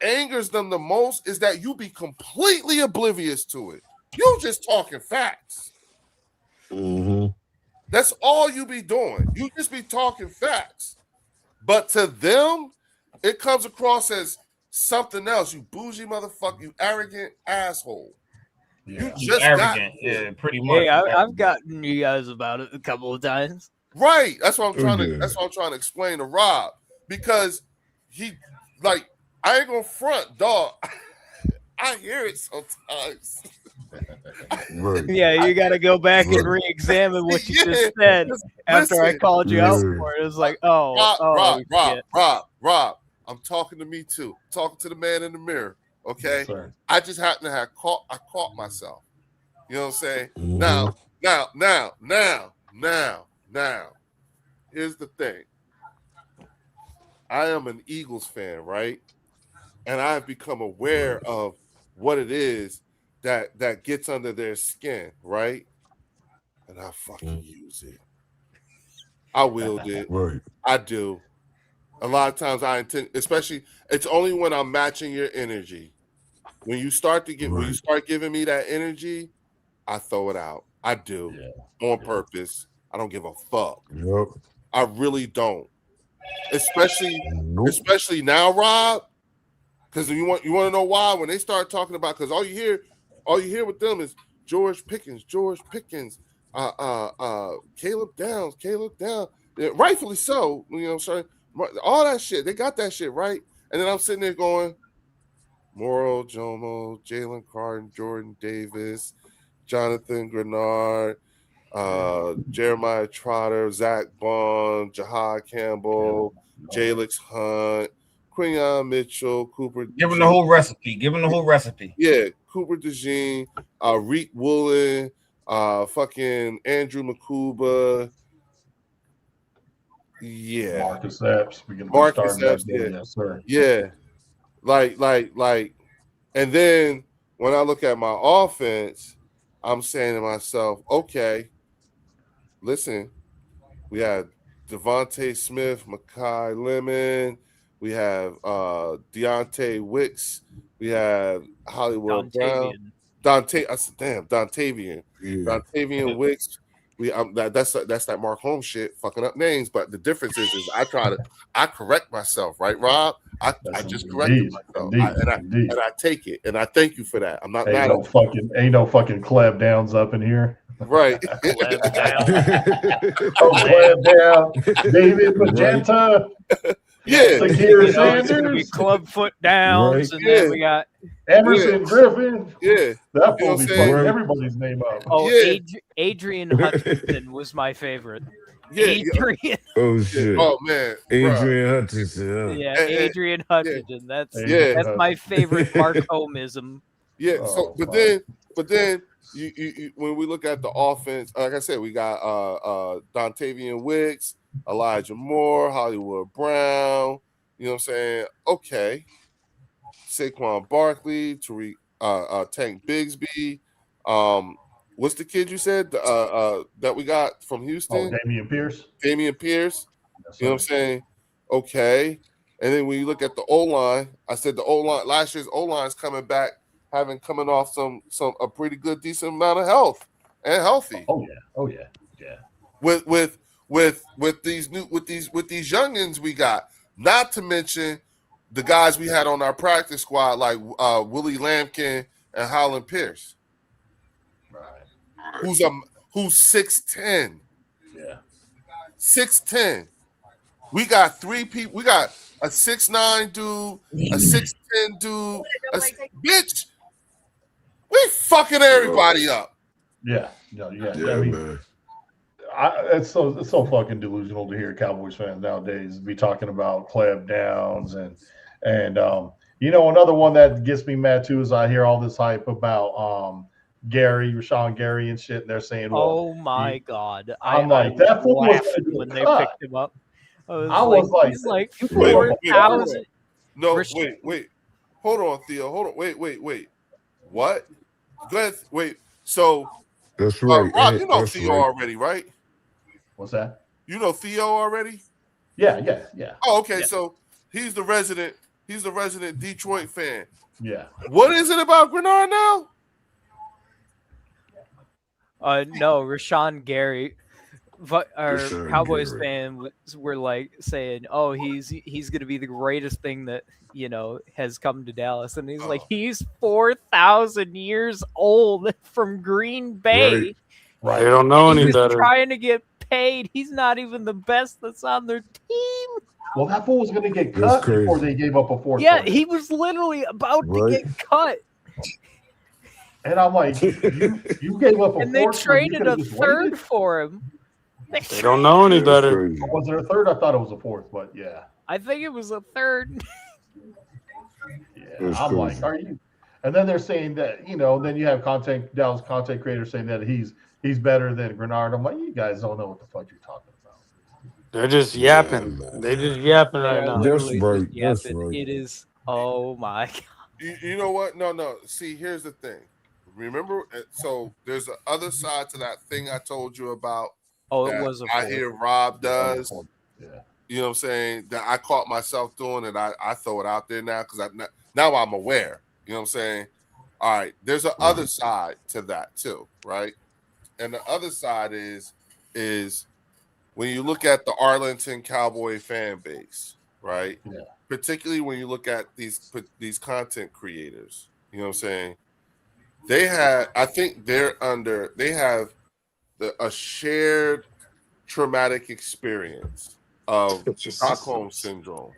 angers them the most is that you be completely oblivious to it. You just talking facts. Mm-hmm. That's all you be doing. You just be talking facts. But to them, it comes across as something else. You bougie motherfucker, you arrogant asshole. Yeah. You just arrogant. got Yeah, pretty much. Hey, I've gotten you guys about it a couple of times. right. That's what I'm trying to. Yeah. That's what I'm trying to explain to Rob because he like I ain't gonna front, dog. I hear it sometimes. Right. Yeah, you got to go back and Right. re-examine what you Yeah, just said after I listen. called you out Yeah. for it. It was like, oh, Rob. I'm talking to me too. Talking to the man in the mirror. Okay. Yes, sir. I just happen to have caught myself. You know what I'm saying? Mhm. Now. Here's the thing. I am an Eagles fan, right? And I've become aware of what it is that gets under their skin, right? And I fucking use it. I wield it. Right. I do. A lot of times I intend, especially it's only when I'm matching your energy. When you start giving me that energy, I throw it out. I do. On purpose. I don't give a fuck. Yep. I really don't. Especially Nope. now, Rob. Because you want to know why when they start talking about because all you hear with them is George Pickens, Caleb Downs. Yeah, rightfully so. You know what I'm saying? All that shit. They got that shit, right? And then I'm sitting there going, Morrow, Jomo, Jalen Carton, Jordan Davis, Jonathan Grenard, Jeremiah Trotter, Zach Bond, Jahad Campbell, Jalix Hunt, Quinion Mitchell, Cooper. Give him the whole recipe. Yeah, Cooper DeJean, Reek Woolen, fucking Andrew McCuba. Yeah. Marcus Epps. We can Marcus start Epps, that. yeah. Yes, sir. Yeah. Like, and then when I look at my offense, I'm saying to myself, okay, listen, we had Devontae Smith, Makai Lemon, we have Deontay Wicks, we have Hollywood Brown, Dontavian. Yeah. Dontavian Wicks. That's that Mark Holmes shit, fucking up names. But the difference is I correct myself, right, Rob? I just corrected myself, and I take it, and I thank you for that. I'm not mad at you. Ain't no fucking Cleb Downs up in here. Right. Cleb down. Cleb Down, David Magenta. Yeah. Zakir It's gonna be Sanders, Clubfoot Downs, and then we got Emerson Griffin. Yeah. That You know will what be I'm fucking saying? everybody's name up. Adrian Hutchinson was my favorite. Yeah. Adrian. Oh shit. Oh man. Adrian Hutchinson. Yeah, And- Adrian Hutchinson. That's Adrian my favorite Mark Homism. Yeah. Oh, So, but then you when we look at the offense, like I said, we got Dontavian Wicks, Elijah Moore, Hollywood Brown. You know what I'm saying? Okay. Saquon Barkley, Tariq, Tank Bigsby. What's the kid you said that we got from Houston? Damian Pierce. Yes, Yes, you know what I'm saying? Okay. And then when you look at the O-line, I said the O-line, last year's O-line is coming back, coming off a pretty good, decent amount of health and healthy. Oh yeah. with these youngins we got. Not to mention the guys we had on our practice squad like Willie Lampkin and Holland Pierce. Right. Who's 6'10". Yeah. 6'10". We got 3 people. We got a 6'9" dude, a 6'10" dude. Bitch, we fucking everybody up. Yeah. No, yeah. Yeah, I mean, man. it's so fucking delusional to hear Cowboys fans nowadays be talking about Cleb Downs and another one that gets me mad too is I hear all this hype about Rashawn Gary and shit, and they're saying, well, Oh my God! I'm like, that fool was laughed gonna get when they cut. picked him up. I was like, he's like Wait, 4,000. No, Rish- wait. Hold on, Theo. Hold on. Wait. What? Go ahead. Wait. So, That's right. Rob, you know That's Theo right. already, right? What's that? You know Theo already? Yeah. Oh, okay. Yeah. So he's the resident Detroit fan. Yeah. What is it about Grenard now? No, Rashawn Gary, our Rashawn Cowboys Gary. fan were like saying, "Oh, he's going to be the greatest thing that has come to Dallas," and he's like, "He's 4,000 years old from Green Bay. Right. They don't know any He's better. trying to get paid. He's not even the best that's on their team." Well, that fool was going to get That's cut before crazy. they gave up a fourth. Yeah, quarter. he was literally about to Right. get cut, And I'm like, you gave up a and they fourth. when you traded could've a just third waited? for him. They don't know any That's better. crazy. Was there a third? I thought it was a fourth, but yeah. I think it was a third. Yeah, That's I'm like, crazy. are you? And then they're saying that then you have Dallas content creators saying that he's better than Grenard. I'm like, you guys don't know what the fuck you're talking about. They're just Yeah, yapping. man. They just yapping They right are now. That's literally right. just That's yapping. right. It is. Oh my God. You know what? No. See, here's the thing. Remember, so there's the other side to that thing I told you about. Oh, it that was a I fourth. hear Rob does. Yeah. You know what I'm saying? That I caught myself doing, and I throw it out there now because now I'm aware. You know what I'm saying? All right. There's a other side to that too, right? And the other side is when you look at the Arlington Cowboy fan base, right? Yeah. Particularly when you look at these content creators, you know what I'm saying? They have a shared traumatic experience of Stockholm syndrome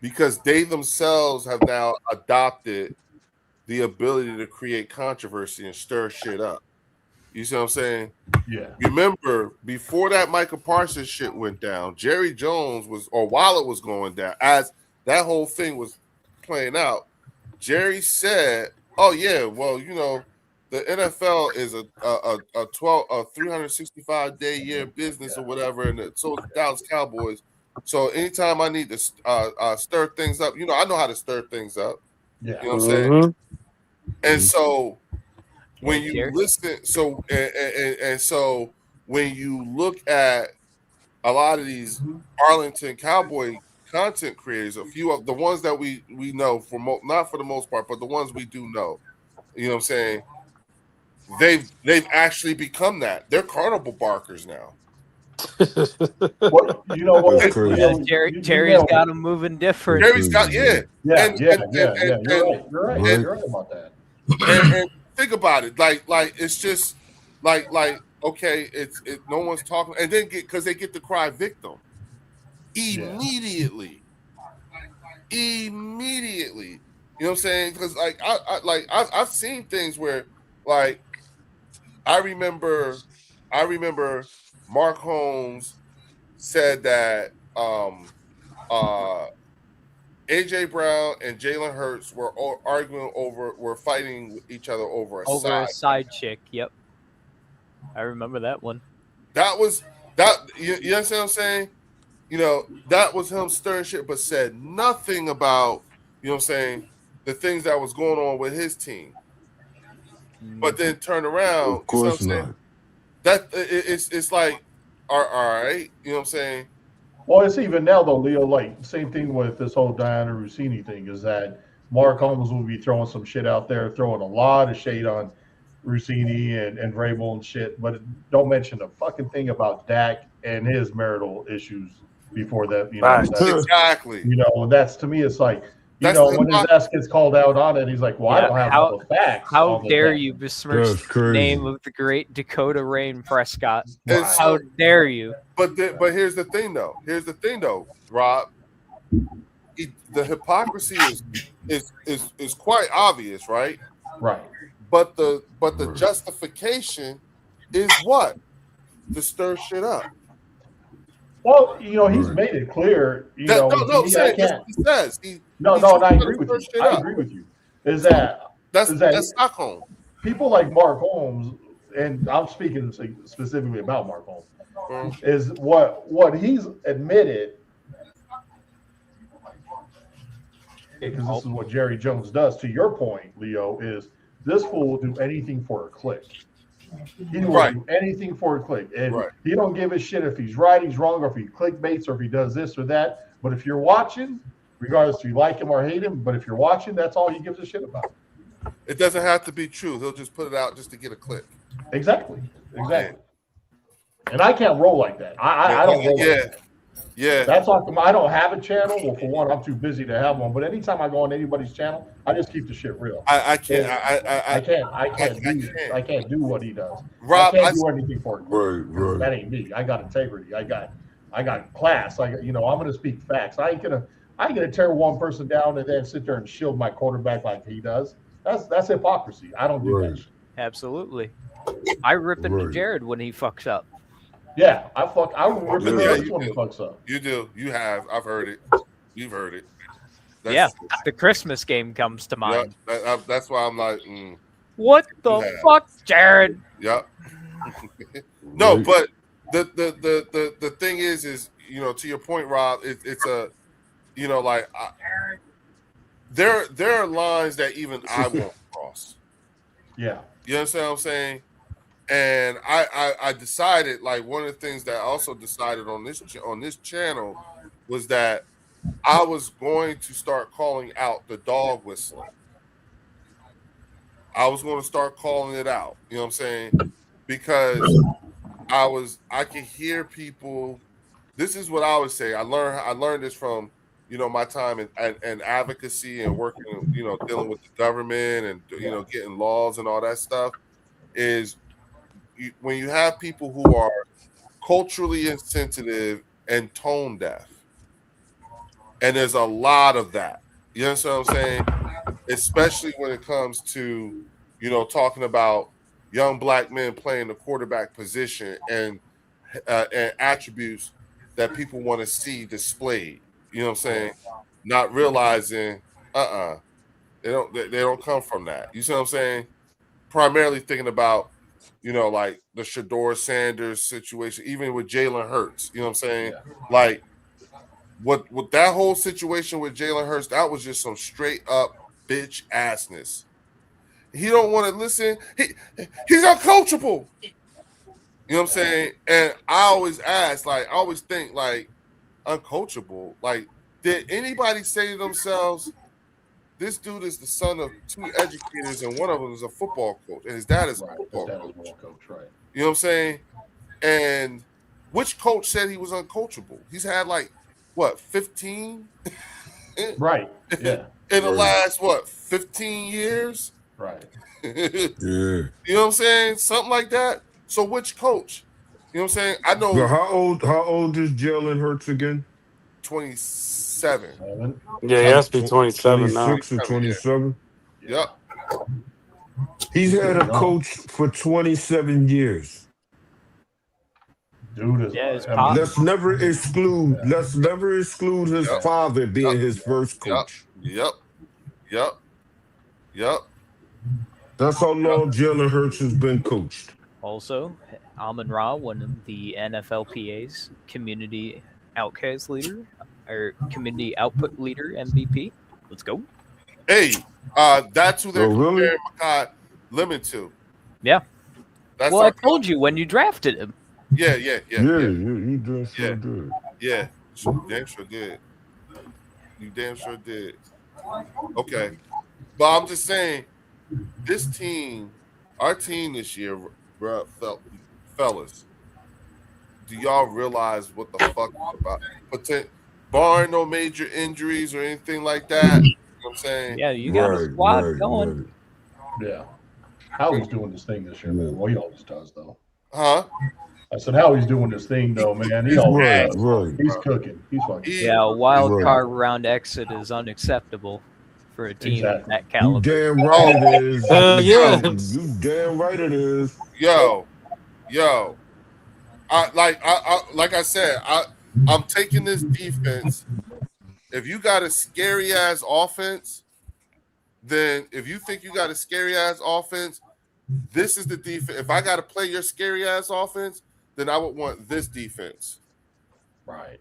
because they themselves have now adopted the ability to create controversy and stir shit up. You see what I'm saying? Yeah. Remember, before that Michael Parsons shit went down, Jerry Jones while it was going down, as that whole thing was playing out, Jerry said, "Oh yeah, well, the NFL is a 365-day year business or whatever, and so is the Dallas Cowboys. So anytime I need to stir things up, I know how to stir things up. Yeah. You know what I'm saying? Mhm. And so when Yeah, you Jerry. listen, so when you look at a lot of these Arlington Cowboy content creators, a few of the ones that we know not for the most part, but the ones we do know, you know what I'm saying? They've actually become that. They're carnival barkers now. Well, you know what? That's crazy. Yeah, Jerry's got him moving different. Jerry's got Yeah. You're right about that. And think about it, like it's just like okay, no one's talking, and then because they get to cry victim immediately. You know what I'm saying? Because I've seen things where like I remember Mark Holmes said that AJ Brown and Jalen Hurts were fighting each other over a side chick. Yep, I remember that one. That was you understand what I'm saying? That was him stirring shit, but said nothing about, you know what I'm saying, the things that was going on with his team. But then turn around, Of course you know what I'm not. saying? That it's like, all right, you know what I'm saying? Well, it's even now though, Leo. Like same thing with this whole Diana Rossini thing is that Mark Holmes will be throwing some shit out there, throwing a lot of shade on Rossini and Vrabel and shit, but don't mention a fucking thing about Dak and his marital issues before that. Right. Exactly. That's to me. It's like That's when his ass gets called out on it, he's like, "Well, I don't have all the facts." How all the dare time. you besmirch That's the name crazy. of the great Dakota Rain Prescott? And How dare you? But here's the thing, though. Rob. The hypocrisy is quite obvious, right? Right. But the justification is what? To stir shit up. Well, he's made it clear. I agree with you. I agree with you. That's Stockholm. People like Mark Holmes, and I'm speaking specifically about Mark Holmes, is what he's admitted, because this is what Jerry Jones does. To your point, Leo, is this fool will do anything for a click. He will do anything for a click, and he don't give a shit if he's right, he's wrong, or if he clickbaits, or if he does this or that. But if you're watching, regardless if you like him or hate him, but if you're watching, that's all he gives a shit about. It doesn't have to be true. He'll just put it out just to get a click. Exactly. And I can't roll like that. I don't roll like that. Yeah. That's all. I don't have a channel. Well, for one, I'm too busy to have one. But anytime I go on anybody's channel, I just keep the shit real. I can't. I can't do what he does. Rob, I can't do anything for it. Right. That ain't me. I got integrity. I got class. I'm gonna speak facts. I ain't gonna tear one person down and then sit there and shield my quarterback like he does. That's hypocrisy. I don't do that shit. Absolutely. I rip into Jared when he fucks up. Yeah, I rip into this when he fucks up. You do. You have. I've heard it. You've heard it. The Christmas game comes to mind. That's why I'm like, what the fuck, Jared? Yep. No, but the thing is to your point, Rob, it's a there are lines that even I won't cross. Yeah. You understand what I'm saying? And I decided, like, one of the things that I also decided on this channel was that I was going to start calling out the dog whistling. I was going to start calling it out. You know what I'm saying? Because I could hear people. This is what I always say. I learned this from my time in advocacy and working, dealing with the government and getting laws and all that stuff. Is when you have people who are culturally insensitive and tone deaf, and there's a lot of that. You understand what I'm saying? Especially when it comes to talking about young black men playing the quarterback position and attributes that people want to see displayed. You know what I'm saying? Not realizing, they don't come from that. You see what I'm saying? Primarily thinking about, like the Shador Sanders situation, even with Jalen Hurts. You know what I'm saying? Yeah. Like, what that whole situation with Jalen Hurts, that was just some straight up bitch assness. He don't want to listen. He's uncoachable. You know what I'm saying? And I always ask, like, I always think, like, uncoachable. Like, did anybody say to themselves, this dude is the son of two educators and one of them is a football coach and his dad is a football coach. Right. You know what I'm saying? And which coach said he was uncoachable? He's had, like, what, 15? Right. Yeah. In the last, 15 years? Right. Yeah. You know what I'm saying? Something like that. So which coach? You know what I'm saying? I know. Well, how old is Jalen Hurts again? 27. Yeah, he has to be 27 now. 26 or 27? Yep. He's had a coach for 27 years. Dude is let's never exclude his father being his first coach. Yep. That's how long Jalen Hurts has been coached. Also, Amon-Ra won the NFLPA's Community Outcast Leader or Community Output Leader MVP. Let's go. Hey, that's who they're comparing Makai Lemon to. Yeah. I told you when you drafted him. Yeah, you damn sure did. Yeah, you damn sure did. You damn sure did. Okay. But I'm just saying, this team, our team this year, bro, fellas, do y'all realize what the fuck about? Barring no major injuries or anything like that, you know what I'm saying? Yeah, you got a Right, squad right, going. right. Yeah. Howie's doing this thing this year, man. Well, he always does, though. Huh? I said Howie's doing this thing, though, man. He He's always Right, does. right. He's cooking. He's fucking He- cooking. Yeah, a wild Right. card round exit is unacceptable for a team Exactly. that You caliber. damn right it is. Yeah. You damn right it is. Yo. Like I said, I'm taking this defense. If you got a scary ass offense, then if you think you got a scary ass offense, this is the defense. If I got to play your scary ass offense, then I would want this defense. Right.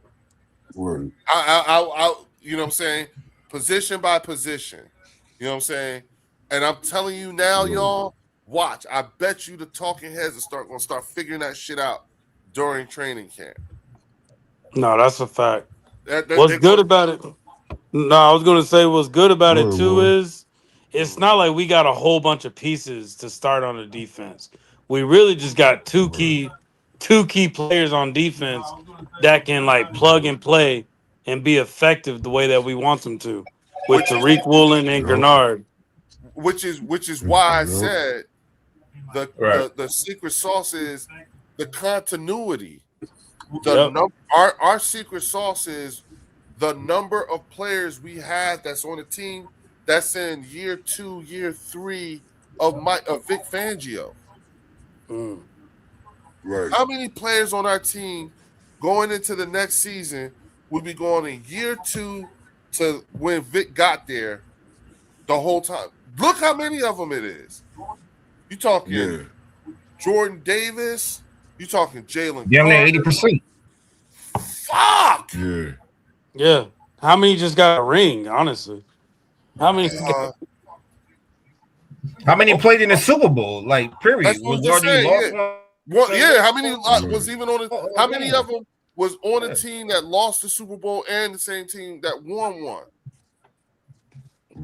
Right. I you know what I'm saying? Position by position. You know what I'm saying? And I'm telling you now, y'all, watch. I bet you the talking heads are gonna start figuring that shit out during training camp. No, that's a fact. What's What's good about it? No, I was gonna say what's good about it Right, too right. is it's not like we got a whole bunch of pieces to start on the defense. We really just got two key players on defense that can like plug and play and be effective the way that we want them to, with Tariq Woolen and Yep. Grenard. which is why I Yep. said the secret sauce is the continuity. Our secret sauce is the number of players we have that's on the team that's in year 2, year 3 of Vic Fangio. Right. How many players on our team going into the next season would be going in year 2 to when Vic got there the whole time? Look how many of them it is. You talking Jordan Davis? You talking Jalen? Damn near 80%. Fuck. Yeah. Yeah. How many just got a ring, honestly? How many? How many played in the Super Bowl? Like, period. That's what Was I'm already saying. lost one? How many was even on it? How many of them was on a team that lost the Super Bowl and the same team that won one?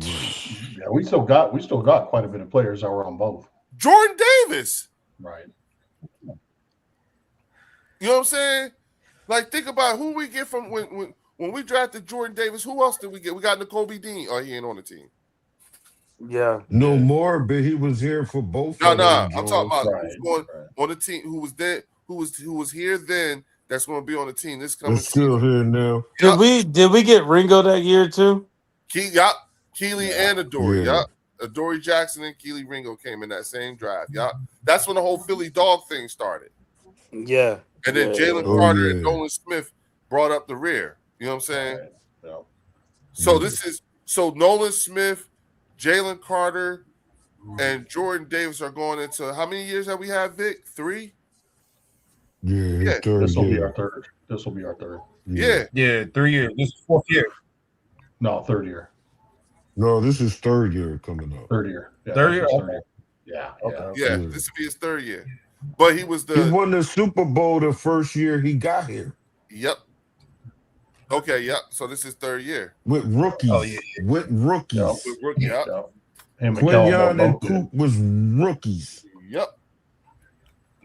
Yeah, we still got quite a bit of players that were on both. Jordan Davis. Right. You know what I'm saying? Like, think about who we get from when we drafted Jordan Davis. Who else did we get? We got N'Kobe Dean. Oh, he ain't on the team. Yeah. No more, but he was here for both. No, of them, I'm talking about Right. who's going on the team. Who was there? Who was here then? That's going to be on the team this coming They're still season. here now. Did we get Ringo that year too? Keely and Adoree. Yeah. Adoree Jackson and Keely Ringo came in that same draft. That's when the whole Philly dog thing started. Yeah. And then Jalen Carter and Nolan Smith brought up the rear. You know what I'm saying? Right. Yeah. So Nolan Smith, Jalen Carter, and Jordan Davis are going into how many years have we had, Vic? 3? Yeah. This will be our third. Yeah. Yeah, 3 years. This is 4th year. No, third year. No, this is third year coming up. Third year. Yeah, Third year? Third year. Yeah. Okay. Yeah, this will be his 3rd year. But he was He won the Super Bowl the first year he got here. Yep. Okay, yep. So this is 3rd year. With rookies. Oh, yeah. With rookies. Yep. With rookie, yep. Him and Quinyon Kellen and Coop was rookies. Yep.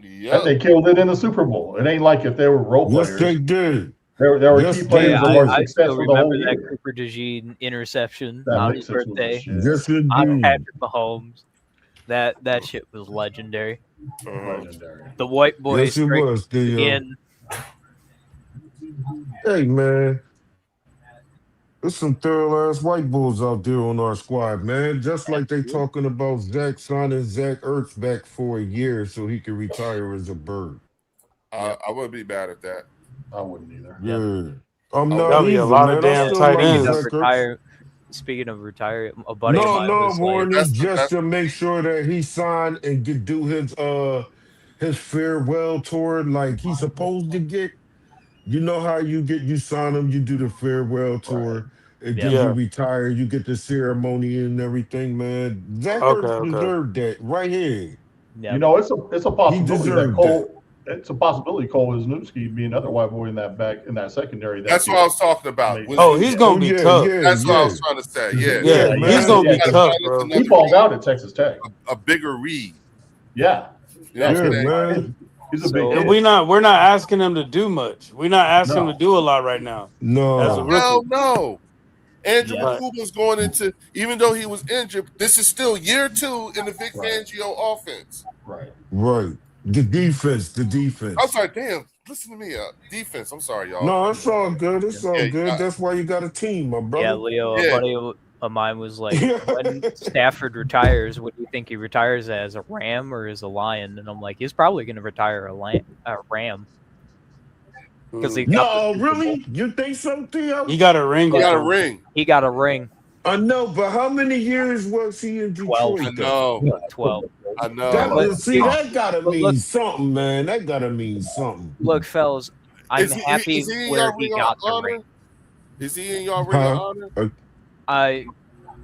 And they killed it in the Super Bowl. It ain't like if they were role players. Yes, they did. There were key players that were I still successful the whole remember that year. Cooper DeJean interception That on makes his sense with birthday. this shit. Yes, it On did. Patrick Mahomes. That shit was legendary. Legendary. The white boys Yes, it was. in. Hey, man. There's some thorough ass white bulls out there on our squad, man. Just like they talking about Zach signing Zach Ertz back for a year so he can retire as a bird. I wouldn't be mad at that. I wouldn't either. Yeah. I'm That'll not be a either, lot man. of I damn still tight like ends. Zach Ertz. Speaking of retiring, a buddy of No, mine was like, Warren, That's- just to make sure that he signed and could do his farewell tour like he's supposed to get. You know how you sign him, you do the farewell tour, and then you retire, you get the ceremony and everything, man. Zach Ertz deserved that right here. yeah. You know, it's a possibility that deserved Cole. It's a possibility Cole Wisniewski be another white boy in that secondary. That's what I was talking about. He's gonna be tough. That's what I was trying to say. Yeah, he's gonna be tough, bro. He balled out at Texas Tech. A bigger read. Yeah. You know what I'm saying? man. He's a big So- kid. And we're not asking him to do much. We're not asking him No. to do a lot right now. As a No. rookie. Hell no. Andrew Yeah. Bakuba's going into, even though he was injured, this is still year 2 in the Vic Right. Fangio offense. Right. Right. The defense. I'm sorry, damn. Listen to me. Defense. I'm sorry, y'all. No, it's all good. It's all Yeah, good. That's why you got a team, my brother. Yeah, Leo, Yeah. a buddy of mine was like, when Stafford retires, what do you think he retires as, a Ram or as a Lion? And I'm like, he's probably going to retire a Ram. Because he got No, the Super Bowl. really? You think so, Theo? He got a ring. He got a or something. ring. He got a ring. I know, but how many years was he in 12. Detroit? I know. 12. I know. That gotta but mean look- something, man. That gotta mean something. Look, fellas, I'm Is he happy in where y'all he ring got of the honor? ring. Is he in y'all ring of honor?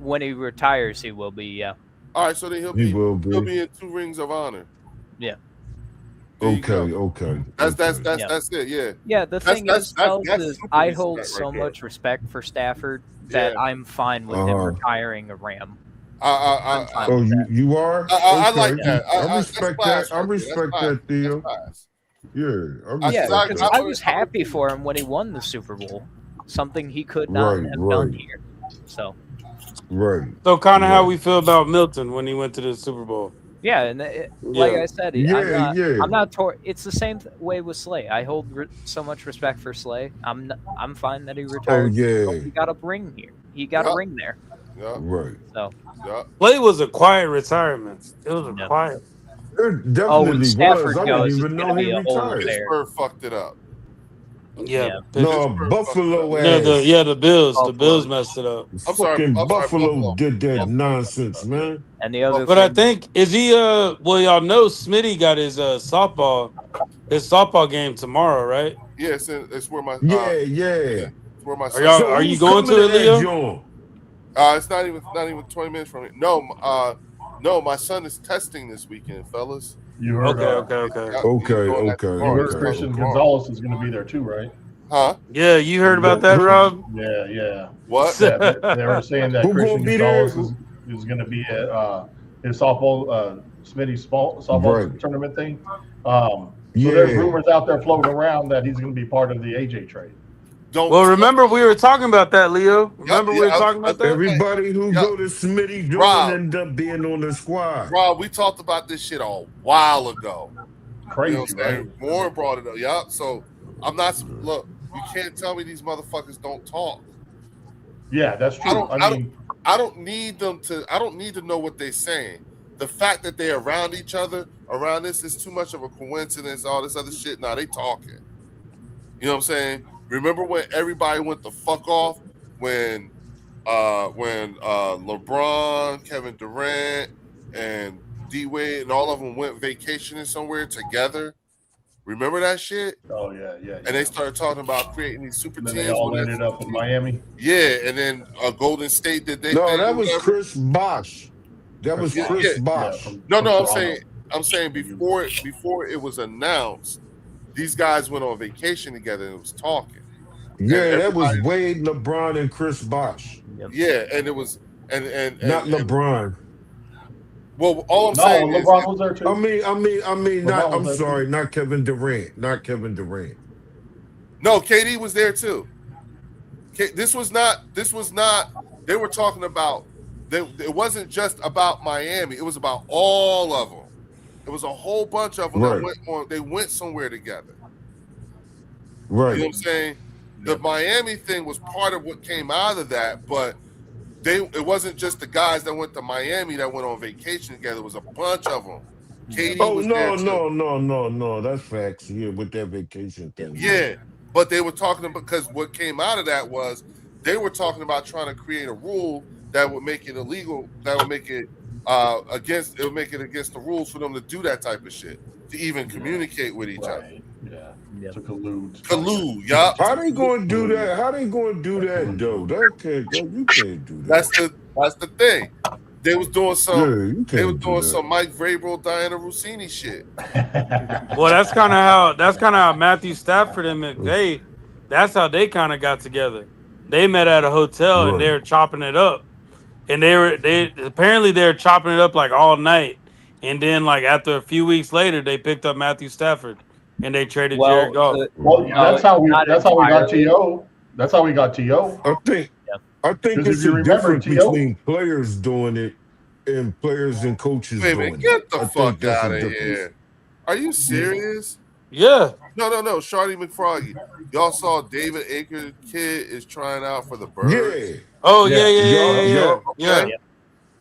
When he retires, he will be, yeah. All right, so then he'll He will be be. in 2 rings of honor. Yeah. There you Okay, go. okay. That's Yeah. that's it. Yeah. Yeah, the That's- thing that's- is, that's- fellas, that's is super I respect hold right so there. much respect for Stafford that Yeah. I'm fine with him Uh-huh. retiring a Ram. I Oh, you are? I Okay. like that. I respect that's that. I class right there. respect That's that, Theo. class. Yeah, I Yeah, respect Yeah, because that. I was happy for him when he won the Super Bowl, something he could not Right, have done right. here. So, Right. So kind of how Yeah. we feel about Milton when he went to the Super Bowl. yeah, and like Yeah. I said, Yeah, I'm not it's the same way with Slay. I hold so much respect for Slay. I'm fine that he Oh, retired. yeah. He got a ring here. He got Yeah. a ring there. Yeah. Right. So, Yeah. Play was a quiet retirement. It was a Yeah. quiet. It definitely was. Stafford I goes, didn't even it's know gonna he be a whole retired. affair. Pittsburgh fucked it up. Yeah. No, Pittsburgh Buffalo fucked ass. The Bills. The Buffalo. Bills messed it up. Fucking Buffalo Buffalo. did that Buffalo. nonsense, man. And the other But I thing, think is he well y'all know Smitty got his softball game tomorrow, right? Yeah, it's where my Yeah. it's where my son. Are you who's going coming to it, that Leo? joint? It's not even 20 minutes from it. No, my son is testing this weekend, fellas. You heard. Okay. Yeah, Okay, he's doing that okay, tomorrow. You heard okay. Christian Tomorrow. Gonzalez is going to be there too, right? Huh? Yeah, you heard about that, Rob? Yeah. What? Yeah, they were saying that Who Christian gonna be there? Gonzalez is going to be at his softball, Smitty's softball Right. tournament thing. So Yeah. there's rumors out there floating around that he's going to be part of the AJ trade. Don't. Well, remember we were talking about that, Leo. Remember we were talking about that? Everybody who Yeah. go to Smitty joint Rob. end up being on the squad. Rob, we talked about this shit a while ago. Crazy, You know what I'm saying? right? Warren brought it up. Yeah. So I'm not. Look, you can't tell me these motherfuckers don't talk. Yeah, that's true. I don't need them to. I don't need to know what they're saying. The fact that they're around each other, around this, is too much of a coincidence. All this other shit. Nah, they talking. You know what I'm saying? Remember when everybody went the fuck off when LeBron, Kevin Durant, and D Wade and all of them went vacationing somewhere together? Remember that shit? Oh yeah. And they started talking about creating these super And then teams. they all ended up in Miami. Yeah, and then Golden State did they? No, that was Chris Bosh. That was Yeah, Chris yeah. Bosh. No, from I'm saying before it was announced, these guys went on vacation together and was talking. Yeah, that was Wade, LeBron, and Chris Bosh. Yeah, and it was and Not LeBron. Well, all I'm saying is LeBron was there too. I mean, LeBron I'm was there sorry, too. not Kevin Durant. Not Kevin Durant. no, KD was there too. This was not. They were talking about. It wasn't just about Miami. It was about all of them. It was a whole bunch of them that went on. They went somewhere together. Right. You know what I'm saying? The Miami thing was part of what came out of that, but it wasn't just the guys that went to Miami that went on vacation together. It was a bunch of them. KD was there too. No. That's facts. Yeah, with that vacation thing. Yeah, but they were talking because what came out of that was they were talking about trying to create a rule that would make it illegal. That would make it against the rules for them to do that type of shit, to even communicate with each other. Yeah. To collude. Collude, yeah. How they going to do that? How they going to do that though? You can't do that. That's the thing. They was doing some. They were doing some Mike Vrabel, Diana Rossini shit. Well, that's kind of how Matthew Stafford and McVay. That's how they kind of got together. They met at a hotel and they were chopping it up, and they were chopping it up like all night. And then, like after a few weeks later, they picked up Matthew Stafford and they traded Well, Jared Goff. Well, no, not that's how we got entirely. To. That's how we got To. I think Yeah. I think Because if it's you a remember, difference To. between players doing it and players and coaches Wait a minute, doing it. get the I think fuck that's a out of difference. here. Are you serious? Yeah. No, Shawty McFroggy. Y'all saw David Akers' kid is trying out for the Birds. Yeah. Oh Yeah. Yup. Yeah.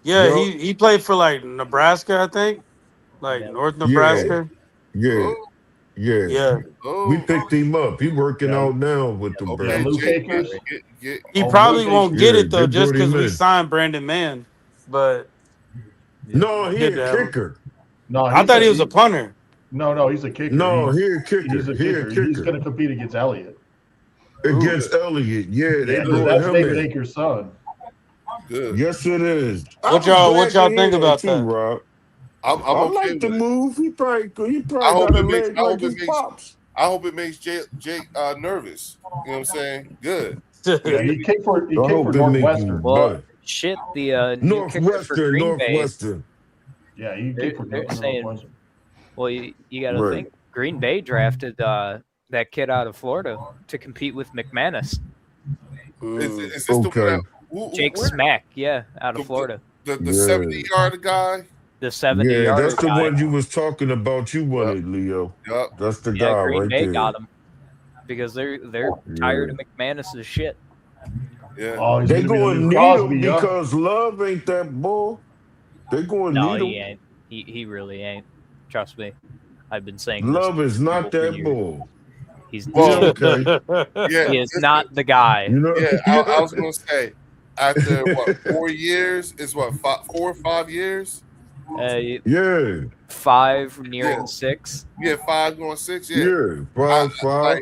Yup. He played for like Nebraska, I think, like Yeah. North Yeah. Nebraska. Yeah. Oh, Yeah. Yeah. We oh, picked him up. He working Yeah. out now with the okay. Yeah, Bears. Luke Jake, Akers. get He Oh, probably Luke won't Akers. get Yeah, it though, they just brought him because we in. signed Brandon Mann. But No, he good a to have him. kicker. No, I thought he was a punter. No, he's a kicker. No, he a He's kicker. a He a kicker. He's kicker going to compete against Elliott. against Elliott. Yeah, they Yeah, brought that's him David in. Akers' son. good. Yes, it is. I What was glad y'all to hear think that about too, that? Rob. I'm I okay like the with it. move. He probably I got hope a it makes leg like his pops. I hope it makes Jake nervous. You know what I'm saying? Good. Yeah, he kicked for I hope it make you Northwestern. Well, better. shit, the new kicker for Northwestern. Yeah, he kicked for they're saying, Northwestern. well, you got to Right. think Green Bay drafted that kid out of Florida to compete with McManus. Is this the one Okay. that, Jake where- Smack, yeah, out of Florida. the Yeah. 70-yard guy? The 70 Yeah, yard that's the guy. one you was talking about. You wanted, Leo. Yup. That's the Yeah, guy Green right Bay there. got him because they're tired of McManus's shit. Yeah. Oh, he's They going to be the going new need Crosby, him yeah. because Love ain't that bull. They going No, need he him. ain't. He really ain't. Trust me. I've been saying Love this is to not people for that years. bull. He's Well, Okay. yeah. he is not the guy. You know. Yeah, I was gonna say after what 4 years is what 4 or 5 years? Yeah. 5 nearing Yeah. 6. Yeah, 5 going 6. Yeah. Yeah. Five.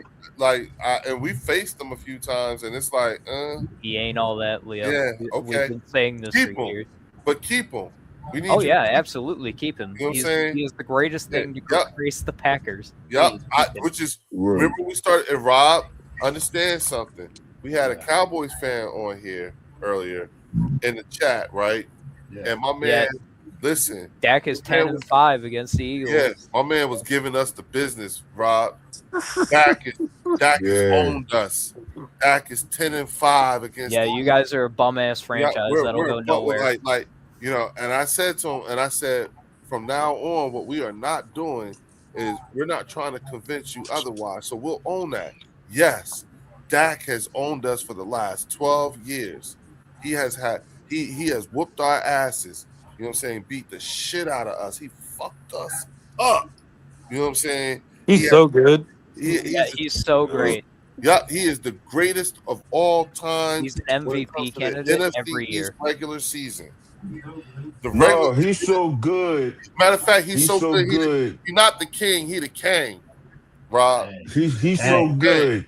And we faced them a few times, and it's like, He ain't all that, Leo. Yeah, We've okay. been saying this Keep for him. years. but keep them. We need. Oh you yeah, to keep absolutely keep him. You know what I'm saying? He is the greatest thing to Yup. grace the Packers. Yep. Please keep him. Which is Right. remember we started. And Rob, understand something. We had a Cowboys fan on here earlier in the chat, right? Yeah. And my man, Yeah. listen, Dak is 10-5 against the Eagles. yeah, my man was giving us the business. Rob, Dak has Yeah. owned us. Dak is 10-5 against. Yeah, the you guys are a bum ass Yeah, franchise that'll go nowhere. Like and I said to him, and I said, from now on, what we are not doing is we're not trying to convince you otherwise. So we'll own that. Yes, Dak has owned us for the last 12 years. He has whooped our asses. You know what I'm saying? Beat the shit out of us. He fucked us up. You know what I'm saying? He's so good. He's so great. Yeah, he is the greatest of all time. He's an when it MVP comes to the candidate NFC every East year. regular season. The No, regular he's so good. matter of fact, he's He's so so good. good. He's not the king, he the king. Rob. He's so good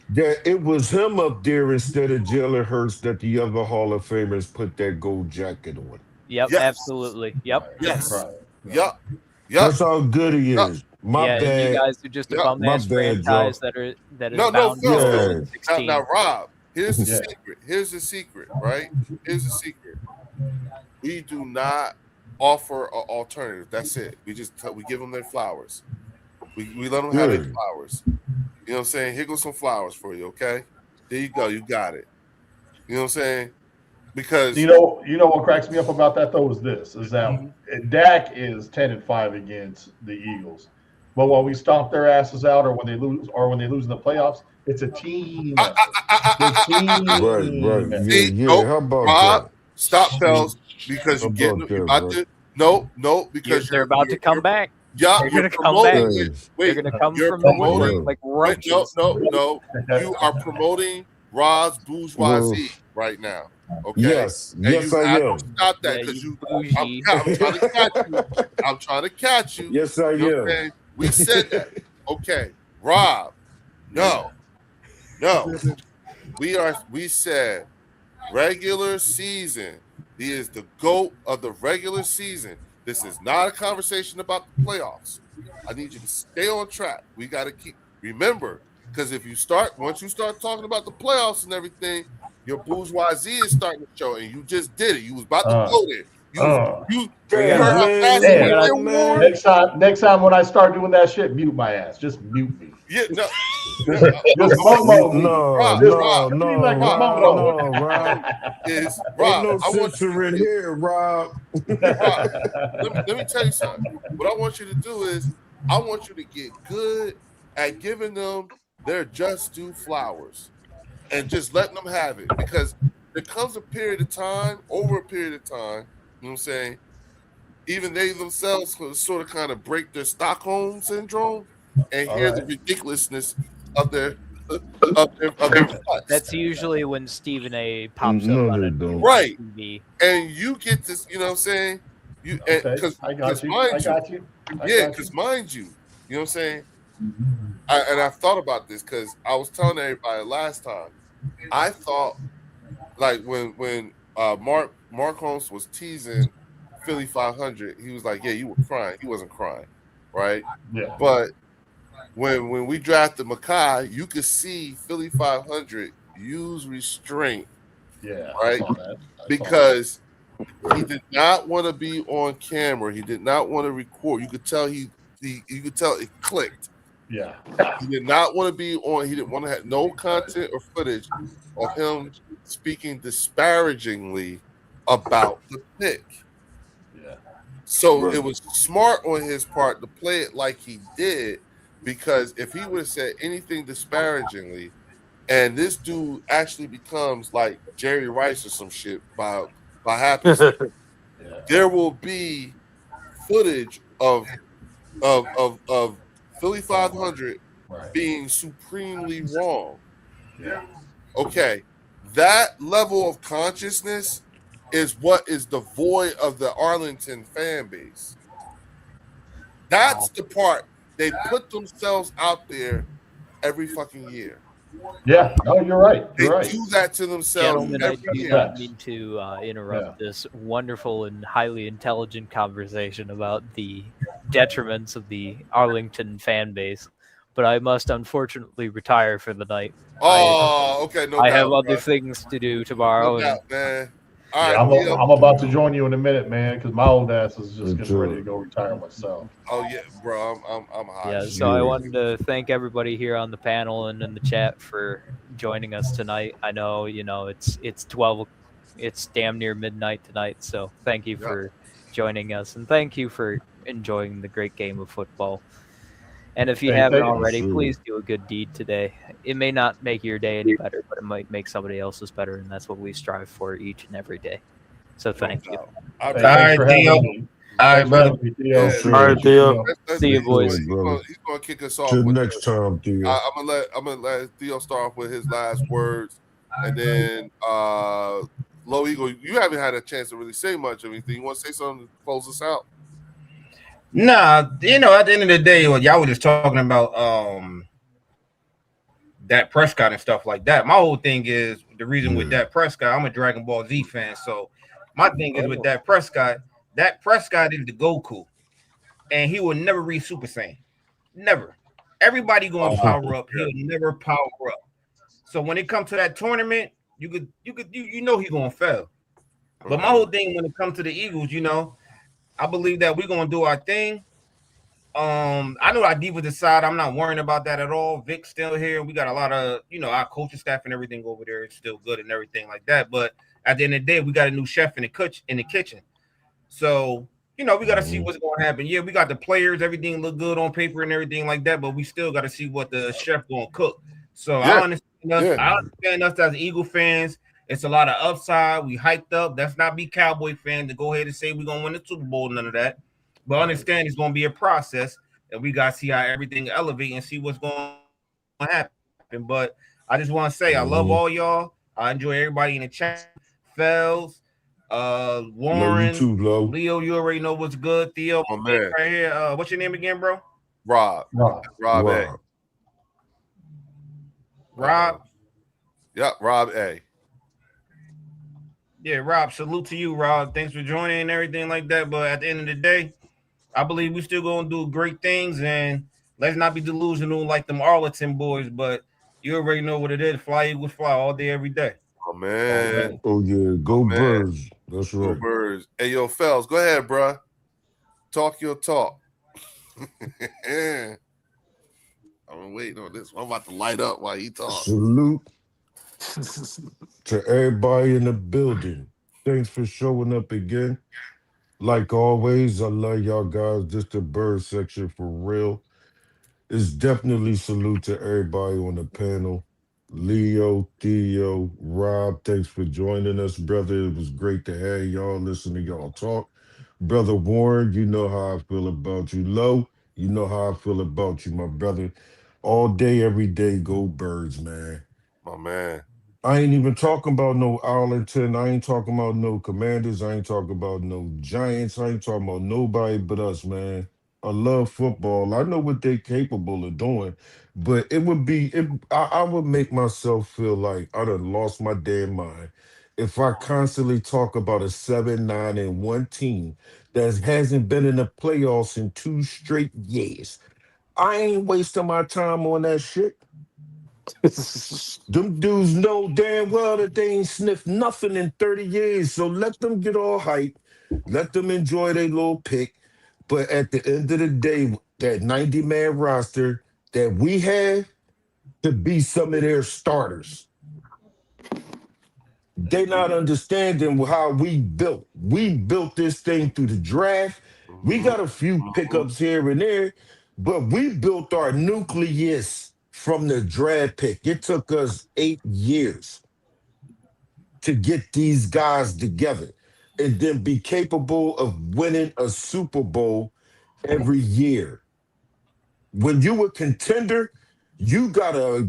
that it was him up there instead of Jalen Hurts that the other Hall of Famers put that gold jacket on. Yep, Yes. absolutely. Yep. Yes. Right. Yup. That's how good he is. My yeah, bad. you guys are just a Yeah, bum ass my bad, franchise Joe. that is No, bound to no. lose in Yeah. 16. Now, Rob, here's the Yeah. secret. Here's the secret, right? Here's the secret. We do not offer an alternative. That's it. We give them their flowers. We let them have their Good. flowers. You know what I'm saying? Here goes some flowers for you, okay? There you go. You got it. You know what I'm saying? Because You know what cracks me up about that though is that Dak is 10-5 against the Eagles, but when we stomp their asses out, or when they lose in the playoffs, it's a team. It's a team. Right. See, Yeah. nope, How about Rob, that? stop, fellas, because How you're getting about that, about bro? to no, because They're about to come back. Yeah, They're you're gonna come promoting back. it. Wait, They're gonna come you're from the promoting- woodwork like Wait, roaches. no. You are promoting Rob's bourgeoisie right now. Okay. Yes. And Yes, you I have am. to stop that Yeah, because you I'm bougie. trying to catch you. I'm trying to catch you. Yes, I You know what I'm am. saying? We said that. Okay, Rob. No. We said regular season. He is the GOAT of the regular season. This is not a conversation about the playoffs. I need you to stay on track. We got to remember, because once you start talking about the playoffs and everything, your bourgeoisie is starting to show, and you just did it. You was about to go there. You heard Damn, how man, fast you he got went it, in man. war? Next time when I start doing that shit, mute my ass. Just mute me. Yeah, no. Just momo me. Rob, Just be like a momo. Rob. is Ain't Rob. no I want you censor in to here, Rob. Rob, let me tell you something. What I want you to do is I want you to get good at giving them their just due flowers and just letting them have it, because there comes a period of time, over a period of time, you know what I'm saying? Even they themselves sort of kind of break their Stockholm syndrome and hear the ridiculousness of their plots. That's usually when Stephen A. pops No, up on they a don't. Right. TV. And you get this, you know what I'm saying? You Okay, because I got you. mind I got you. yeah, because mind you, you know what I'm saying? And I've thought about this because I was telling everybody last time. I thought like when Mark Holmes was teasing Philly 500, he was like, "Yeah, you were crying." He wasn't crying, right? Yeah. But when we drafted Makai, you could see Philly 500 use restraint, Yeah. right? I saw that. Because he did not want to be on camera. He did not want to record. You could tell you could tell it clicked. Yeah. He did not want to be on. He didn't want to have no content or footage of him speaking disparagingly about the pick. Yeah. So it was smart on his part to play it like he did, because if he would have said anything disparagingly, and this dude actually becomes like Jerry Rice or some shit by happenstance, there will be footage of Philly 500 being supremely wrong. Yeah. Okay, that level of consciousness is what is devoid of the Arlington fan base. That's the part they put themselves out there every fucking year. Yeah, no, you're right. They You're right. do that to themselves Gentlemen, I every do year. not mean to interrupt this wonderful and highly intelligent conversation about the detriments of the Arlington fan base, but I must unfortunately retire for the night. Oh, okay, no I doubt. have other bro. things to do tomorrow. No doubt, man. All Yeah, right, I'm about to join you in a minute, man, because my old ass is just getting ready to go retire myself. Oh yeah, bro, I'm hot. Yeah, so I wanted to thank everybody here on the panel and in the chat for joining us tonight. I know, it's 12, it's damn near midnight tonight, so thank you for joining us, and thank you for enjoying the great game of football. And if you haven't already, please do a good deed today. It may not make your day any better, but it might make somebody else's better, and that's what we strive for each and every day. So thank you. All right, Theo. All right, brother. Yeah, all right, Theo. See you, boys. He's gonna kick us off. Till with next time, Theo. I'm gonna let Theo start off with his last words, and then Low Eagle, you haven't had a chance to really say much of anything. You want to say something to close us out? Nah, at the end of the day, what y'all were just talking about Dak Prescott and stuff like that. My whole thing is the reason with Dak Prescott, I'm a Dragon Ball Z fan, so my thing is with Dak Prescott is the Goku, and he will never reach Super Saiyan. Never. Everybody going to power up. He'll never power up. So when it comes to that tournament, you know he's going to fail. But my whole thing when it comes to the Eagles, I believe that we're going to do our thing. I know our defensive side, I'm not worrying about that at all. Vic's still here. We got a lot of, our coaching staff and everything over there is still good and everything like that. But at the end of the day, we got a new chef in the kitchen. So, we got to see what's going to happen. Yeah, we got the players. Everything look good on paper and everything like that. But we still got to see what the chef going to cook. So I understand us as Eagle fans. It's a lot of upside. We hyped up. Let's not be Cowboy fans to go ahead and say we're going to win the Super Bowl. None of that. But understand it's going to be a process. And we got to see how everything elevate and see what's going to happen. But I just want to say I love all y'all. I enjoy everybody in the chat. Fells, Warren, you too, Leo, you already know what's good. Theo, Oh, man. right here. What's your name again, bro? Rob A. Rob. Yep, Rob A. Yeah, Rob, salute to you, Rob. Thanks for joining and everything like that. But at the end of the day, I believe we still going to do great things, and let's not be delusional like them Arlington boys, but you already know what it is. Fly Eagles fly all day, every day. Oh, Oh man. Oh yeah, go man. Birds. That's Go right. Birds. Hey, yo, Fells, go ahead, bruh. Talk your talk. I'm waiting on this one. I'm about to light up while he talks. Salute to everybody in the building. Thanks for showing up again. Like always, I love y'all guys. Just the bird section for real. It's definitely salute to everybody on the panel. Leo, Theo, Rob, thanks for joining us, brother. It was great to have y'all listen to y'all talk. Brother Warren, you know how I feel about you. Low, you know how I feel about you, my brother. All day, every day, go Birds, man. My man. I ain't even talking about no Arlington. I ain't talking about no Commanders. I ain't talking about no Giants. I ain't talking about nobody but us, man. I love football. I know what they're capable of doing, but it would be, I would make myself feel like I done lost my damn mind if I constantly talk about a 7-9-1 team that hasn't been in the playoffs in 2 straight years. I ain't wasting my time on that shit. Them dudes know damn well that they ain't sniffed nothing in 30 years. So let them get all hype. Let them enjoy their little pick. But at the end of the day, that 90-man roster that we have to be some of their starters. They not understanding how we built. We built this thing through the draft. We got a few pickups here and there, but we built our nucleus from the draft pick. It took us 8 years to get these guys together and then be capable of winning a Super Bowl every year. When you a contender, you got a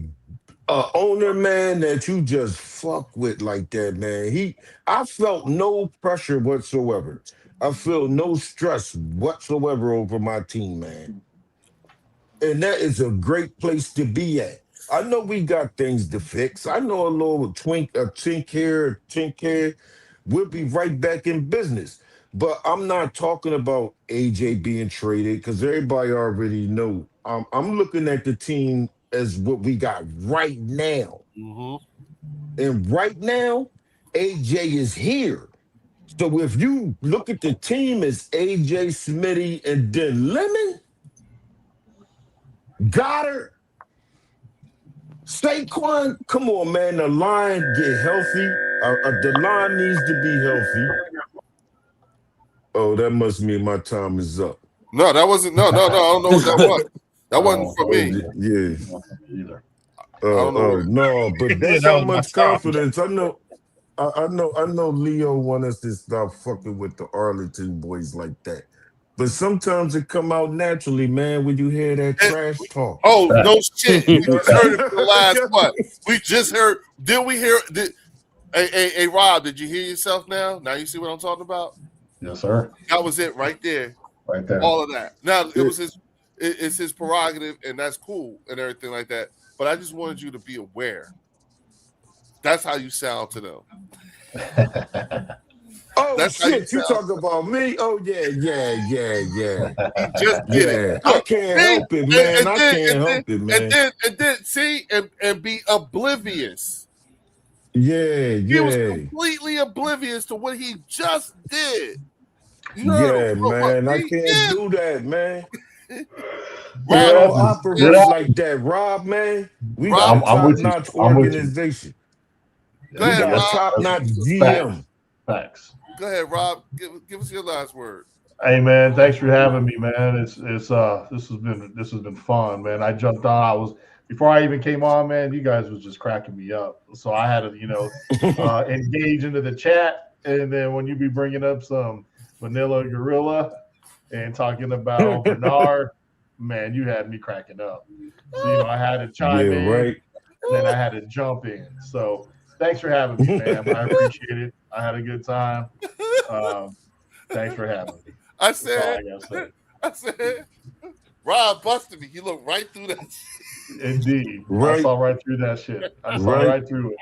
owner, man, that you just fuck with like that, man. I felt no pressure whatsoever. I feel no stress whatsoever over my team, man. And that is a great place to be at. I know we got things to fix. I know a little chink here, a chink here. We'll be right back in business. But I'm not talking about AJ being traded because everybody already know. I'm looking at the team as what we got right now. Mm-hmm. And right now, AJ is here. So if you look at the team as AJ, Smitty, and then Lemon, Goddard, Saquon, come on, man. The line get healthy. The line needs to be healthy. Oh, that must mean my time is up. No, that wasn't. No. I don't know what that was. That wasn't for me. Yeah. Either. Oh, no, but that's that how was my much stop. confidence. I know. I know Leo want us to stop fucking with the Arlington boys like that. But sometimes it come out naturally, man, when you hear that trash talk. Oh, no shit. We just heard it for the last Yeah. what? We just heard. Did we hear? Hey, Rob, did you hear yourself now? Now you see what I'm talking about? Yes, sir. That was it right there. Right there. All of that. Now, it was it's his prerogative, and that's cool and everything like that. But I just wanted you to be aware. That's how you sound to them. Oh That's how shit, you talk about me? Oh yeah. He just did Yeah, it. I Look, can't see? help it, man. I can't And help it, man. then see and be oblivious. Yeah. He was completely oblivious to what he just did. You Yeah, heard him. Look, man. I see? can't Yeah. do that, man. We Rob, don't Yeah, operate like that, Rob, man. We got Rob, a I'm with you. top-notch I'm with you. organization. go We ahead, got a Rob. top-notch GM. Facts. Go ahead, Rob. Give us your last word. Hey man, thanks for having me, man. It's this has been fun, man. I jumped on. I was before I even came on, man. You guys was just cracking me up, so I had to engage into the chat, and then when you be bringing up some vanilla gorilla and talking about Bernard, man, you had me cracking up. So I had to chime Yeah, in, right. then I had to jump in. So thanks for having me, man. I appreciate it. I had a good time. Thanks for having me. I That's all I said, gotta say. Rob busted me. He looked right through that. Indeed. I Right. saw right through that shit. I saw Right. right through it.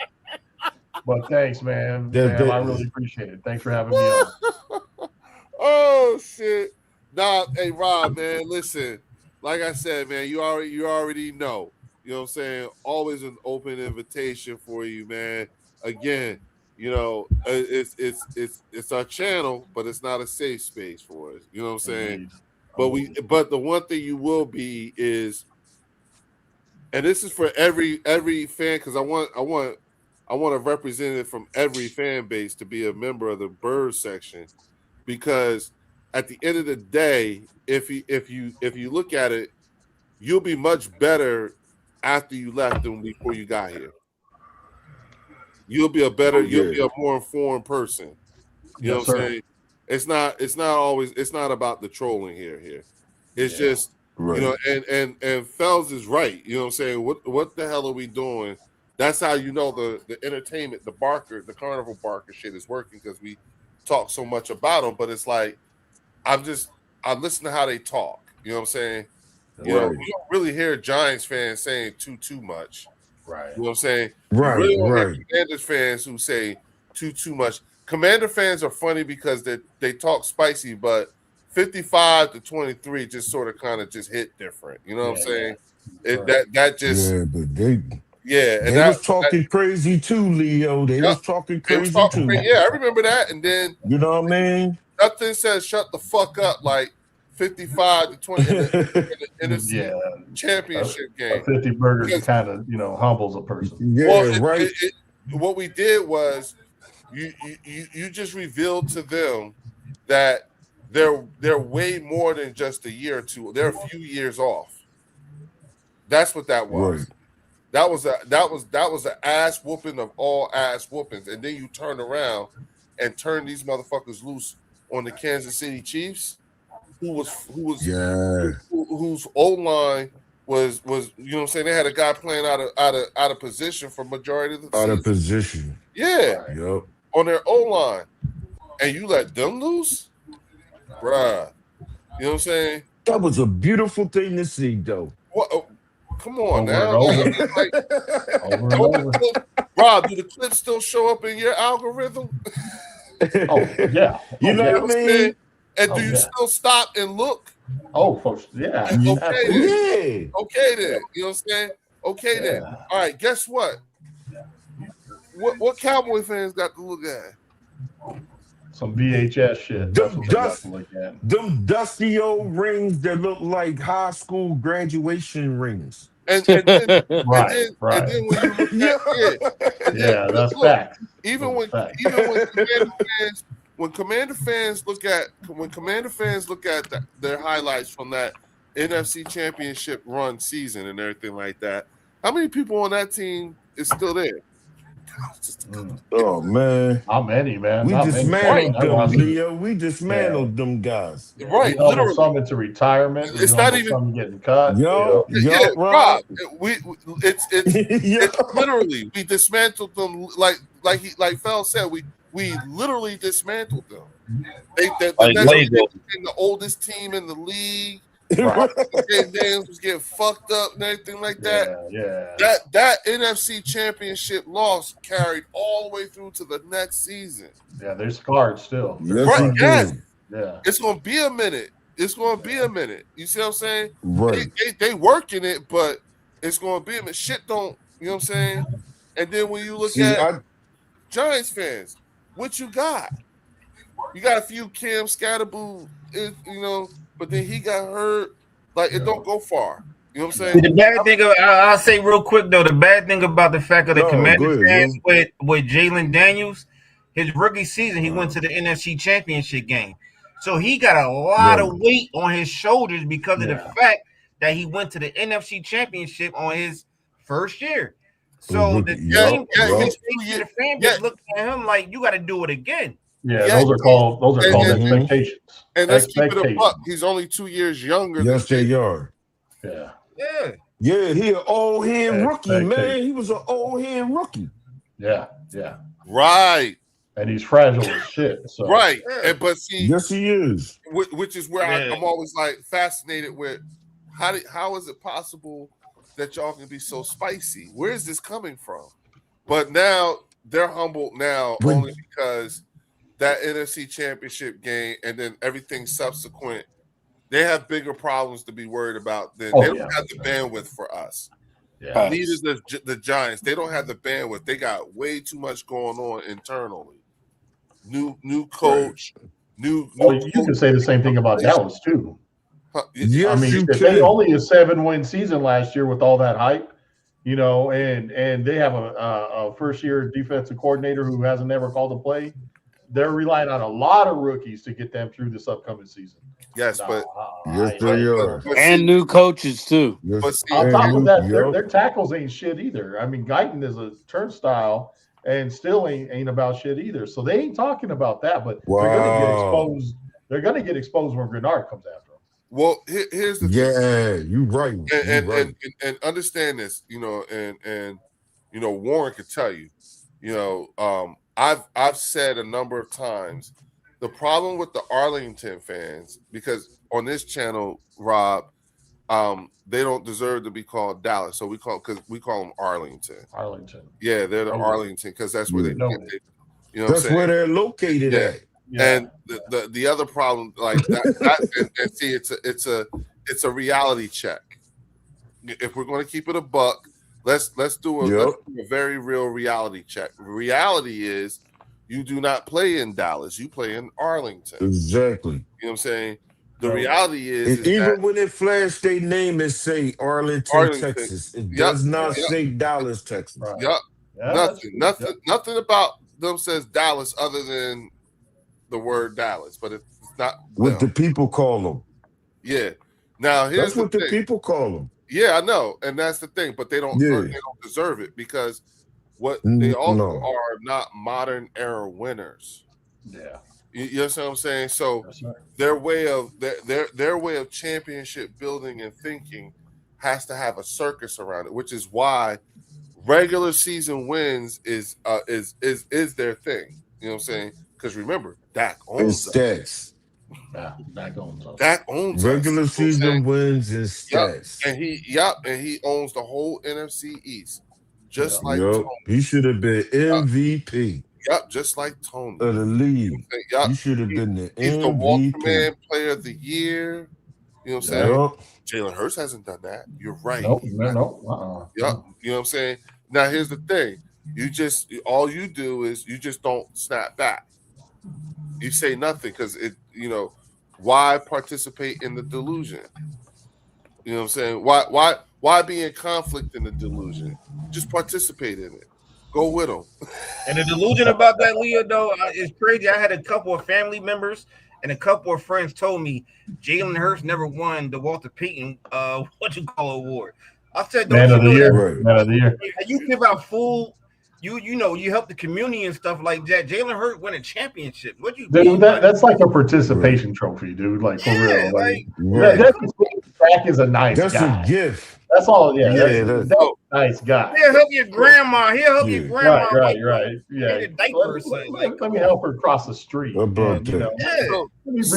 But thanks, man. That- Fam, that- I really appreciate it. Thanks for having me on. Oh shit. Nah, hey Rob, man, listen. Like I said, man, you already know. You know what I'm saying? Always an open invitation for you, man. Again, you know, it's our channel, but it's not a safe space for us. You know what I'm saying? Indeed. But the one thing you will be is, and this is for every fan, because I want a representative from every fan base to be a member of the Bird section, because at the end of the day, if you look at it, you'll be much better after you left than before you got here. You'll be a more informed person. You know Yes, what I'm sir. saying? It's not about the trolling here. It's just, Right. you know, and Fells is right. You know what I'm saying? What the hell are we doing? That's how you know the entertainment, the carnival barker shit is working, because we talk so much about them, but it's like I listen to how they talk. You know what I'm saying? You know, you don't really hear Giants fans saying too much. Right. You know what I'm saying? You Right, really don't right. hear Commanders fans who say too much. Commander fans are funny because they talk spicy, but 55-23 just sort of kind of just hit different. You know what I'm saying? That just but and they was talking crazy too, Leo. They was talking they was crazy talking too. crazy. Yeah, I remember that. And then You know what I mean? nothing says shut the fuck up like 55-20 in the NFC championship game. A 50 burger kind of, you know, humbles a person. Yeah, right. What we did was you just revealed to them that they're way more than just a year or two. They're a few years off. That's what that was. Right. That was an ass whooping of all ass whoopings. And then you turn around and turn these motherfuckers loose on the Kansas City Chiefs, whose O line was you know what I'm saying, they had a guy playing out of position for majority of the season. Out of position. Yeah. Yep. On their O line. And you let them loose? Bruh. You know what I'm saying? That was a beautiful thing to see, though. What? Come on over now. Over. Rob, do the clips still show up in your algorithm? Yeah. You know what I mean? And do you still stop and look? Oh, folks, yeah. Okay then. Yeah. Okay then. You know what I'm saying? Okay then. All right, guess what? What Cowboy fans got to look at? Some VHS shit. That's what they got to look at. Them dusty old rings that look like high school graduation rings. And then when you look that's fact. Even when Commander fans look at their highlights from that NFC Championship run season and everything like that, how many people on that team is still there? Oh man, how many, man? We dismantled them, Leo. We dismantled them guys. Right, literally. Some into retirement. It's not even some getting cut. Rob. It's literally we dismantled them like Fel said. We literally dismantled them. The oldest team in the league. Right. Daniels was getting fucked up and everything like that. Yeah. That NFC Championship loss carried all the way through to the next season. Yeah, they're scarred still. Right? Yes. Yeah. It's gonna be a minute. You see what I'm saying? Right. They working it, but it's gonna be a minute. Shit don't. You know what I'm saying? And then when you look at Giants fans, what you got? You got a few Cam Scatterboo, you know. But then he got hurt. Like, it don't go far. You know what I'm saying? The bad thing, I'll say real quick, though, the bad thing about the fact of the Commanders fans with Jalen Daniels, his rookie season, he went to the NFC Championship game. So he got a lot of weight on his shoulders because of the fact that he went to the NFC Championship on his first year. So the fan base looking at him like, you got to do it again. Yeah, those are called expectations. And let's keep it a buck. He's only 2 years younger. Yes, they are. Yeah. Yeah, he an old hand rookie, man. He was an old hand rookie. Yeah. Right. And he's fragile as shit. So. Right. And but see, yes, he is. Which is where I'm always like fascinated with how is it possible that y'all can be so spicy? Where is this coming from? But now they're humbled now only because that NFC Championship game and then everything subsequent, they have bigger problems to be worried about than they don't have the bandwidth for us. Yeah. Neither does the Giants. They don't have the bandwidth. They got way too much going on internally. New coach, new. Well, you can say the same thing about Dallas too. Yes, I mean, you shit, they can. only a 7-win season last year with all that hype, and they have a first-year defensive coordinator who hasn't ever called a play. They're relying on a lot of rookies to get them through this upcoming season. Yes, but Yes, they are. And new coaches too. Yes, But see, on top of that, yup. their tackles ain't shit either. I mean, Guyton is a turnstile and still ain't about shit either. So they ain't talking about that, but they're gonna get exposed. They're gonna get exposed when Grenard comes after them. well, here's the thing. Yeah, you right. And understand this, and Warren could tell you, I've said a number of times the problem with the Arlington fans, because on this channel, Rob, they don't deserve to be called Dallas, so we call them Arlington. Arlington. Yeah, they're the Arlington because that's where they. That's where they're located at. Yeah. And the other problem, like that and see, it's a reality check. If we're going to keep it a buck, let's do a very real reality check. Reality is you do not play in Dallas, you play in Arlington. Exactly. You know what I'm saying? The reality is even when it flash their name and say Arlington, Texas, it does not say Dallas, Texas. Right. Yep. Yeah, nothing about them says Dallas other than the word Dallas, but it's not what the people call them. Yeah. Now here's that's what the people call them. Yeah, I know, and that's the thing, but they don't deserve it because what they also are not modern era winners. Yeah. You know what I'm saying? So their way of their way of championship building and thinking has to have a circus around it, which is why regular season wins is their thing. You know what I'm saying? Because remember, Dak owns stats. Yeah, Dak owns us. Dak owns regular season wins and stats. And he owns the whole NFC East. Just like Tony. He should have been MVP. Yep, just like Tony of the league. He should have been the he's MVP. The Walter Man Player of the Year. You know what I'm saying? Jalen Hurts hasn't done that. You're right. Nope. Yep. You know what I'm saying? Now here's the thing. All you do is you just don't snap back. You say nothing because why participate in the delusion? You know what I'm saying? Why be in conflict in the delusion? Just participate in it. Go with them. And the delusion about that, Leo, though, is crazy. I had a couple of family members and a couple of friends told me Jalen Hurts never won the Walter Payton award. I said, Man of the Year. Man of the Year. You give out full. You help the community and stuff like that. Jalen Hurts win a championship. What you dude? That's like a participation trophy, dude. Like for real. Dak is a nice guy. That's a gift. That's all. Yeah, that's a nice guy. He'll help your grandma. Right. Yeah. Let me help her cross the street. Let me bring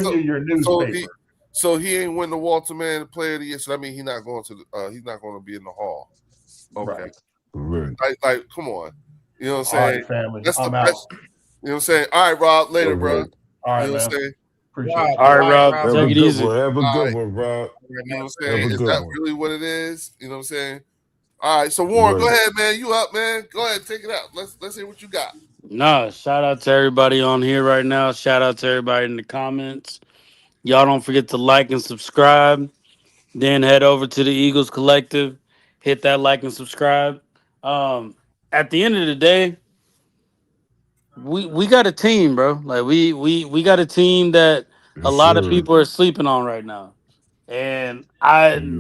you your newspaper. So he ain't win the Walter Man Player of the Year. So that means he's not going to be in the Hall. Okay. Right. Like, come on. You know what I'm saying? All right, family. That's I'm the out. best. You know what I'm saying? All right, Rob. Later, bro. All right, you know what I'm saying? Appreciate it. All right, Rob. Take it easy. Have a good one, Rob. You know what I'm saying? Is that really what it is? You know what I'm saying? All right, so Warren, go ahead, man. You up, man? Go ahead, take it out. Let's hear what you got. No, shout out to everybody on here right now. Shout out to everybody in the comments. Y'all don't forget to like and subscribe. Then head over to the Eagles Collective. Hit that like and subscribe. At the end of the day, we got a team, bro. Like we got a team that a lot of people are sleeping on right now. And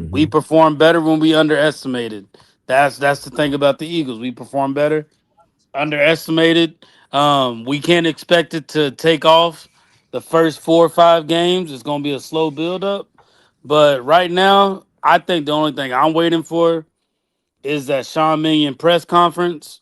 we perform better when we underestimated. That's the thing about the Eagles. We perform better. Underestimated. We can't expect it to take off the first 4 or 5 games. It's gonna be a slow build up. But right now, I think the only thing I'm waiting for is that Sean Mannion press conference.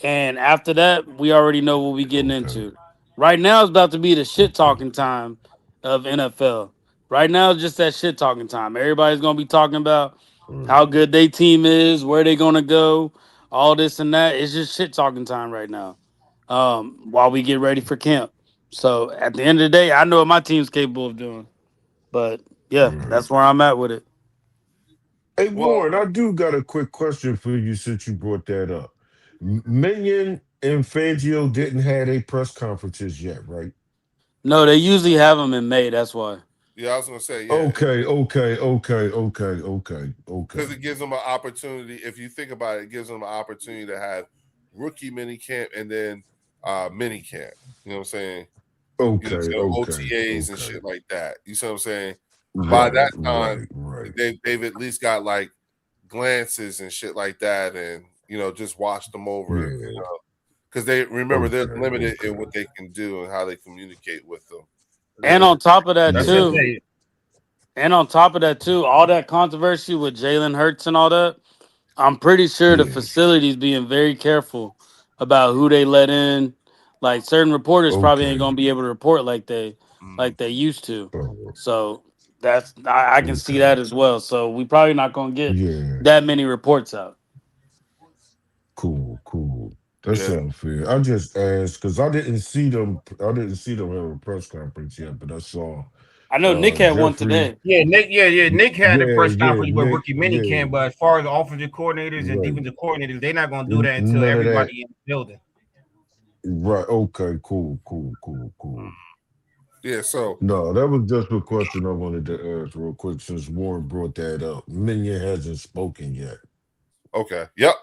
And after that, we already know what we're getting into. Right now, it's about to be the shit talking time of NFL. Right now, it's just that shit talking time. Everybody's going to be talking about how good their team is, where they're going to go, all this and that. It's just shit talking time right now while we get ready for camp. So at the end of the day, I know what my team's capable of doing. But yeah, that's where I'm at with it. Right. All right, man. Take it easy. Have a good one. Have a good one, Rob. All right, Rob. All right, man. You know what I'm saying? Is that really what it is? You know what I'm saying? All right, Rob. Later, bro. Have a good one. You know what I'm saying? Have a good one. Hey, Well, Warren, I do got a quick question for you since you brought that up. Minion and Fangio didn't have a press conferences yet, right? No, they usually have them in May. That's why. yeah, I was gonna say yeah, Okay. because it gives them an opportunity. If you think about it, it gives them an opportunity to have rookie mini camp and then mini camp. You know what I'm saying? So OTAs and Okay. shit like that. You see what I'm saying? By Right, that time, right. they've at least got like glances and shit like that, and just watch them over. Yeah. Because they remember they're limited in what Okay. they can do and how they communicate with them. And Yeah, on top of that that's it. too, Yeah. all that controversy with Jalen Hurts and all that, I'm pretty sure the Yeah. facility's being very careful about who they let in. Like certain reporters probably ain't Okay. gonna be able to report like they used to. Oh, So I can see okay. that as well. So we probably not gonna get Yeah. that many reports out. Cool. That Yeah. sounds fair. I just asked because I didn't see them. I didn't see them have a press conference yet, but I saw I know Nick had one Jeffrey. today. Yeah, Nick. Yeah. Nick had the press Yeah. conference with Nick. rookie Yeah. minicamp, but as far as the offensive coordinators and Right. defensive coordinators, they're not going to do that until None of that. everybody in the building. Right. Okay. Cool. Yeah. So No, that was just a question I wanted to ask real quick since Warren brought that up. Minion hasn't spoken yet. okay. Yep.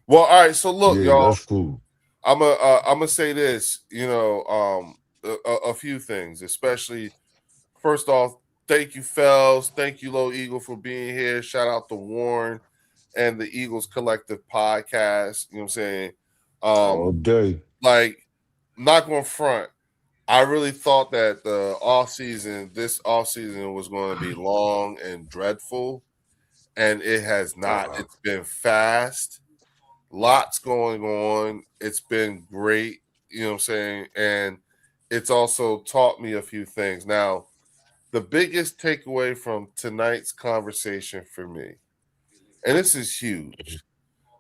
Well, all right. So look, Yeah, y'all. that's cool. I'm gonna say this. A few things, especially first off, thank you, Fells. Thank you, Low Eagle, for being here. Shout out to Warren and the Eagles Collective podcast. You know what I'm saying? All day. Like, not going front. I really thought that this off season was going to be long and dreadful, and it has not. It's been fast. Lots going on. It's been great. You know what I'm saying? And it's also taught me a few things. Now, the biggest takeaway from tonight's conversation for me, and this is huge,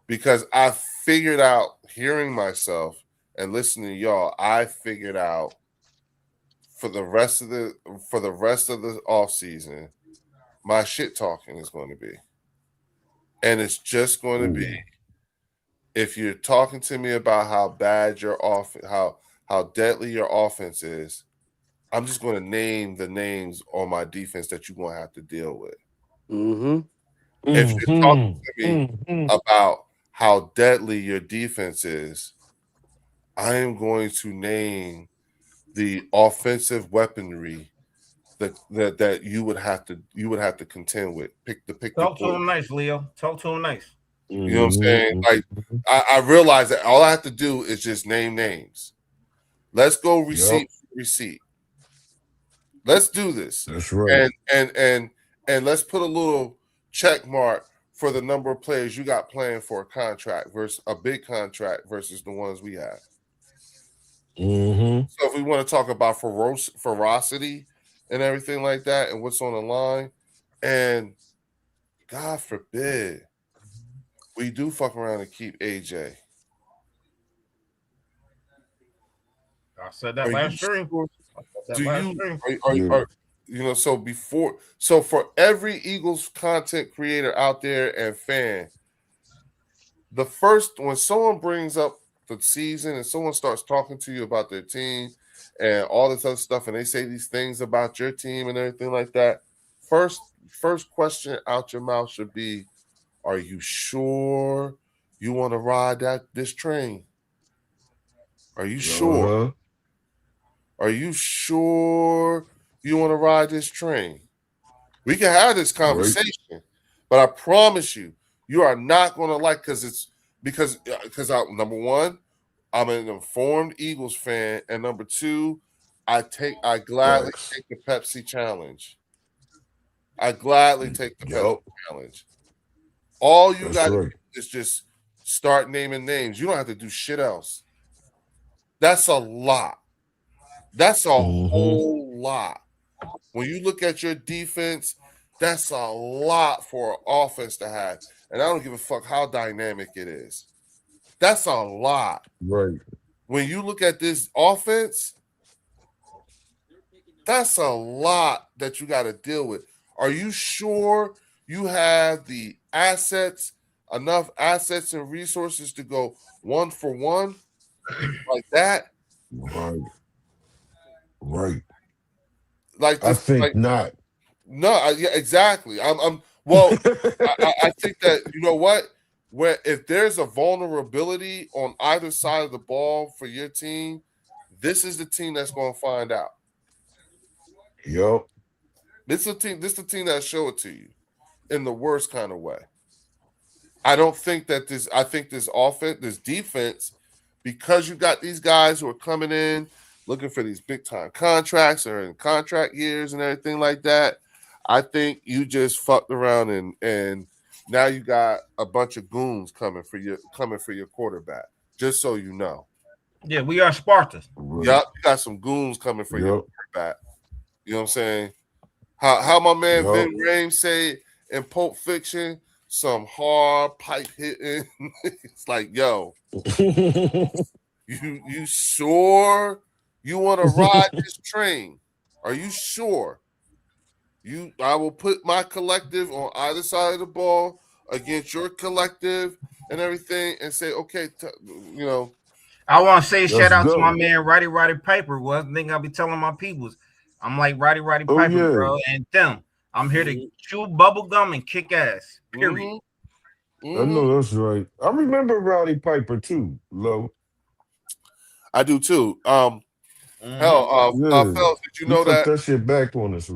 because I figured out, hearing myself and listening to y'all, I figured out for the rest of the off season, my shit talking is going to be, and it's just going to be, Ooh. if you're talking to me about how bad how deadly your offense is, I'm just going to name the names on my defense that you're going to have to deal with. Mm-hmm. If you're talking to me Mm-hmm. about how deadly your defense is, I am going to name the offensive weaponry that you would have to contend with. Pick the Talk to poison. him nice, Leo. Talk to him nice. You know what I'm saying? Mm-hmm. Like, I realize that all I have to do is just name names. Let's go Yep, receipt for receipt. Let's do this. that's right. And let's put a little check mark for the number of players you got playing for a contract versus a big contract versus the ones we have. Mm-hmm. So if we want to talk about ferocity and everything like that and what's on the line, and God forbid we do fuck around and keep AJ. I said that Are you last stream. sure? Do you Yeah. so for every Eagles content creator out there and fan, when someone brings up the season and someone starts talking to you about their team and all this other stuff, and they say these things about your team and everything like that, first question out your mouth should be, are you sure you want to ride this train? Are you sure? Uh-huh. Are you sure you want to ride this train? We can have this Right. conversation, but I promise you, you are not going to like, because number one, I'm an informed Eagles fan, and number two, I gladly Facts. take the Pepsi challenge. I gladly take the Pepsi Yep. challenge. All you That's got to right. do is just start naming names. You don't have to do shit else. That's a lot. That's a Mm-hmm. whole lot. When you look at your defense, that's a lot for an offense to have. And I don't give a fuck how dynamic it is. That's a lot. Right. When you look at this offense, that's a lot that you got to deal with. Are you sure you have the assets and resources to go 1-for-1 like that? Right. Like this, I think not. No, yeah, exactly. Well, I think that you know what, where if there's a vulnerability on either side of the ball for your team, this is the team that's going to find out. Yup. This is the team that show it to you in the worst kind of way. I don't think that this. I think this offense, this defense, because you got these guys who are coming in looking for these big time contracts or in contract years and everything like that. I think you just fucked around and now you got a bunch of goons coming for your quarterback. Just so you know. Yeah, we are Spartans. Yup, you got some goons coming for your quarterback. You know what I'm saying? How my man Vin Rames say in Pulp Fiction, some hard pipe hitting. It's like, yo, you sure you want to ride this train? Are you sure? I will put my collective on either side of the ball against your collective and everything, and say, okay, you know. I want to say shout out to my man Roddy Piper. Well, I think I'll be telling my peoples, I'm like Roddy Piper, bro, and them. I'm here to chew bubble gum and kick ass. Period. I know that's right. I remember Roddy Piper too, Lo. I do too. Fells, did you know that? Put that shit back on us.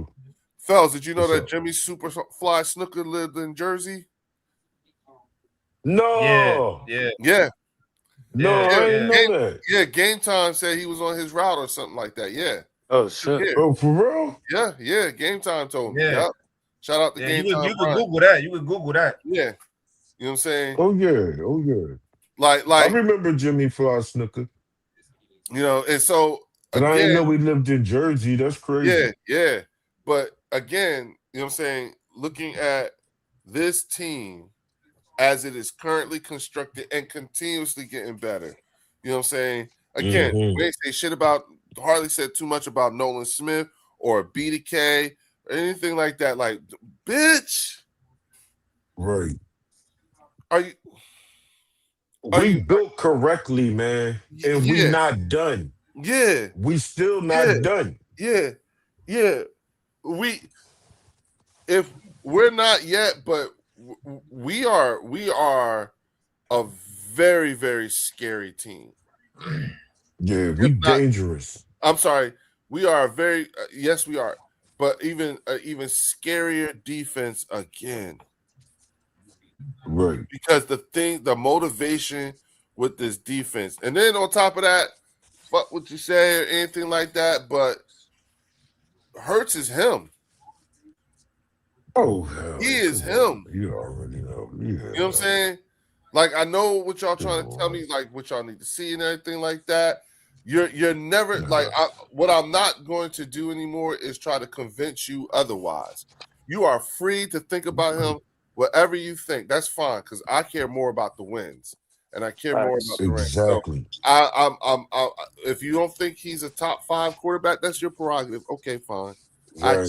Fells, did you know that Jimmy Superfly Snooker lived in Jersey? No. Yeah. No, I didn't know that. Yeah, Game Time said he was on his route or something like that. Yeah. Oh shit. Yeah. Oh, for real? Yeah. Game Time told me. Yeah. Yep. Shout out to Game Time. You can Google that. You can Google that. Yeah. You know what I'm saying? Oh yeah. Like I remember Jimmy Fly Snooker. You know, and so but I didn't know we lived in Jersey. That's crazy. Yeah. But again, you know what I'm saying? Looking at this team as it is currently constructed and continuously getting better. You know what I'm saying? Again, we ain't say shit about, hardly said too much about Nolan Smith or BDK or anything like that. Like, bitch. Right. We built correctly, man. And we not done. Yeah. We still not done. Yeah. If we're not yet, but we are a very, very scary team. Yeah, we dangerous. I'm sorry. We are a very yes, we are, but even scarier defense again. Right. Because the motivation with this defense, and then on top of that, fuck what you say or anything like that, but Hurts is him. Oh, hell, he is him. You already know. Yeah. You know what I'm saying? Like, I know what y'all trying to tell me, like what y'all need to see and everything like that. You're never like what I'm not going to do anymore is try to convince you otherwise. You are free to think about him whatever you think. That's fine, because I care more about the wins and I care more about the ranks. Exactly. So if you don't think he's a top 5 quarterback, that's your prerogative. Okay, fine. Right.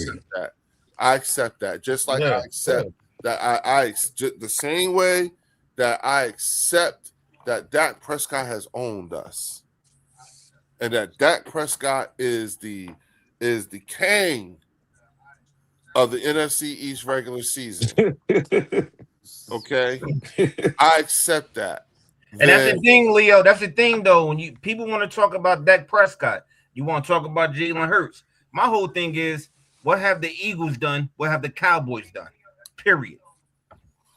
I accept that. Just like I accept that I the same way that I accept that Dak Prescott has owned us. And that Dak Prescott is the king of the NFC East regular season. Okay? I accept that. And that's the thing, Leo. That's the thing, though. When people want to talk about Dak Prescott, you want to talk about Jalen Hurts. My whole thing is, what have the Eagles done? What have the Cowboys done? Period.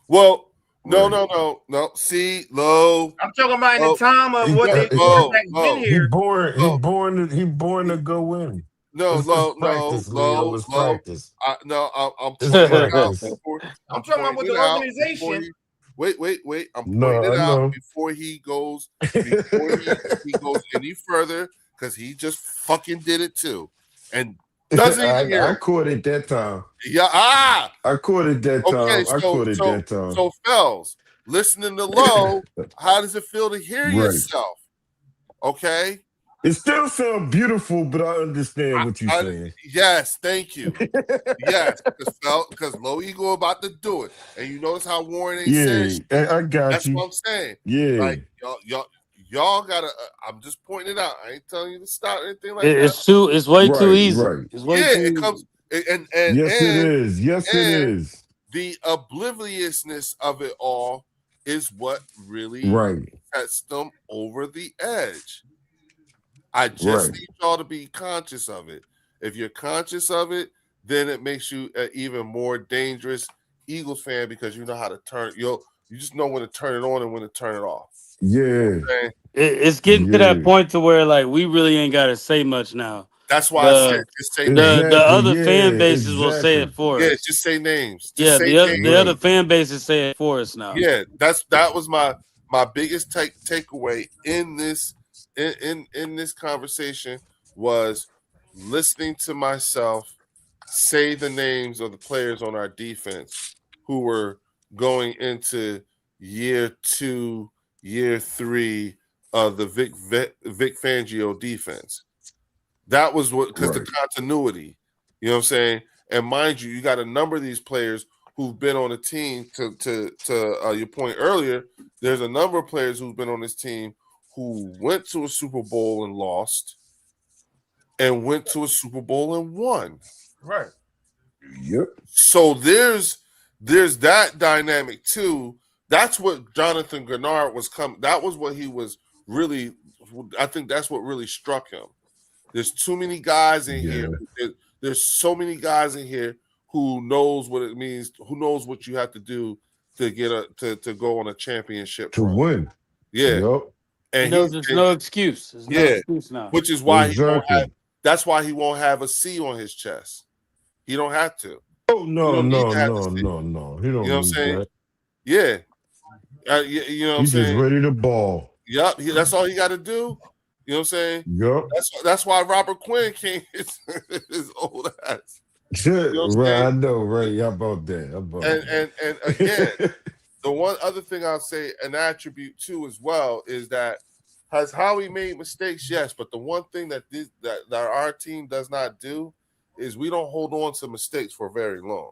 Well, no. See, Low. I'm talking about in the time of what they been here. He born to go in. I'm practice. I'm talking about with the organization. Wait. I'm pointing it out before he goes any further, because he just fucking did it too. And doesn't I caught it that time. Yeah, I caught it that time. Okay, that time. So Fells, listening to Low, how does it feel to hear yourself? Okay. It still sounds beautiful, but I understand what you're saying. Yes, thank you. Yes, because Low Eagle about to do it, and you notice how Warren ain't saying. I got That's you. what I'm saying. Yeah, Like y'all gotta. I'm just pointing it out. I ain't telling you to stop anything like It's too. It's way too easy. right. It's way that. too Yeah, it easy. comes and Yes, it is. Yes, it and is. the obliviousness of it all is what really Right. sets them over the edge. I just Right. need y'all to be conscious of it. If you're conscious of it, then it makes you an even more dangerous Eagles fan because you know how to turn. You just know when to turn it on and when to turn it off. Yeah. You know what I'm saying? It's getting to that point to where like we really ain't got to say much now. That's why I said just say names. The other fan bases will say it for us. Yeah, just say names. Yeah, Just say names. the other fan bases say it for us now. Yeah, that was my biggest takeaway in this in this conversation was listening to myself say the names of the players on our defense who were going into year 2, year 3 of the Vic Fangio defense. That was what because the continuity, you know what I'm saying? And mind you got a number of these players who've been on the team to your point earlier. There's a number of players who've been on this team who went to a Super Bowl and lost and went to a Super Bowl and won. Right. Yep. So there's that dynamic too. That's what Jonathan Grenard was coming. That was what he was really. I think that's what really struck him. There's too many guys in here. There's so many guys in here who knows what it means. Who knows what you have to do to get to go on a championship to win. Yeah. Yep. And there's no excuse. There's no excuse now. Which is why he won't have. That's why he won't have a C on his chest. He don't have to. Oh no. He don't He don't you know need what I'm saying? that. Yeah. You know what I'm He's saying? just ready to ball. Yep. That's all he got to do. You know what I'm saying? Yep. That's why Robert Quinn came his old ass. You know right, I know, right? How about that? And again, the one other thing I'll say an attribute too as well is that has Howie made mistakes? Yes, but the one thing that our team does not do is we don't hold on to mistakes for very long.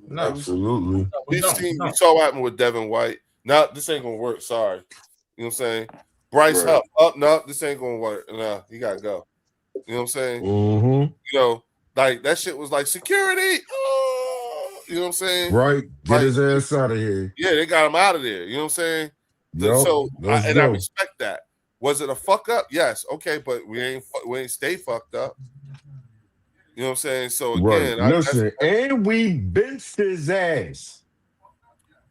No, absolutely. We saw what happened with Devin White. Now this ain't gonna work. Sorry, you know what I'm saying? Bryce Huff. No, this ain't gonna work. No, you gotta go. You know what I'm saying? Mm-hmm. You know, like that shit was like security. Oh, you know what I'm saying? Right. Get his ass out of here. Yeah, they got him out of there. You know what I'm saying? Yep. So I respect that. Was it a fuck up? Yes. Okay, but we ain't stay fucked up. You know what I'm saying? So again, listen, and we benched his ass.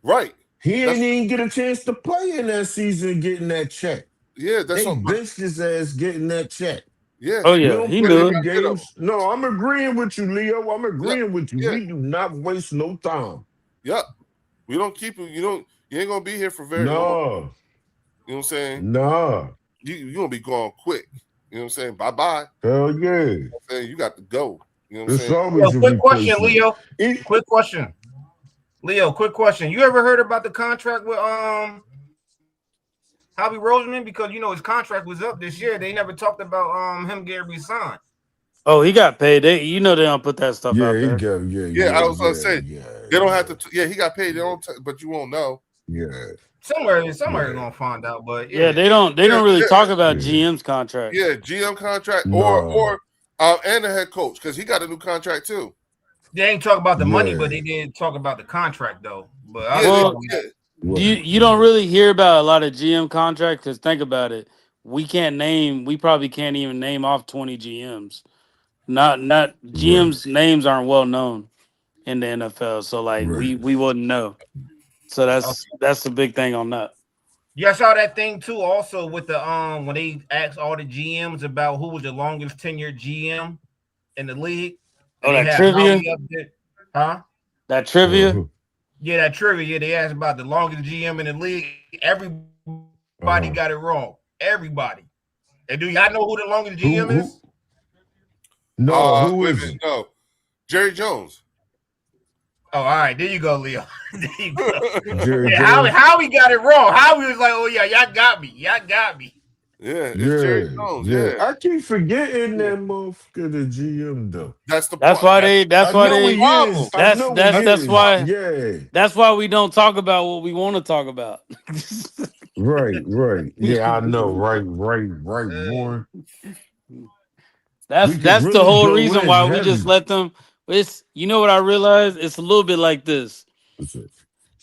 Right. He ain't even get a chance to play in that season getting that check. Yeah, they benched his ass getting that check. Yeah. Oh yeah, he knew it. Games. No, I'm agreeing with you, Leo. I'm agreeing with you. Yeah. We do not waste no time. Yep. We don't keep you. You ain't gonna be here for very long. You know what I'm saying? Nah. You gonna be gone quick. You know what I'm saying? Bye bye. Hell yeah. You know saying? You got to go. You know what I'm saying? Always quick question, Leo. Quick question. Leo, quick question. You ever heard about the contract with Howie Roseman? Because his contract was up this year. They never talked about him getting re-signed. Oh, he got paid. They don't put that stuff out there. I was gonna say they don't have to. He got paid. They don't, but you won't know. Yeah. Somewhere you're gonna find out. But they don't really talk about GM's contract. Yeah, GM contract or and the head coach because he got a new contract too. They ain't talk about the money, but they did talk about the contract though. But you don't really hear about a lot of GM contracts because think about it. We probably can't even name off 20 GMs. Not GM's names aren't well known in the NFL, so we wouldn't know. So that's the big thing on that. Yeah, I saw that thing too. Also with the when they asked all the GMs about who was the longest tenured GM in the league. Oh, that trivia? Huh? That trivia? Yeah, that trivia. Yeah, they asked about the longest GM in the league. Everybody got it wrong. Everybody. And do y'all know who the longest GM is? No, who is it? No, Jerry Jones. Oh, all right. There you go, Leo. There you go. Jerry How he got it wrong. How he was like, oh, yeah, y'all got me. Y'all got me. Yeah, it's Jerry Jones. Yeah, I keep forgetting that motherfucker, the GM though. that's the That's part. why That's they. That's I why know the they. he is. problem. I know he That's is. why. Yeah. That's why we don't talk about what we want to talk about. Right. Yeah, I know. Right, boy. We could That's the really whole go reason in why we just heavy. let them. It's you know what I realized? It's a little bit like this. What's up?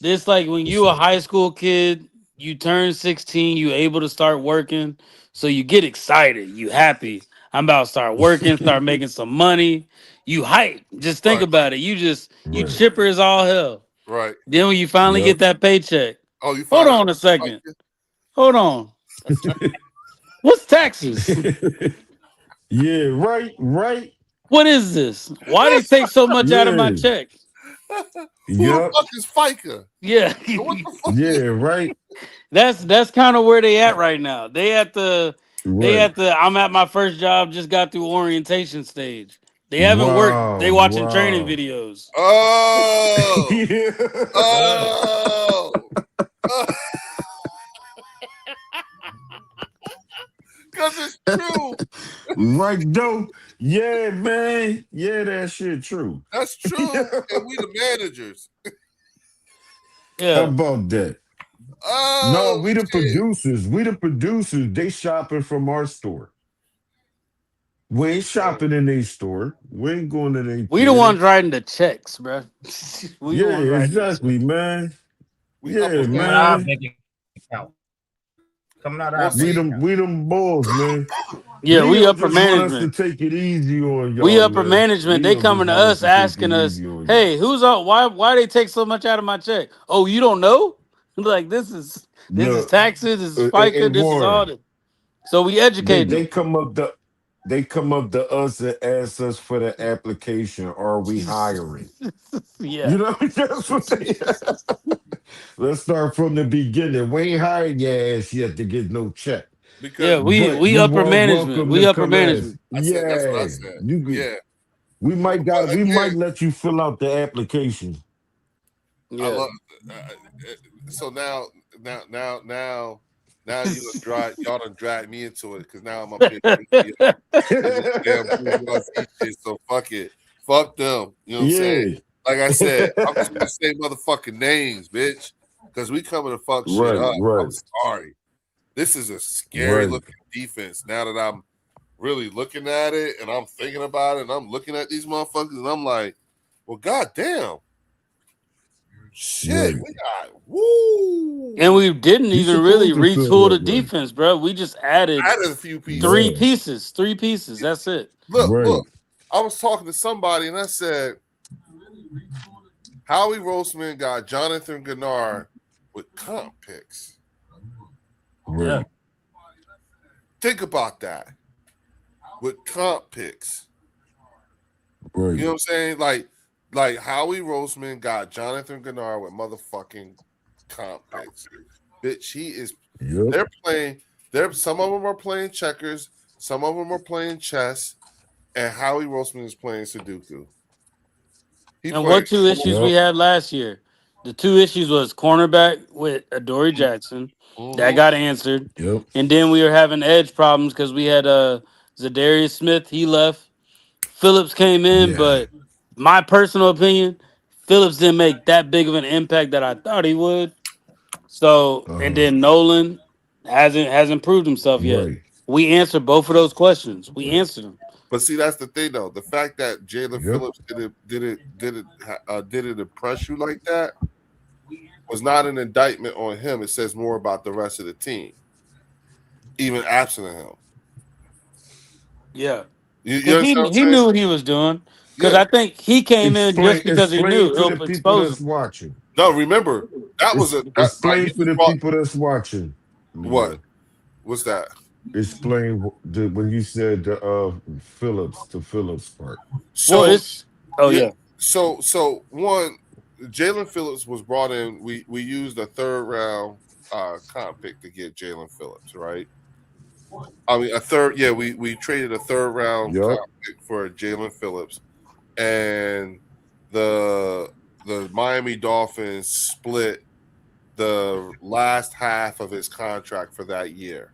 It's like when What's you a up? high school kid, you turn 16, you able to start working, so you get excited, you happy. I'm about to start working, start making some money. You hype. Just think Right, about it. You Right. chipper as all hell. right. Then when you finally Yep. get that paycheck, Oh, you hold find out. on a second. Hold on. What's taxes? Yeah, right. What is this? Why they take so much out of my Yeah. check? Who the Yep. fuck is FICA? Yeah. What the fuck? Yeah, right. That's kind of where they at right now. They Right. at the I'm at my first job, just got through orientation stage. They haven't worked. They watching training Wow. videos. Oh, Yeah. oh, because it's true. Right, though. Yeah, man. Yeah, that shit true. That's true. And we the managers. How Yeah. about that? No, Oh we the shit. producers. We the producers. They shopping from our store. We ain't shopping in their store. We ain't going to their We the theater. ones writing the checks, bro. We the Yeah, ones writing the checks. exactly, man. We Yeah, upper Coming out of our man. management. bank account. Coming out of Well, our bank see, account. We them balls, man. Yeah, we Leo upper just want us to management. take it easy on We y'all, upper man. management. They Leo just coming to want us us to take it asking us, easy on y'all. "Hey, who's up? Why they take so much out of my check? Oh, you don't know? Like this is Look, taxes. This is hey, FICA. This is all Warren, that. So we educating they them. come up to us and ask us for the application. Are we hiring? Yeah. You know, that's what they. Let's start from the beginning. We ain't hired your ass yet to get no check, Yeah, because we but we you upper are management. welcome We to upper come ask. management. I said that's what I Yeah, said. you could. Yeah, We but might again, let you fill out the application. I Yeah. love. So now y'all done drag me into it because now I'm up here in this damn bourgeoisie shit. So fuck them. You know what I'm saying? Yeah. Like I said, I'm just gonna say motherfucking names, bitch, because we coming to fuck shit Right, up. I'm right, sorry. This is a scary right. looking defense. Now that I'm really looking at it and I'm thinking about it and I'm looking at these motherfuckers and I'm like, well, goddamn. Shit, Right. we got woo. And we didn't You even really supposed to feel retool the that way. defense, bro. We just added Added a few pieces. three Yeah. pieces. Three pieces. That's it. Right. Look. I was talking to somebody and I said, Howie Roseman got Jonathan Gennard with comp picks. Yeah. Right. Think about that. With comp picks. Right. You know what I'm saying? Like Howie Roseman got Jonathan Gennard with motherfucking comp picks. Bitch, he is. Yep. They're playing. Some of them are playing checkers. Some of them are playing chess. And Howie Roseman is playing Sudoku. He And playing. what two issues we Yep. had last year? The two issues was cornerback with Adoree Jackson. That Mm-hmm. got answered. Yep. And then we were having edge problems because we had Zadarius Smith, he left. Phillips came in, Yeah. but my personal opinion, Phillips didn't make that big of an impact that I thought he would. So, and Uh-huh. then Nolan hasn't proved himself yet. Right. We answered both of those questions. We Right. answered them. But see, that's the thing, though. The fact that Jalen Yep. Phillips did it impress you like that was not an indictment on him. It says more about the rest of the team, even absent of him. Yeah. You Because understand what I'm he saying? knew what he was doing. Because Yeah. I think he came in just because he knew Explain for the it'll people expose that's him. watching. No, remember that was Explain he for was the brought. people that's watching. What? Leo. What's that? Explain when you said the Phillips part. Well, So it's yeah. yeah. So one, Jalen Phillips was brought in. We used a third round comp pick to get Jalen Phillips, right? I mean a third. Yeah, we traded a third round Yep. comp pick for Jalen Phillips, and the Miami Dolphins split the last half of his contract for that year.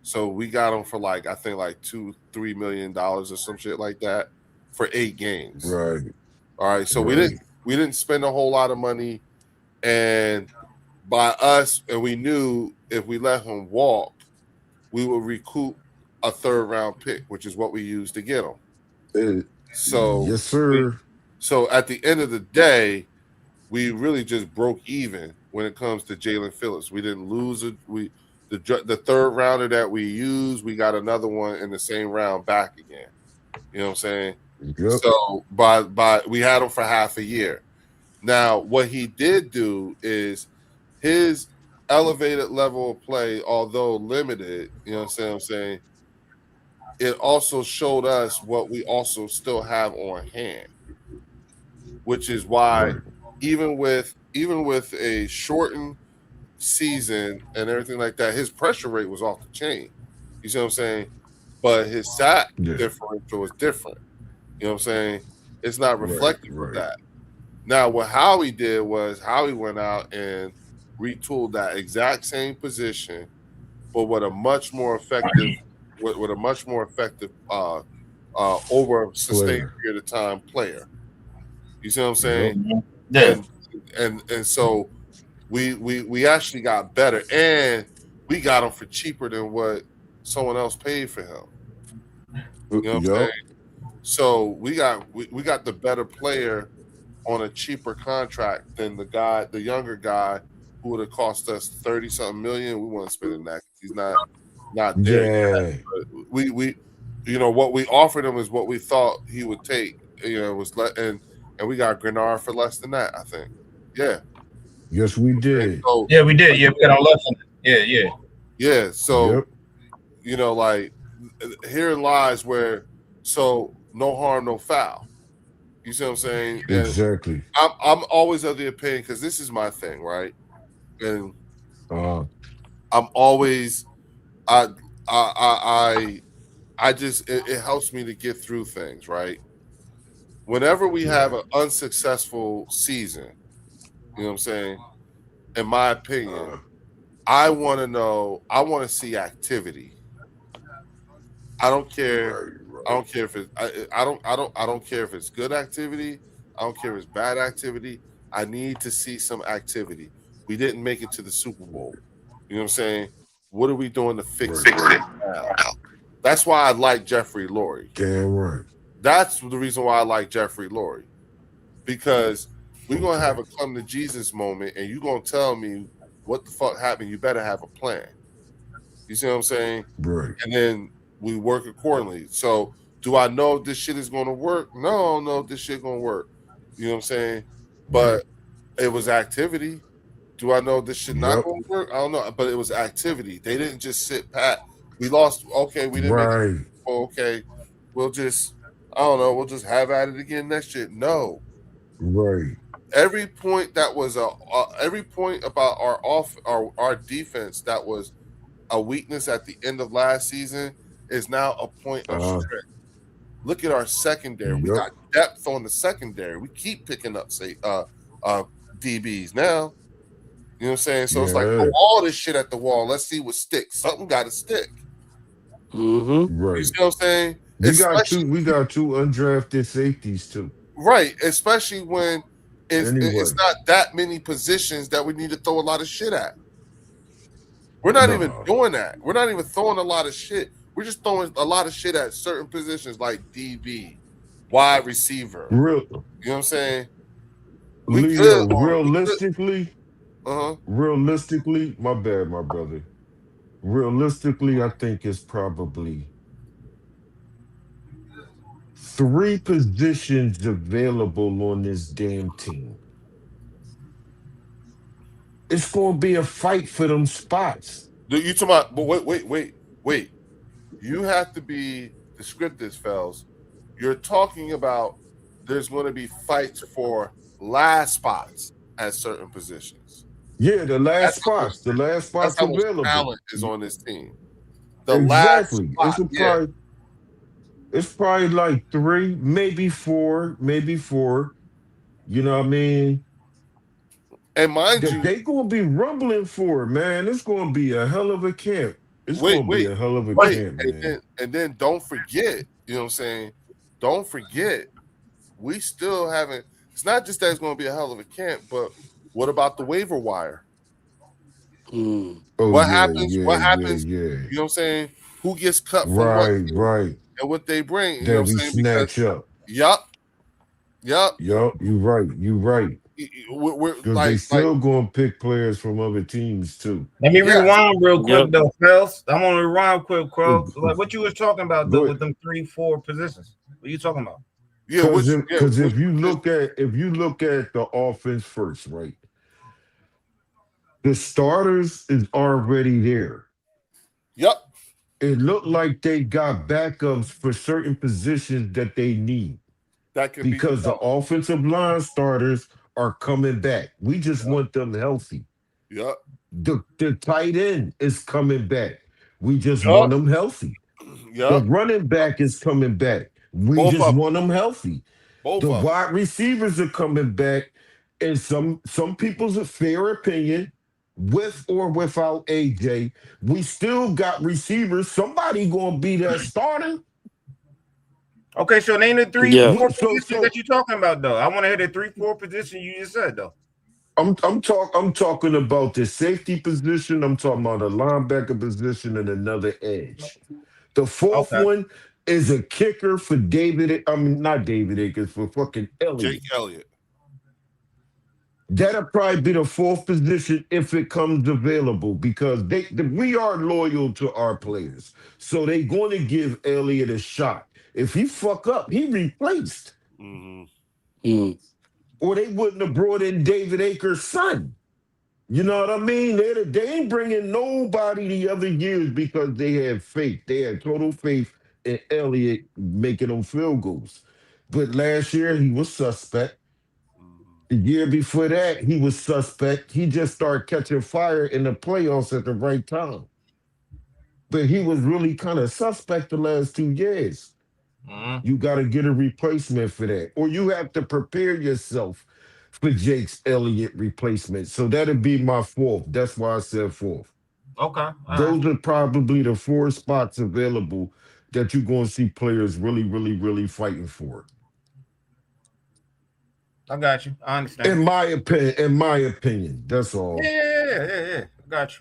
So we got him for like I think like $2-3 million or some shit like that for 8 games. Right. All right. So Right. we didn't spend a whole lot of money, and by us, and we knew if we let him walk, we would recoup a 3rd round pick, which is what we used to get him. So yes, sir. so at the end of the day, we really just broke even when it comes to Jalen Phillips. We didn't lose it. The 3rd rounder that we used, we got another one in the same round back again. You know what I'm saying? Yep. So by we had him for half a year. Now, what he did do is his elevated level of play, although limited, you know what I'm saying, it also showed us what we also still have on hand, which is why Right. even with a shortened season and everything like that, his pressure rate was off the chain. You see what I'm saying? But his sack Yeah. differential was different. You know what I'm saying? It's not reflective of Right. that. Now, what Howie did was Howie went out and retooled that exact same position, but with a much more effective, with a much more effective over a sustained Player. period of time player. You see what I'm saying? Yep. Yeah. And so we actually got better, and we got him for cheaper than what someone else paid for him. You know what I'm Yep. saying? So we got the better player on a cheaper contract than the younger guy who would have cost us 30-something million. We weren't spending that. He's not there yet. Yeah. But we what we offered him is what we thought he would take. And we got Grenard for less than that, I think. Yeah. Yes, we did. So Yeah, we did. Yeah, we got our lesson. Yeah. yeah, so Yep. like herein lies where no harm, no foul. You see what I'm saying? And Exactly. I'm always of the opinion, because this is my thing, right? And I'm always I just it helps me to get through things, right? Whenever we have an unsuccessful season, you know what I'm saying? In my opinion, I want to see activity. I don't care. I don't care if it's I don't care if it's good activity. I don't care if it's bad activity. I need to see some activity. We didn't make it to the Super Bowl. You know what I'm saying? What are we doing to fix it now? That's why I like Jeffrey Lurie. Damn right. That's the reason why I like Jeffrey Lurie. Because we're gonna have a come to Jesus moment, and you're gonna tell me what the fuck happened. You better have a plan. You see what I'm saying? Right. And then we work accordingly. So do I know if this shit is gonna work? No, I don't know if this shit gonna work. You know what I'm saying? But it was activity. Do I know this shit not gonna work? I don't know. But it was activity. They didn't just sit pat. We lost. Okay, we didn't make it. Okay, we'll just we'll just have at it again next year. No. Right. Every point that was every point about our defense that was a weakness at the end of last season is now a point of strength. Look at our secondary. We got depth on the secondary. We keep picking up DBs now. You know what I'm saying? So it's like throw all this shit at the wall. Let's see what sticks. Something got to stick. Right. You see what I'm saying? We got two undrafted safeties too. Right, especially when it's not that many positions that we need to throw a lot of shit at. We're not even doing that. We're not even throwing a lot of shit. We're just throwing a lot of shit at certain positions like DB, wide receiver. You know what I'm saying? Realistically, my bad, my brother. Realistically, I think it's probably 3 positions available on this damn team. It's going to be a fight for them spots. You talking about? But wait. You have to be descriptive, fellas. You're talking about there's going to be fights for last spots at certain positions. Yeah, the last spots. The last spots that's how available. much talent is on this team. Exactly. It's probably like 3, maybe 4. You know what I mean? And mind you, they gonna be rumbling for it, man. It's gonna be a hell of a camp. It's Wait, gonna be a hell of a wait, camp, man. and then don't forget, you know what I'm saying? Don't forget, we still haven't. It's not just that it's going to be a hell of a camp, but what about the waiver wire? Oh What yeah, happens? yeah, What yeah, happens? yeah. You know what I'm saying? Who gets cut from what Right, team right. and what they bring? You know That what I'm we saying? Because snatch up. yup. You right. You right. We're Because they still gonna pick players from other teams too. Let me rewind real quick Yep. though, Phelps. I'm gonna rewind quick, Crow. Like what you was talking about though Go with them 3-4 positions. What you talking about? Because if you look at the offense first, right? The starters is already there. Yep. It looked like they got backups for certain positions that they need. That can because the offensive line starters are coming back. We just want them healthy. Yep. The tight end is coming back. We just want them healthy. Yep. The running back is coming back. We just want them healthy. The wide receivers are coming back. And some people's a fair opinion, with or without AJ, we still got receivers. Somebody gonna be that starter. Okay, so name the 3-4 positions that you're talking about though. I want to hear the 3-4 position you just said though. I'm talking about the safety position. I'm talking about a linebacker position and another edge. The fourth one is a kicker for David. I mean, not David Akers, for fucking Elliott. Jake Elliott. That'll probably be the fourth position if it comes available because we are loyal to our players. So they're going to give Elliott a shot. If he fuck up, he replaced. Mm-hmm. Or they wouldn't have brought in David Akers' son. You know what I mean? They ain't bringing nobody the other years because they had faith. They had total faith in Elliott making them field goals. But last year, he was suspect. The year before that, he was suspect. He just started catching fire in the playoffs at the right time. But he was really kind of suspect the last 2 years. You got to get a replacement for that. Or you have to prepare yourself for Jake's Elliott replacement. So that'd be my fourth. That's why I said fourth. Okay. Those are probably the 4 spots available that you're going to see players really, really, really fighting for. I got you. I understand. In my opinion, that's all. Yeah. Got you.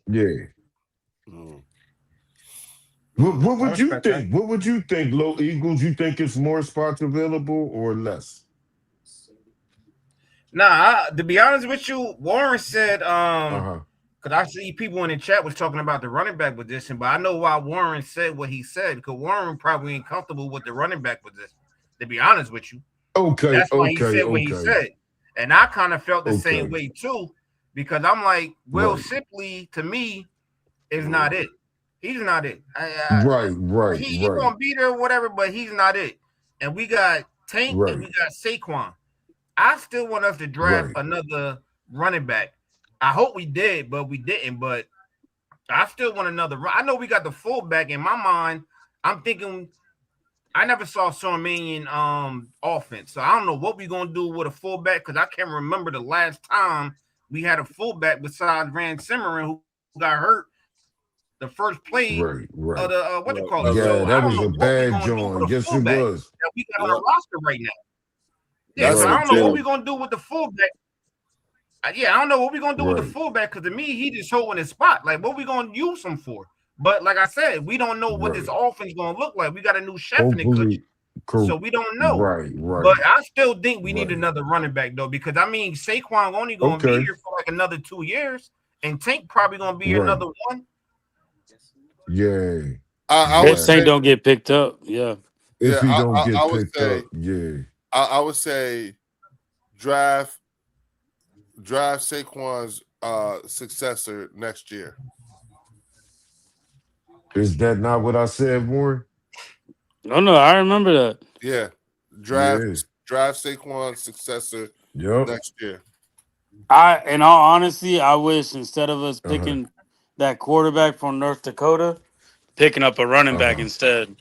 Yeah. What would you think? What would you think, Low Eagles? You think it's more spots available or less? Nah, to be honest with you, Warren said, because I see people in the chat was talking about the running back position, but I know why Warren said what he said, because Warren probably ain't comfortable with the running back position, to be honest with you. Okay. That's why he said what he said. And I kind of felt the same way too, because I'm like, Will Shipley, to me, is not it. He's not it. Right. He's gonna be there, whatever, but he's not it. And we got Tank and we got Saquon. I still want us to draft another running back. I hope we did, but we didn't. But I still want another. I know we got the fullback in my mind. I'm thinking. I never saw Sarmanian offense, so I don't know what we're gonna do with a fullback because I can't remember the last time we had a fullback besides Rand Simmerin who got hurt the first play of the what you call it. Yeah, so that was a bad joint. Yes, it was. That we got on our roster right now. Yeah, so I don't know what we're gonna do with the fullback. I don't know what we're gonna do with the fullback because to me he just holding his spot. Like what we gonna use him for? But like I said, we don't know what this offense gonna look like. We got a new chef in the kitchen, so we don't know. Right. But I still think we need another running back though, because I mean Saquon only gonna be here for like another 2 years, and Tank probably gonna be here another one. Yeah. I would say don't get picked up. Yeah. If he don't get picked up, I would say draft Saquon's successor next year. Is that not what I said, Warren? No, I remember that. Yeah. Draft Saquon's successor next year. In all honesty, I wish instead of us picking that quarterback from North Dakota, picking up a running back instead.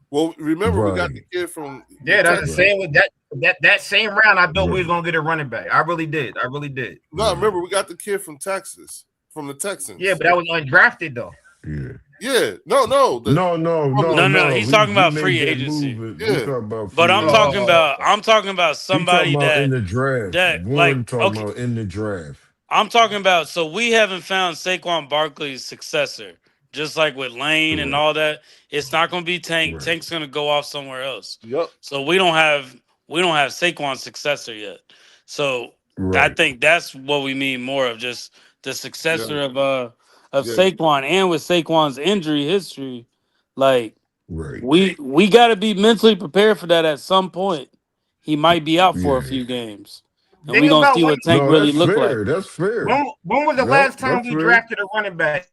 Well, remember we got the kid from that's the same with that same round. I thought we was gonna get a running back. I really did. No, remember we got the kid from Texas, from the Texans. Yeah, but that was undrafted though. Yeah. Yeah, no. No. He's We talking about made free that agency. move. Yeah. We talking about But free I'm talking agency. about He talking somebody about in the draft. that Warren talking okay. about in the draft. I'm talking about so we haven't found Saquon Barkley's successor. Just like with Lane and Correct. all that, it's not going to be Tank. Right. Tank's going to go off somewhere else. Yep. So we don't have Saquon's successor yet. So I Right. think that's what we mean more of, just the successor of Yeah. Saquon. And with Saquon's injury history, like Right. we got to be mentally prepared for that at some point. He might be out for a Yeah. few games, and Think we're gonna about see what Tank No, really that's look like. fair. That's fair. when was the Yep, last time that's we fair. drafted a running back?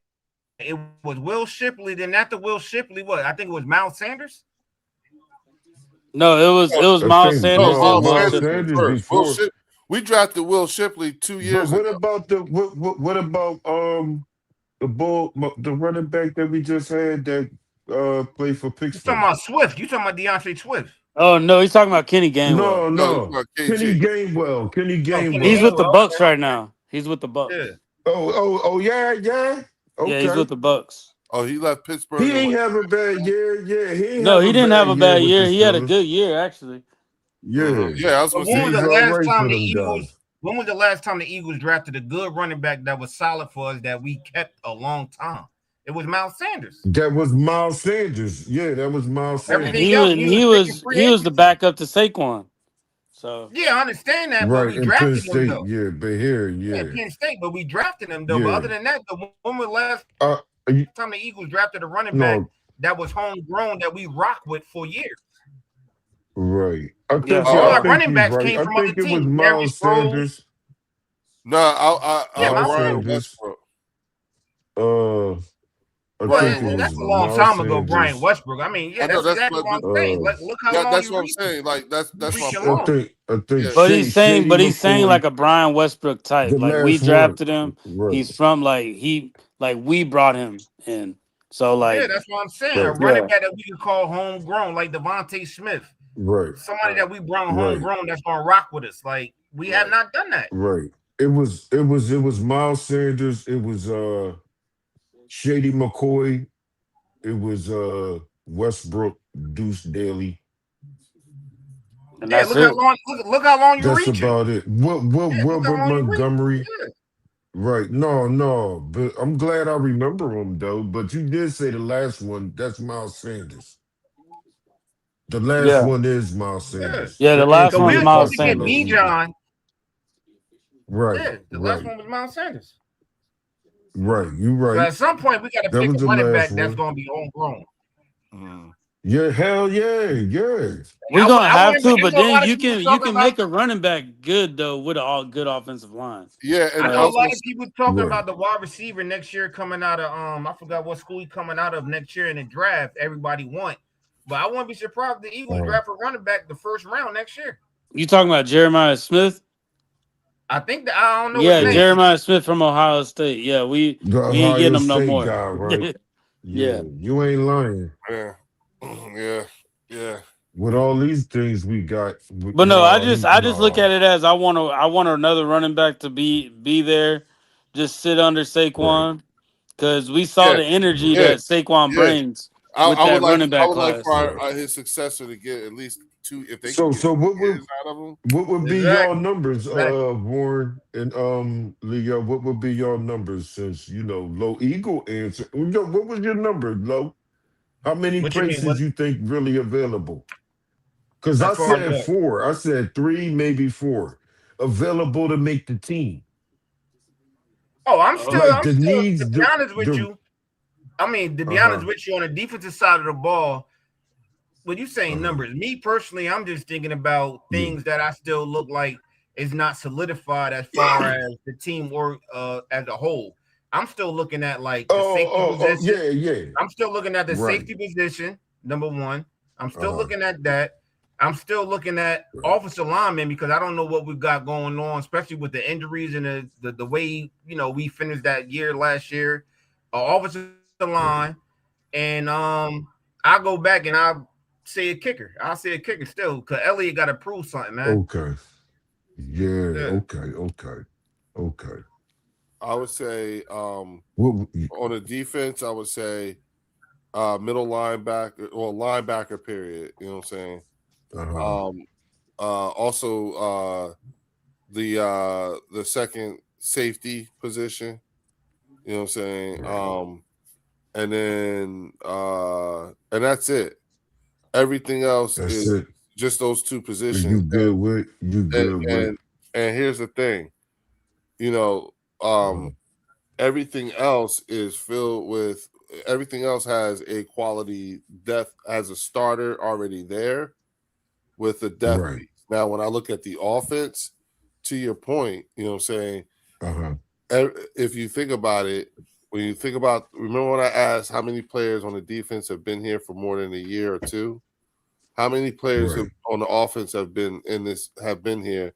It was Will Shipley. Then after Will Shipley, what? I think it was Miles Sanders. No, it was I Miles think Sanders and Will Miles Shipley. Sanders first. before. We drafted Will Shipley 2 years But what ago. about what about the running back that we just had that played for You talking Pittsburgh? about Swift? You talking about DeAndre Swift? Oh no, he's talking about Kenny Gainwell. No. Kenny KG. Gainwell. Kenny Oh, Kenny He's Gainwell. with the Gainwell. Bucks right now. He's with the Bucks. Yeah. Oh yeah. Yeah, he's Okay. with the Bucks. Oh, he left Pittsburgh. He And ain't went, have a bad year. Yeah, he ain't No, have he a didn't have a year bad with year. the He had a Steelers. good year actually. Yeah. yeah, I was But gonna when was say. the He's last all right time for the them Eagles? guys. When was the last time the Eagles drafted a good running back that was solid for us that we kept a long time? It was Miles Sanders. That was Miles Sanders. Yeah, that was Miles And Sanders. Everything else we was picking free he was the agents. backup to Saquon. So Yeah, I understand that, but Right, we in Penn drafted him State. though. Yeah, but here, Yeah, yeah. Penn State, but we drafted him though. But Yeah. other than that, when was the last You- time the Eagles drafted a running back no, that was homegrown that we rock with for years? right. I think Yeah. All I our think running he's backs right. came I from other think it was teams. Miles Darius Rose. Sanders. No, I Yeah, Miles Brian Sanders. Westbrook. I Well, think it that's was a long Miles time ago, Sanders. Brian Westbrook. I mean, yeah, I know that's that's exactly what I'm what. saying. Like, look how long That's you what I'm reaching. saying. Like that's my Reaching point. long. I think Yeah. But he's saying Shady like McCoy, a Brian Westbrook type. the Like we last one. drafted him. Right. He's from we brought him in. So Yeah, like that's what I'm saying. A Right. running yeah. back that we could call homegrown, like Devontae Smith. Right. Somebody that we brought Right. homegrown that's gonna rock with us. Like we have not done that. Right. It was Miles Sanders. It was Shady McCoy. It was Westbrook, Deuce Daly. And Yeah, that's it. look how long you're That's reaching. about it. Look how Wilbert long you're Montgomery. reaching. Yeah. Right. No. But I'm glad I remember him though. But you did say the last one. That's Miles Sanders. The last Yeah. one is Miles Sanders. Yeah, the That last answered So we one's your were Miles supposed to question, get Sanders. though, Eagle. Bijan. Right. Yeah, the last one was Miles Sanders. Right. You So right. at some point we got to That pick was a the running last back that's one. gonna be homegrown. Yeah. Hell yeah. We're gonna have to, there's but a lot then of you people can talking about. make a running back good though with a good offensive line. Yeah, and I I know a was lot gonna of people talking Right. about the wide receiver next year coming out of I forgot what school he's coming out of next year in the draft. Everybody want, but I wouldn't be surprised if the Eagles draft a running back the first round next year. You talking about Jeremiah Smith? I think that I don't know Yeah, his name. Jeremiah Smith from Ohio State. Yeah, we The ain't Ohio getting him no State more. guy, right? Yeah. You ain't lying. Yeah. With all these things we got, But no, I just look at it as I want another running back to be there, just sit under Saquon, because we saw the energy Yeah. that Saquon Yeah. brings I with would that like running back I would like class. for his successor to get at least 2 if they So can get what 2 would years out of him. what would be Exactly. y'all numbers, Exactly. Warren and Leo? What would be y'all numbers since Low Eagle answer? What was your number, Low? How many What you mean? places you think really available? Because I As far as said what? 4. I said 3, maybe 4 available to make the team. Oh, I'm still Like the to needs. be honest with you. I mean, to be honest with you, on the defensive side of the ball, when you saying numbers, me personally, I'm just thinking about things that I still look like is not solidified as far as the team work as a whole. I'm still looking at like the safety position. Yeah. I'm still looking at the safety position, number one. I'm still looking at that. I'm still looking at offensive linemen because I don't know what we've got going on, especially with the injuries and the way we finished that year last year. Offensive line, and I go back and I say a kicker. I'll say a kicker still because Elliott got to prove something, man. Okay. Yeah. Okay. I would say What, on the defense, I would say middle linebacker or linebacker period. You know what I'm saying? Also the second safety position. You know what I'm saying? And then and that's it. Everything else that's is it. just those two You positions. good with? You good with? And here's the thing, you know, everything else is filled with. Everything else has a quality depth as a starter already there with the depth Right. piece. Now, when I look at the offense, to your point, you know what I'm saying? If you think about it, when you think about, remember when I asked how many players on the defense have been here for more than a year or two? How many players on the offense have been here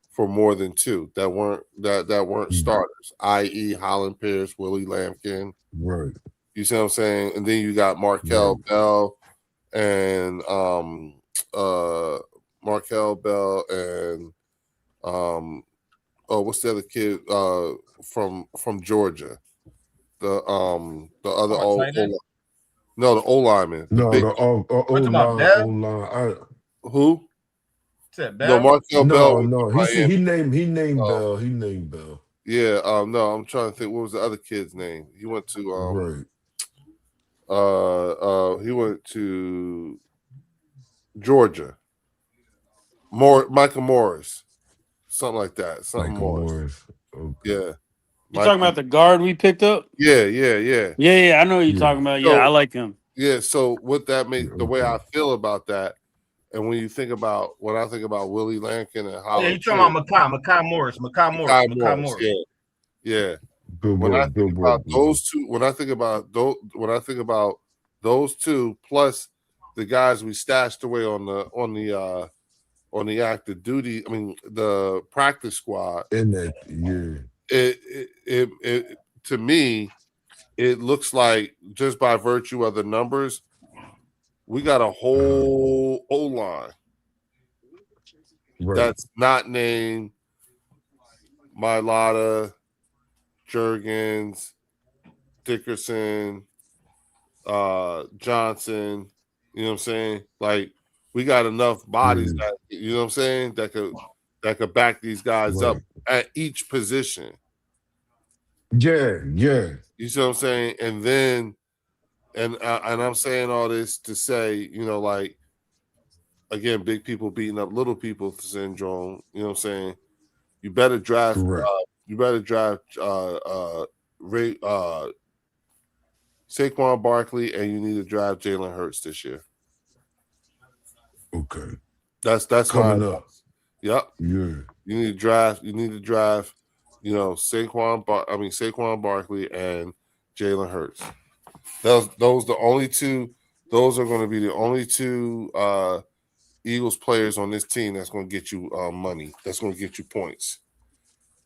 for more than two that weren't starters, i.e. Holland Pierce, Willie Lampkin. Right. You see what I'm saying? And then you got Markel Bell and what's the other kid from Georgia? The other the O lineman. The No, big the O-line. who? Bell? No, Markel Bell. No. He named Bell. He named Bell. Yeah, no, I'm trying to think. What was the other kid's name? He went to he went to Georgia. Michael Morris, something like that. Something Michael Morris. Okay. Yeah. You talking about the guard we picked up? Yeah. Yeah. I know what you're talking about. Yeah, I like him. Yeah. So what that makes the way I feel about that, and when I think about Willie Lampkin and Holland, you talking about Makai Morris. Yeah. Good when work, I think about those two, when I think about those two plus the guys we stashed away on the active duty, I mean the practice squad. In that year. It to me, it looks like just by virtue of the numbers, we got a whole O-line that's not named Mailata, Jurgens, Dickerson, Johnson. You know what I'm saying? Like we got enough bodies that you know what I'm saying that could back these guys up at each position. Yeah. You see what I'm saying? And then, and I'm saying all this to say, you know, like again, big people beating up little people syndrome. You know what I'm saying? You better draft. Saquon Barkley, and you need to draft Jalen Hurts this year. Okay. That's coming up. Yep. Yeah. You need to draft. You know, Saquon Barkley and Jalen Hurts. Those the only two. Those are going to be the only two Eagles players on this team that's going to get you money. That's going to get you points.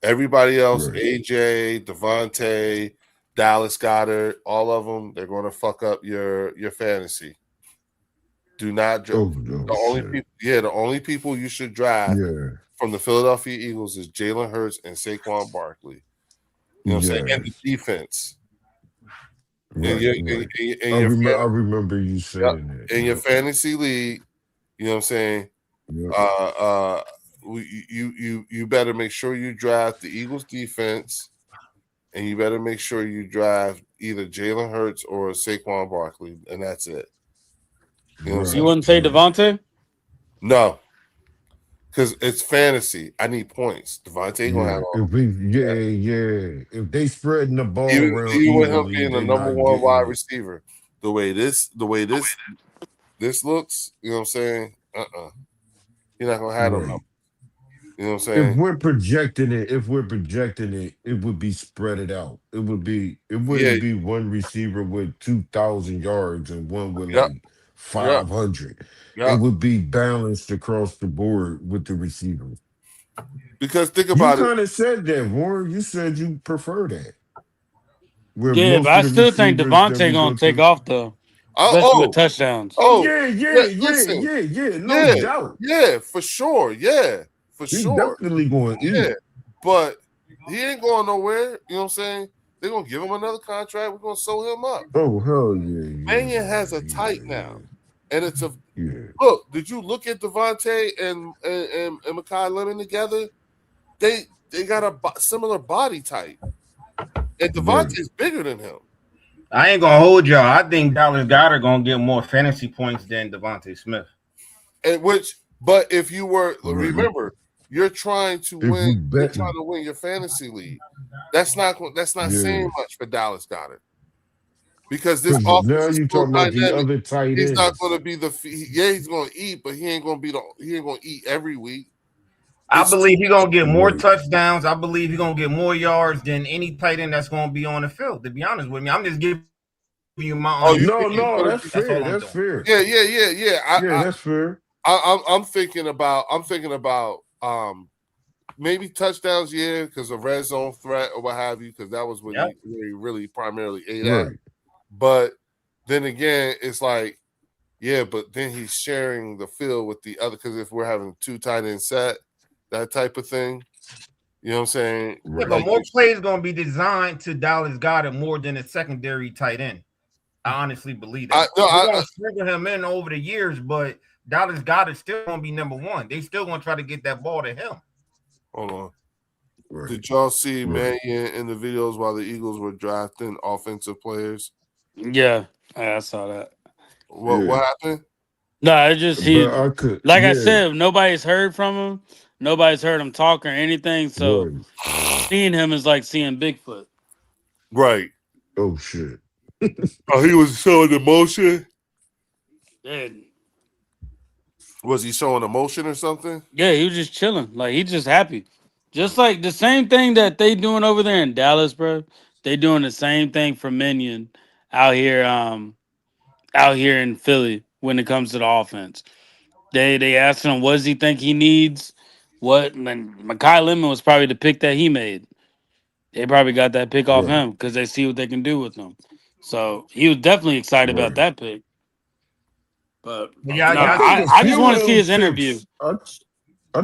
Everybody else, AJ, Devontae, Dallas Goedert, all of them, they're going to fuck up your fantasy. Do not draft. The only people you should draft from the Philadelphia Eagles is Jalen Hurts and Saquon Barkley. You know what I'm saying? And the defense. I remember you saying that. In your fantasy league, you know what I'm saying? You better make sure you draft the Eagles defense, and you better make sure you draft either Jalen Hurts or Saquon Barkley, and that's it. You know what I'm saying? You wouldn't say Devontae? No, because it's fantasy. I need points. Devontae gonna have all. If they spreading the ball around, even with him being the number one wide receiver, the way this looks, you know what I'm saying? You're not gonna have them. You know what I'm saying? If we're projecting it, it would be spread it out. It wouldn't be one receiver with 2,000 yards and one with like 500. It would be balanced across the board with the receivers. Because think about it. You kind of said that, Warren. You said you prefer that. Yeah, but I still think Devontae gonna take off though. Especially with touchdowns. Yeah. No doubt. Yeah, for sure. Yeah, for He's sure. definitely going to eat. But He ain't going nowhere. You know what I'm saying? They're gonna give him another contract. We're gonna sew him up. Oh hell yeah, Mannion has a tight now, and it's a yeah. look. Did you look at Devontae and Mekhi Lemon together? They got a similar body type, and Devontae's bigger than him. I ain't gonna hold y'all. I think Dallas Goedert gonna get more fantasy points than Devontae Smith. And but if you were remember, you're trying to win. You're trying to win your fantasy league. That's not saying much for Dallas Goedert because this offense now is you so talking about the dynamic. other tight He's ends. not going to be he's going to eat, but he ain't going to eat every week. I believe he's gonna get more touchdowns. I believe he's gonna get more yards than any tight end that's gonna be on the field. To be honest with me, I'm just giving you my own. No, that's fair. That's fair. Yeah. That's fair. I'm thinking about maybe touchdowns, because of red zone threat or what have you, because that was what he really primarily ate at. But then again, it's like, but then he's sharing the field with the other, because if we're having two tight end set, that type of thing, you know what I'm saying? Yeah, but more plays going to be designed to Dallas Goedert more than a secondary tight end. I honestly believe that. We're going to sprinkle him in over the years, but Dallas Goedert still going to be number one. They still going to try to get that ball to him. Hold on. Did y'all see Mannion in the videos while the Eagles were drafting offensive players? Yeah, I saw that. What happened? No, it just I said, nobody's heard from him. Nobody's heard him talk or anything. So seeing him is like seeing Bigfoot. Right. Oh shit. He was showing emotion. Yeah. Was he showing emotion or something? Yeah, he was just chilling. Like, he's just happy. Just like the same thing that they doing over there in Dallas, bro. They doing the same thing for Minion out here in Philly when it comes to the offense. They asked him, what does he think he needs? What? And Mekhi Lemon was probably the pick that he made. They probably got that pick off him because they see what they can do with him. So he was definitely excited about that pick. But I just want to see his interview. I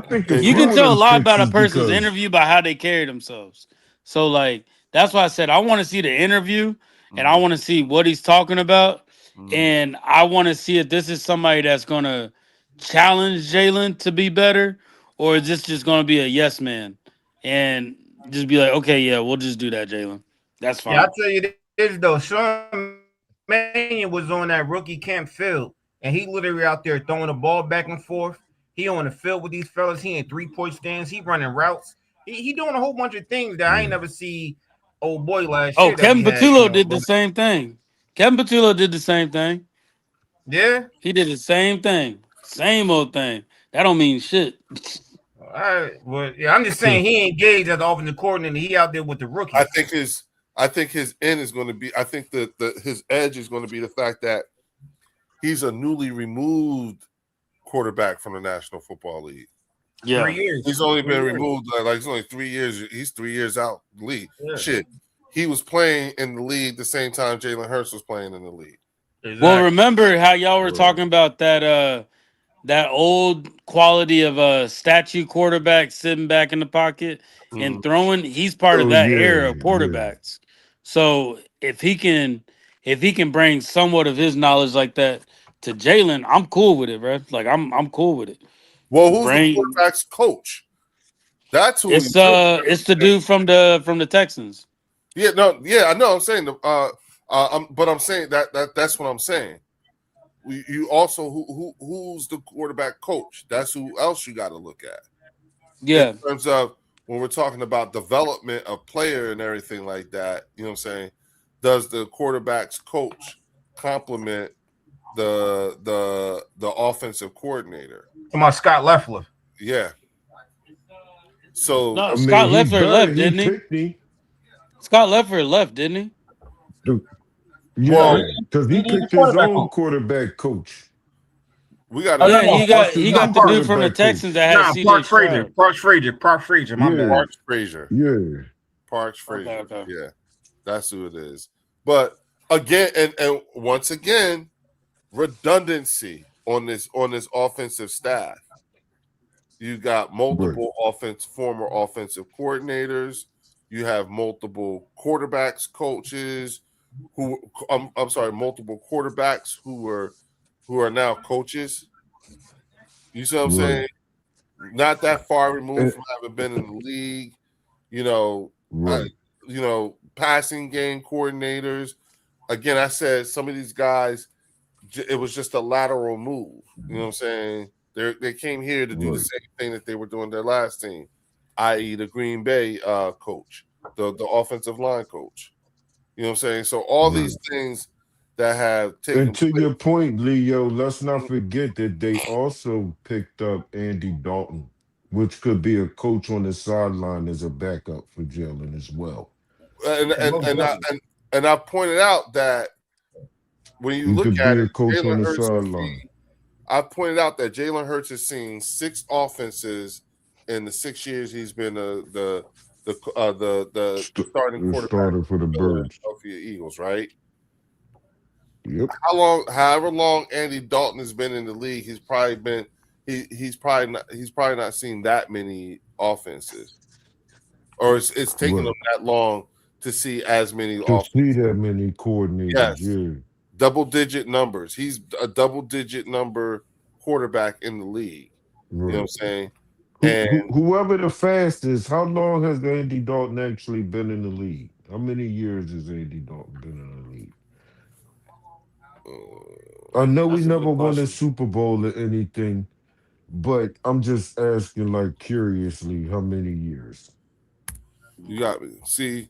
think you can tell a lot about a person's interview by how they carry themselves. So like that's why I said I want to see the interview and I want to see what he's talking about. And I want to see if this is somebody that's gonna challenge Jalen to be better, or is this just gonna be a yes man and just be like, okay, yeah, we'll just do that, Jalen. That's fine. Yeah, I'll tell you this though. Sean Mannion was on that rookie camp field, and he literally out there throwing the ball back and forth. He on the field with these fellas. He in 3-point stands. He running routes. He doing a whole bunch of things that I ain't never see old boy last year. Kevin Patullo did the same thing. Kevin Patullo did the same thing. Yeah? He did the same thing. Same old thing. That don't mean shit. All right. Well, yeah, I'm just saying he engaged as the offensive coordinator. He out there with the rookies. I think his end is going to be. I think that his edge is going to be the fact that he's a newly removed quarterback from the National Football League. Yeah, 3 years. He's only been removed like it's only 3 years. He's 3 years out the league. Yeah. Shit, he was playing in the league the same time Jalen Hurts was playing in the league. Exactly. Well, remember how y'all were talking about that old quality of a statue quarterback sitting back in the pocket and throwing? He's part of that era of quarterbacks. Yeah. So if he can bring somewhat of his knowledge like that to Jalen, I'm cool with it, bro. Like I'm cool with it. Well, who's the quarterback's coach? That's who. It's the dude from the Texans. Yeah, I know. I'm saying but I'm saying that's what I'm saying. You also who's the quarterback coach? That's who else you got to look at. Yeah, in terms of when we're talking about development of player and everything like that, you know what I'm saying? Does the quarterback's coach complement the offensive coordinator? Come on, Scott Leffler. Yeah. So no, Scott Leffler left, didn't he? Scott Leffler left, didn't he? Yeah, because he picked his own quarterback coach. We got. He got the dude from the Texans that had Parks Frazier. Parks Frazier. My bad. Parks Frazier. Yeah. Parks Frazier. Okay. Yeah, that's who it is. But again, and once again, redundancy on this offensive staff. You got multiple former offensive coordinators You have multiple quarterbacks, coaches who I'm sorry, multiple quarterbacks who are now coaches. You see what I'm saying? Not that far removed from having been in the league. You know, passing game coordinators. Again, I said some of these guys, it was just a lateral move. You know what I'm saying? They came here to do the same thing that they were doing their last team, i.e. the Green Bay coach, the offensive line coach. You know what I'm saying? So all these things that have taken And to place. your point, Leo, let's not forget that they also picked up Andy Dalton, which could be a coach on the sideline as a backup for Jalen as well. And I pointed out that when you look could at be a it, coach on Jalen the Hurts sideline. I pointed out that Jalen Hurts has seen 6 offenses in the 6 years he's been the starting quarterback for the Birds. Philadelphia Eagles, right? Yep. However long Andy Dalton has been in the league, he's probably not seen that many offenses, or it's taken him that long to see as many offenses. See that many coordinators. Yes. Yeah. Double-digit numbers. He's a double-digit number quarterback in the league. You know what I'm saying? And whoever the fastest, how long has Andy Dalton actually been in the league? How many years has Andy Dalton been in the league? I know we never won a Super Bowl or anything, but I'm just asking, like, curiously, how many years? You got me. See,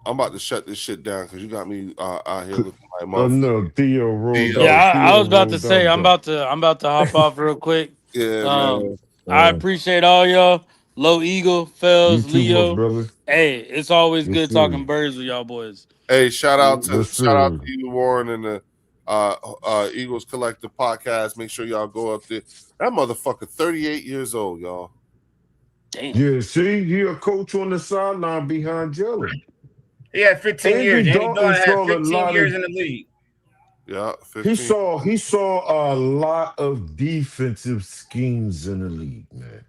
I'm about to shut this shit down because you got me out here looking like motherfucker. No, Theo rolled out. Yeah, I was about to say I'm about to hop off real quick. Man. I appreciate all y'all. Low Eagle, Fells, Leo. Brother. Hey, it's always good talking birds with y'all boys. Hey, shout out to you, Warren, and the Eagles Collective podcast. Make sure y'all go up there. That motherfucker 38 years old, y'all. Damn. Yeah, see, he a coach on the sideline behind Jalen. He had 15 years. Andy Dalton had 15 years in the league. Yeah, 15. He saw a lot of defensive schemes in the league, man.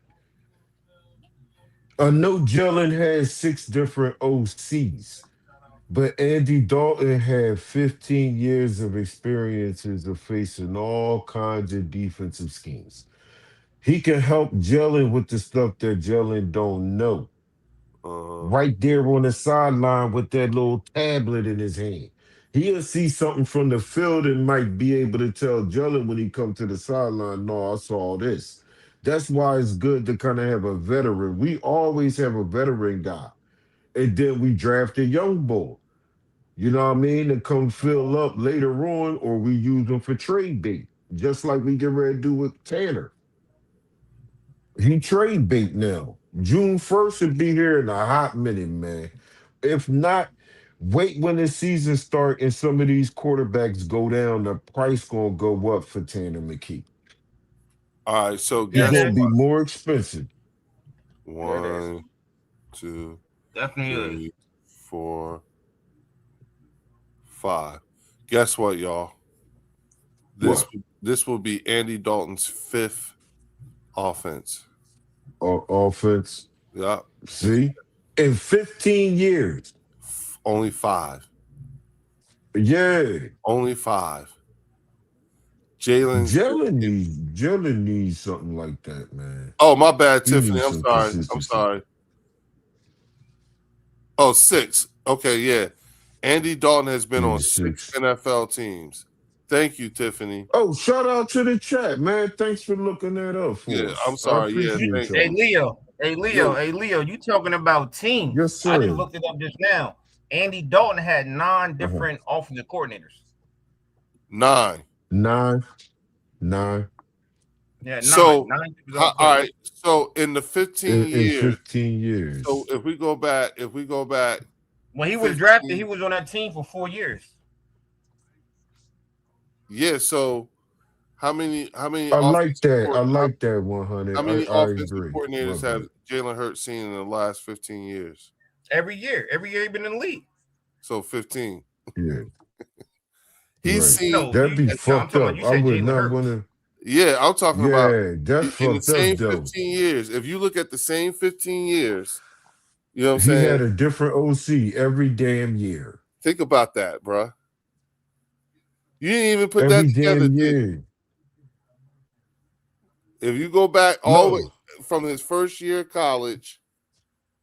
I know Jalen had 6 different OCs, but Andy Dalton had 15 years of experiences of facing all kinds of defensive schemes. He can help Jalen with the stuff that Jalen don't know. Right there on the sideline with that little tablet in his hand. He'll see something from the field and might be able to tell Jalen when he come to the sideline, no, I saw this. That's why it's good to kind of have a veteran. We always have a veteran guy. And then we draft a young boy. You know what I mean? To come fill up later on, or we use them for trade bait. Just like we get ready to do with Tanner. He trade bait now. June 1st will be here in a hot minute, man. If not, wait when the season start and some of these quarterbacks go down, the price gonna go up for Tanner McKee. All right, so it's gonna be more expensive. 1, 2, 3, 4, 5. Guess what, y'all? This will be Andy Dalton's 5th offense. Offense. Yeah. See? In 15 years. Only 5. Yeah. Only 5. Jalen needs something like that, man. Oh, my bad, Tiffany. I'm sorry. Oh, 6. Okay, yeah. Andy Dalton has been on 6 NFL teams. Thank you, Tiffany. Oh, shout out to the chat, man. Thanks for looking that up for us. I'm sorry. Hey, Leo, you talking about teams. Yes, sir. I just looked it up just now. Andy Dalton had 9 different offensive coordinators. 9. Yeah, 9. So, 9 all right. So in the 15 years. So if we go back. When he was drafted, he was on that team for 4 years. Yeah, so how many I like that 100. How many offensive agree. coordinators have Jalen Hurts seen in the last 15 years? Every year he's been in the league. So 15. Yeah. He's seen that'd be fucked up. I would not want to. Yeah, I'm talking about that's in the same 15 years. If you look at the same 15 years, You know what I'm He saying? had a different OC every damn year. Think about that, bro. You didn't even put Every that together, damn did you? year. If you go back all the way No. from his first year of college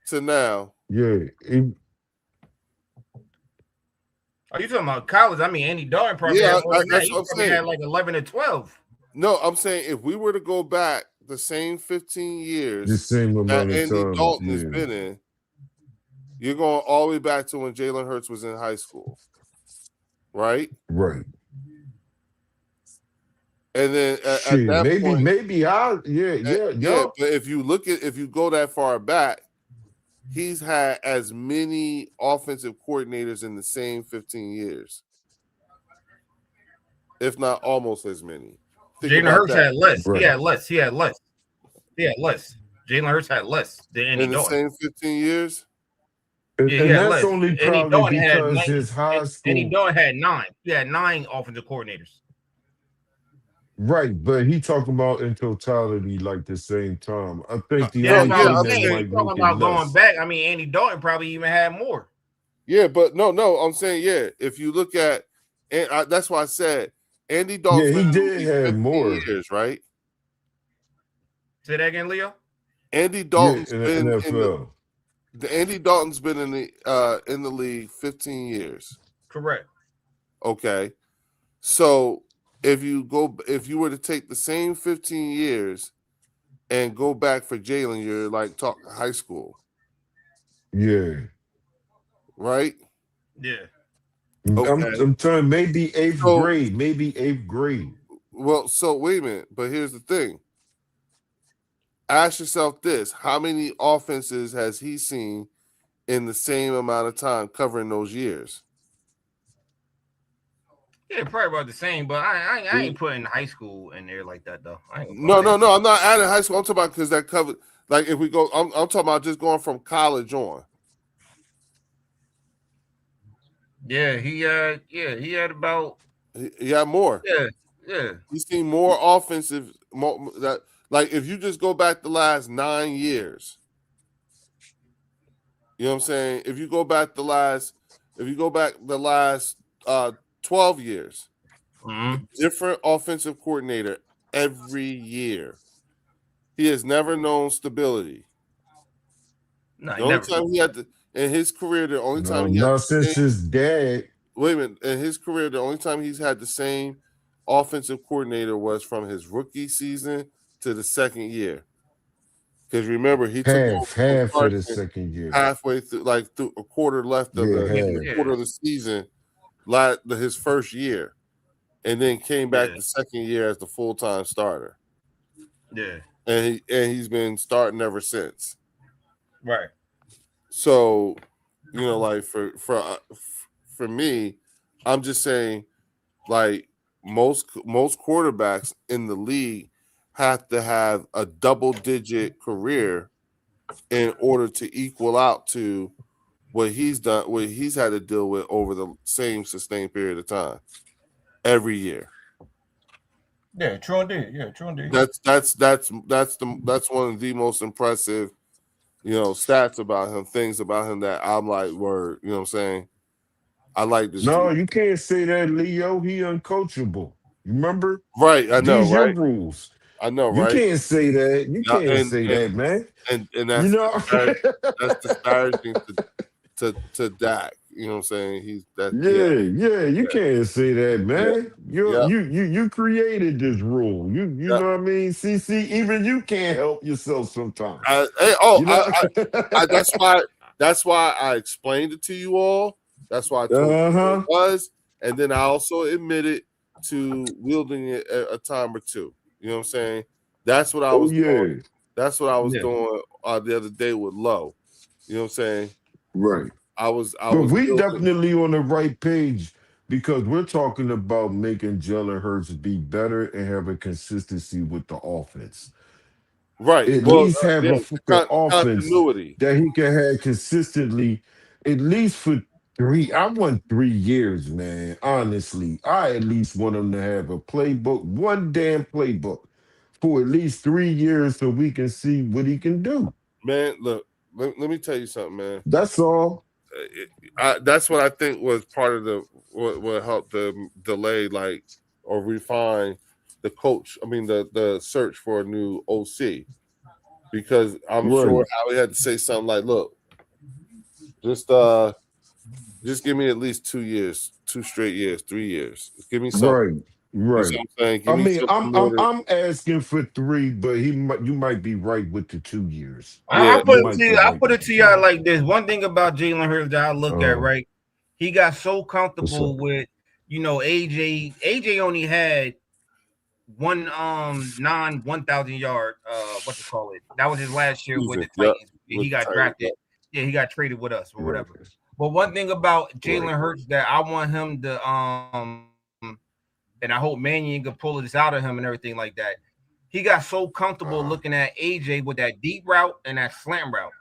to now. Yeah. Are you talking about college? I mean, Andy Dalton probably Yeah, had more than that. that's He what I'm probably saying. had like 11 or 12. No, I'm saying if we were to go back the same 15 The years same amount that of Andy time. Dalton has Yeah. been in, you're going all the way back to when Jalen Hurts was in high school, right? Right. And then at Shit. that point, Maybe yeah. But if you go that far back, he's had as many offensive coordinators in the same 15 years, if not almost as many. Jalen Hurts had less. Right. He had less. Jalen Hurts had less than Andy In the Dalton. same 15 years? And Yeah, he had that's less. only Andy probably Dalton had because 9. his high school. Andy Dalton had 9. He had 9 offensive coordinators. Right, but he talking about in totality like the same time. I think the Yeah, that's only what I thing was that saying. might You're talking make it about less. going back. I mean, Andy Dalton probably even had more. Yeah, but no, I'm saying, yeah, if you look at, and that's why I said Andy Dalton's Yeah, he been in the did league have 15 more. years, right? Say that again, Leo. Andy Yeah, Dalton's in the been NFL. Andy Dalton's been in the league 15 years. Correct. Okay. So if you were to take the same 15 years and go back for Jalen, you're like talking high school, Yeah. right? Yeah. Okay. I'm telling maybe eighth So- grade. Maybe eighth grade. Well, so wait a minute, but here's the thing. Ask yourself this: how many offenses has he seen in the same amount of time covering those years? Yeah, probably about the same, but I ain't putting high school in there like that though. I ain't No. I'm not adding high school. I'm talking about because that covered. Like if we go, I'm talking about just going from college on. Yeah, he had about He had more. yeah. He's seen more offensive. That like if you just go back the last 9 years, you know what I'm saying. If you go back the last 12 years, different offensive coordinator every year. He has never known stability. No, The only time he had in his career, the only time he had Not since his dad. Wait a minute. In his career, the only time he's had the same offensive coordinator was from his rookie season to the second year. Because remember, he took Half for the second year. halfway through, like through a quarter left of the quarter of the season, his first year, and then came back the second year as the full-time starter. Yeah, and he's been starting ever since. Right. So, like for me, I'm just saying, like most quarterbacks in the league have to have a double-digit career in order to equal out to what he's done, what he's had to deal with over the same sustained period of time every year. Yeah, true indeed. Yeah, true indeed. That's one of the most impressive, stats about him, things about him that I'm like, word, you know what I'm saying? I like this. No, dude. you can't say that, Leo. He uncoachable. You remember? Right, I know, These right? your rules. I know, You right? can't say that. You can't say and, that, man. And that's that's disparaging to Dak. You know what I'm saying? He's that. Yeah. You can't say that, man. You created this rule. You know what I mean? CC, even you can't help yourself sometimes. That's why I explained it to you all. That's why I told you what it was, and then I also admitted to wielding it a time or two. You know what I'm saying? That's what I was doing. That's what I was doing the other day with Lowe. You know what I'm saying? Right. But we definitely on the right page because we're talking about making Jalen Hurts be better and having consistency with the offense. Right. At least have a fucking offense continuity that he can have consistently, at least for 3. I want 3 years, man. Honestly, I at least want him to have a playbook, one damn playbook for at least 3 years so we can see what he can do. Man, look, let me tell you something, man. That's all. That's what I think was part of what helped the delay, like, or refine the coach. I mean, the search for a new OC, because I'm sure Howie had to say something like, "Look, just give me at least 2 years, 2 straight years, 3 years. Give me something." Right. You see what I'm saying? Give I me mean, something more than, I'm asking for 3, but you might be right with the 2 years. yeah. I put it to y'all like this. One thing about Jalen Hurts that I look at, right? He got so comfortable with, AJ. AJ only had one 1,000 yard what to call it. That was his last year with the Titans. He got drafted. Yeah, he got traded with us or whatever. But one thing about Jalen Hurts that I want him to and I hope Mannion can pull this out of him and everything like that. He got so comfortable looking at AJ with that deep route and that slant route.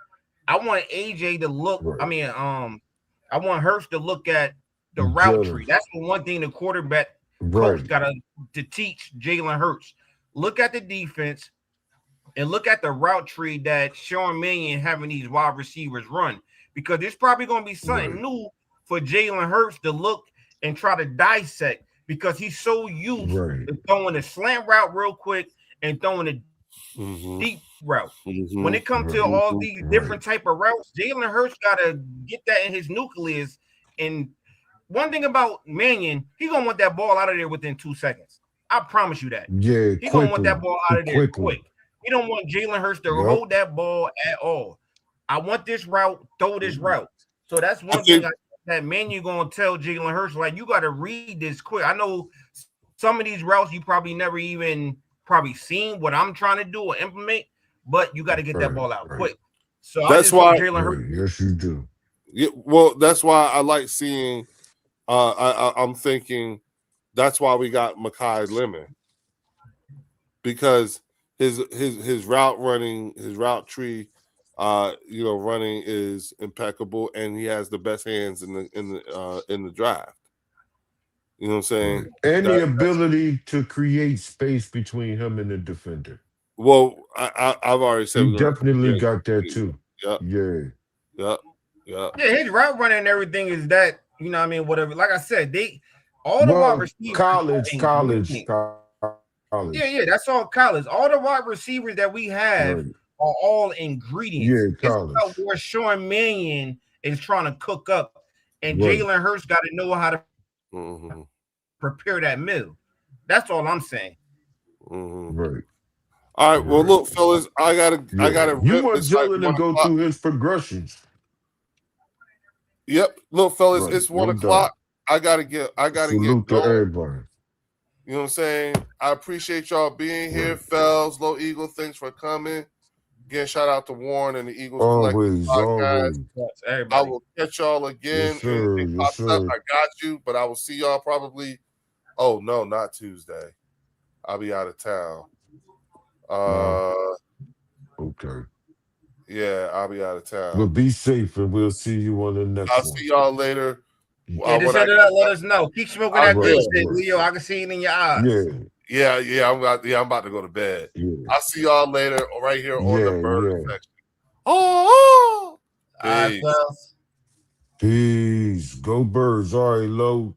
I want AJ to look. I mean, I want Hurts to look at the route tree. That's the one thing the quarterback coach got to teach Jalen Hurts. Look at the defense and look at the route tree that Sean Mannion having these wide receivers run, because there's probably going to be something new for Jalen Hurts to look and try to dissect, because he's so used to throwing the slant route real quick and throwing the deep route. When it comes to all these different type of routes, Jalen Hurts got to get that in his nucleus. And one thing about Mannion, he's going to want that ball out of there within 2 seconds. I promise you that. Yeah, he's going to want that ball out of there quick. He don't want Jalen Hurts to hold that ball at all. I want this route, throw this route. So that's one thing that Mannion going to tell Jalen Hurts, like, you got to read this quick. I know some of these routes you probably never even seen what I'm trying to do or implement, but you got to get that ball out quick. So that's why Jalen Hurts. Yes, you do. Yeah, well, that's why I like seeing. I'm thinking that's why we got Mekhi Lemon, because his route running, his route tree, running is impeccable, and he has the best hands in the draft. You know what I'm saying? And the ability to create space between him and the defender. Well, I've already said he definitely got that too. Yeah. Yeah, his route running and everything is that, whatever. Like I said, all the wide receivers. College. Yeah, that's all college. All the wide receivers that we have are all ingredients. Yeah, college. It's about where Sean Mannion is trying to cook up, and Jalen Hurts got to know how to prepare that meal. That's all I'm saying. Right. All right. Well, look, fellas, I gotta. You want Jalen to go through his progressions. Yep. Look, fellas, it's 1 o'clock. I gotta get Salute to everybody. You know what I'm saying? I appreciate y'all being here, Fells, Low Eagle. Thanks for coming. Again, shout out to Warren and the Eagles Always. I will catch y'all again. Yes, sir. Anything pops up, I got you. But I will see y'all probably. Oh no, not Tuesday. I'll be out of town. Okay. Yeah, I'll be out of town. Well, be safe, and we'll see you on the next one. I'll see y'all later. Yeah, just let us know. Keep smoking that good shit, Leo. I can see it in your eyes. Yeah. I'm about to go to bed. Yeah. I'll see y'all later, right here on the bird section. Oh, peace. Go Birds. All right, Low.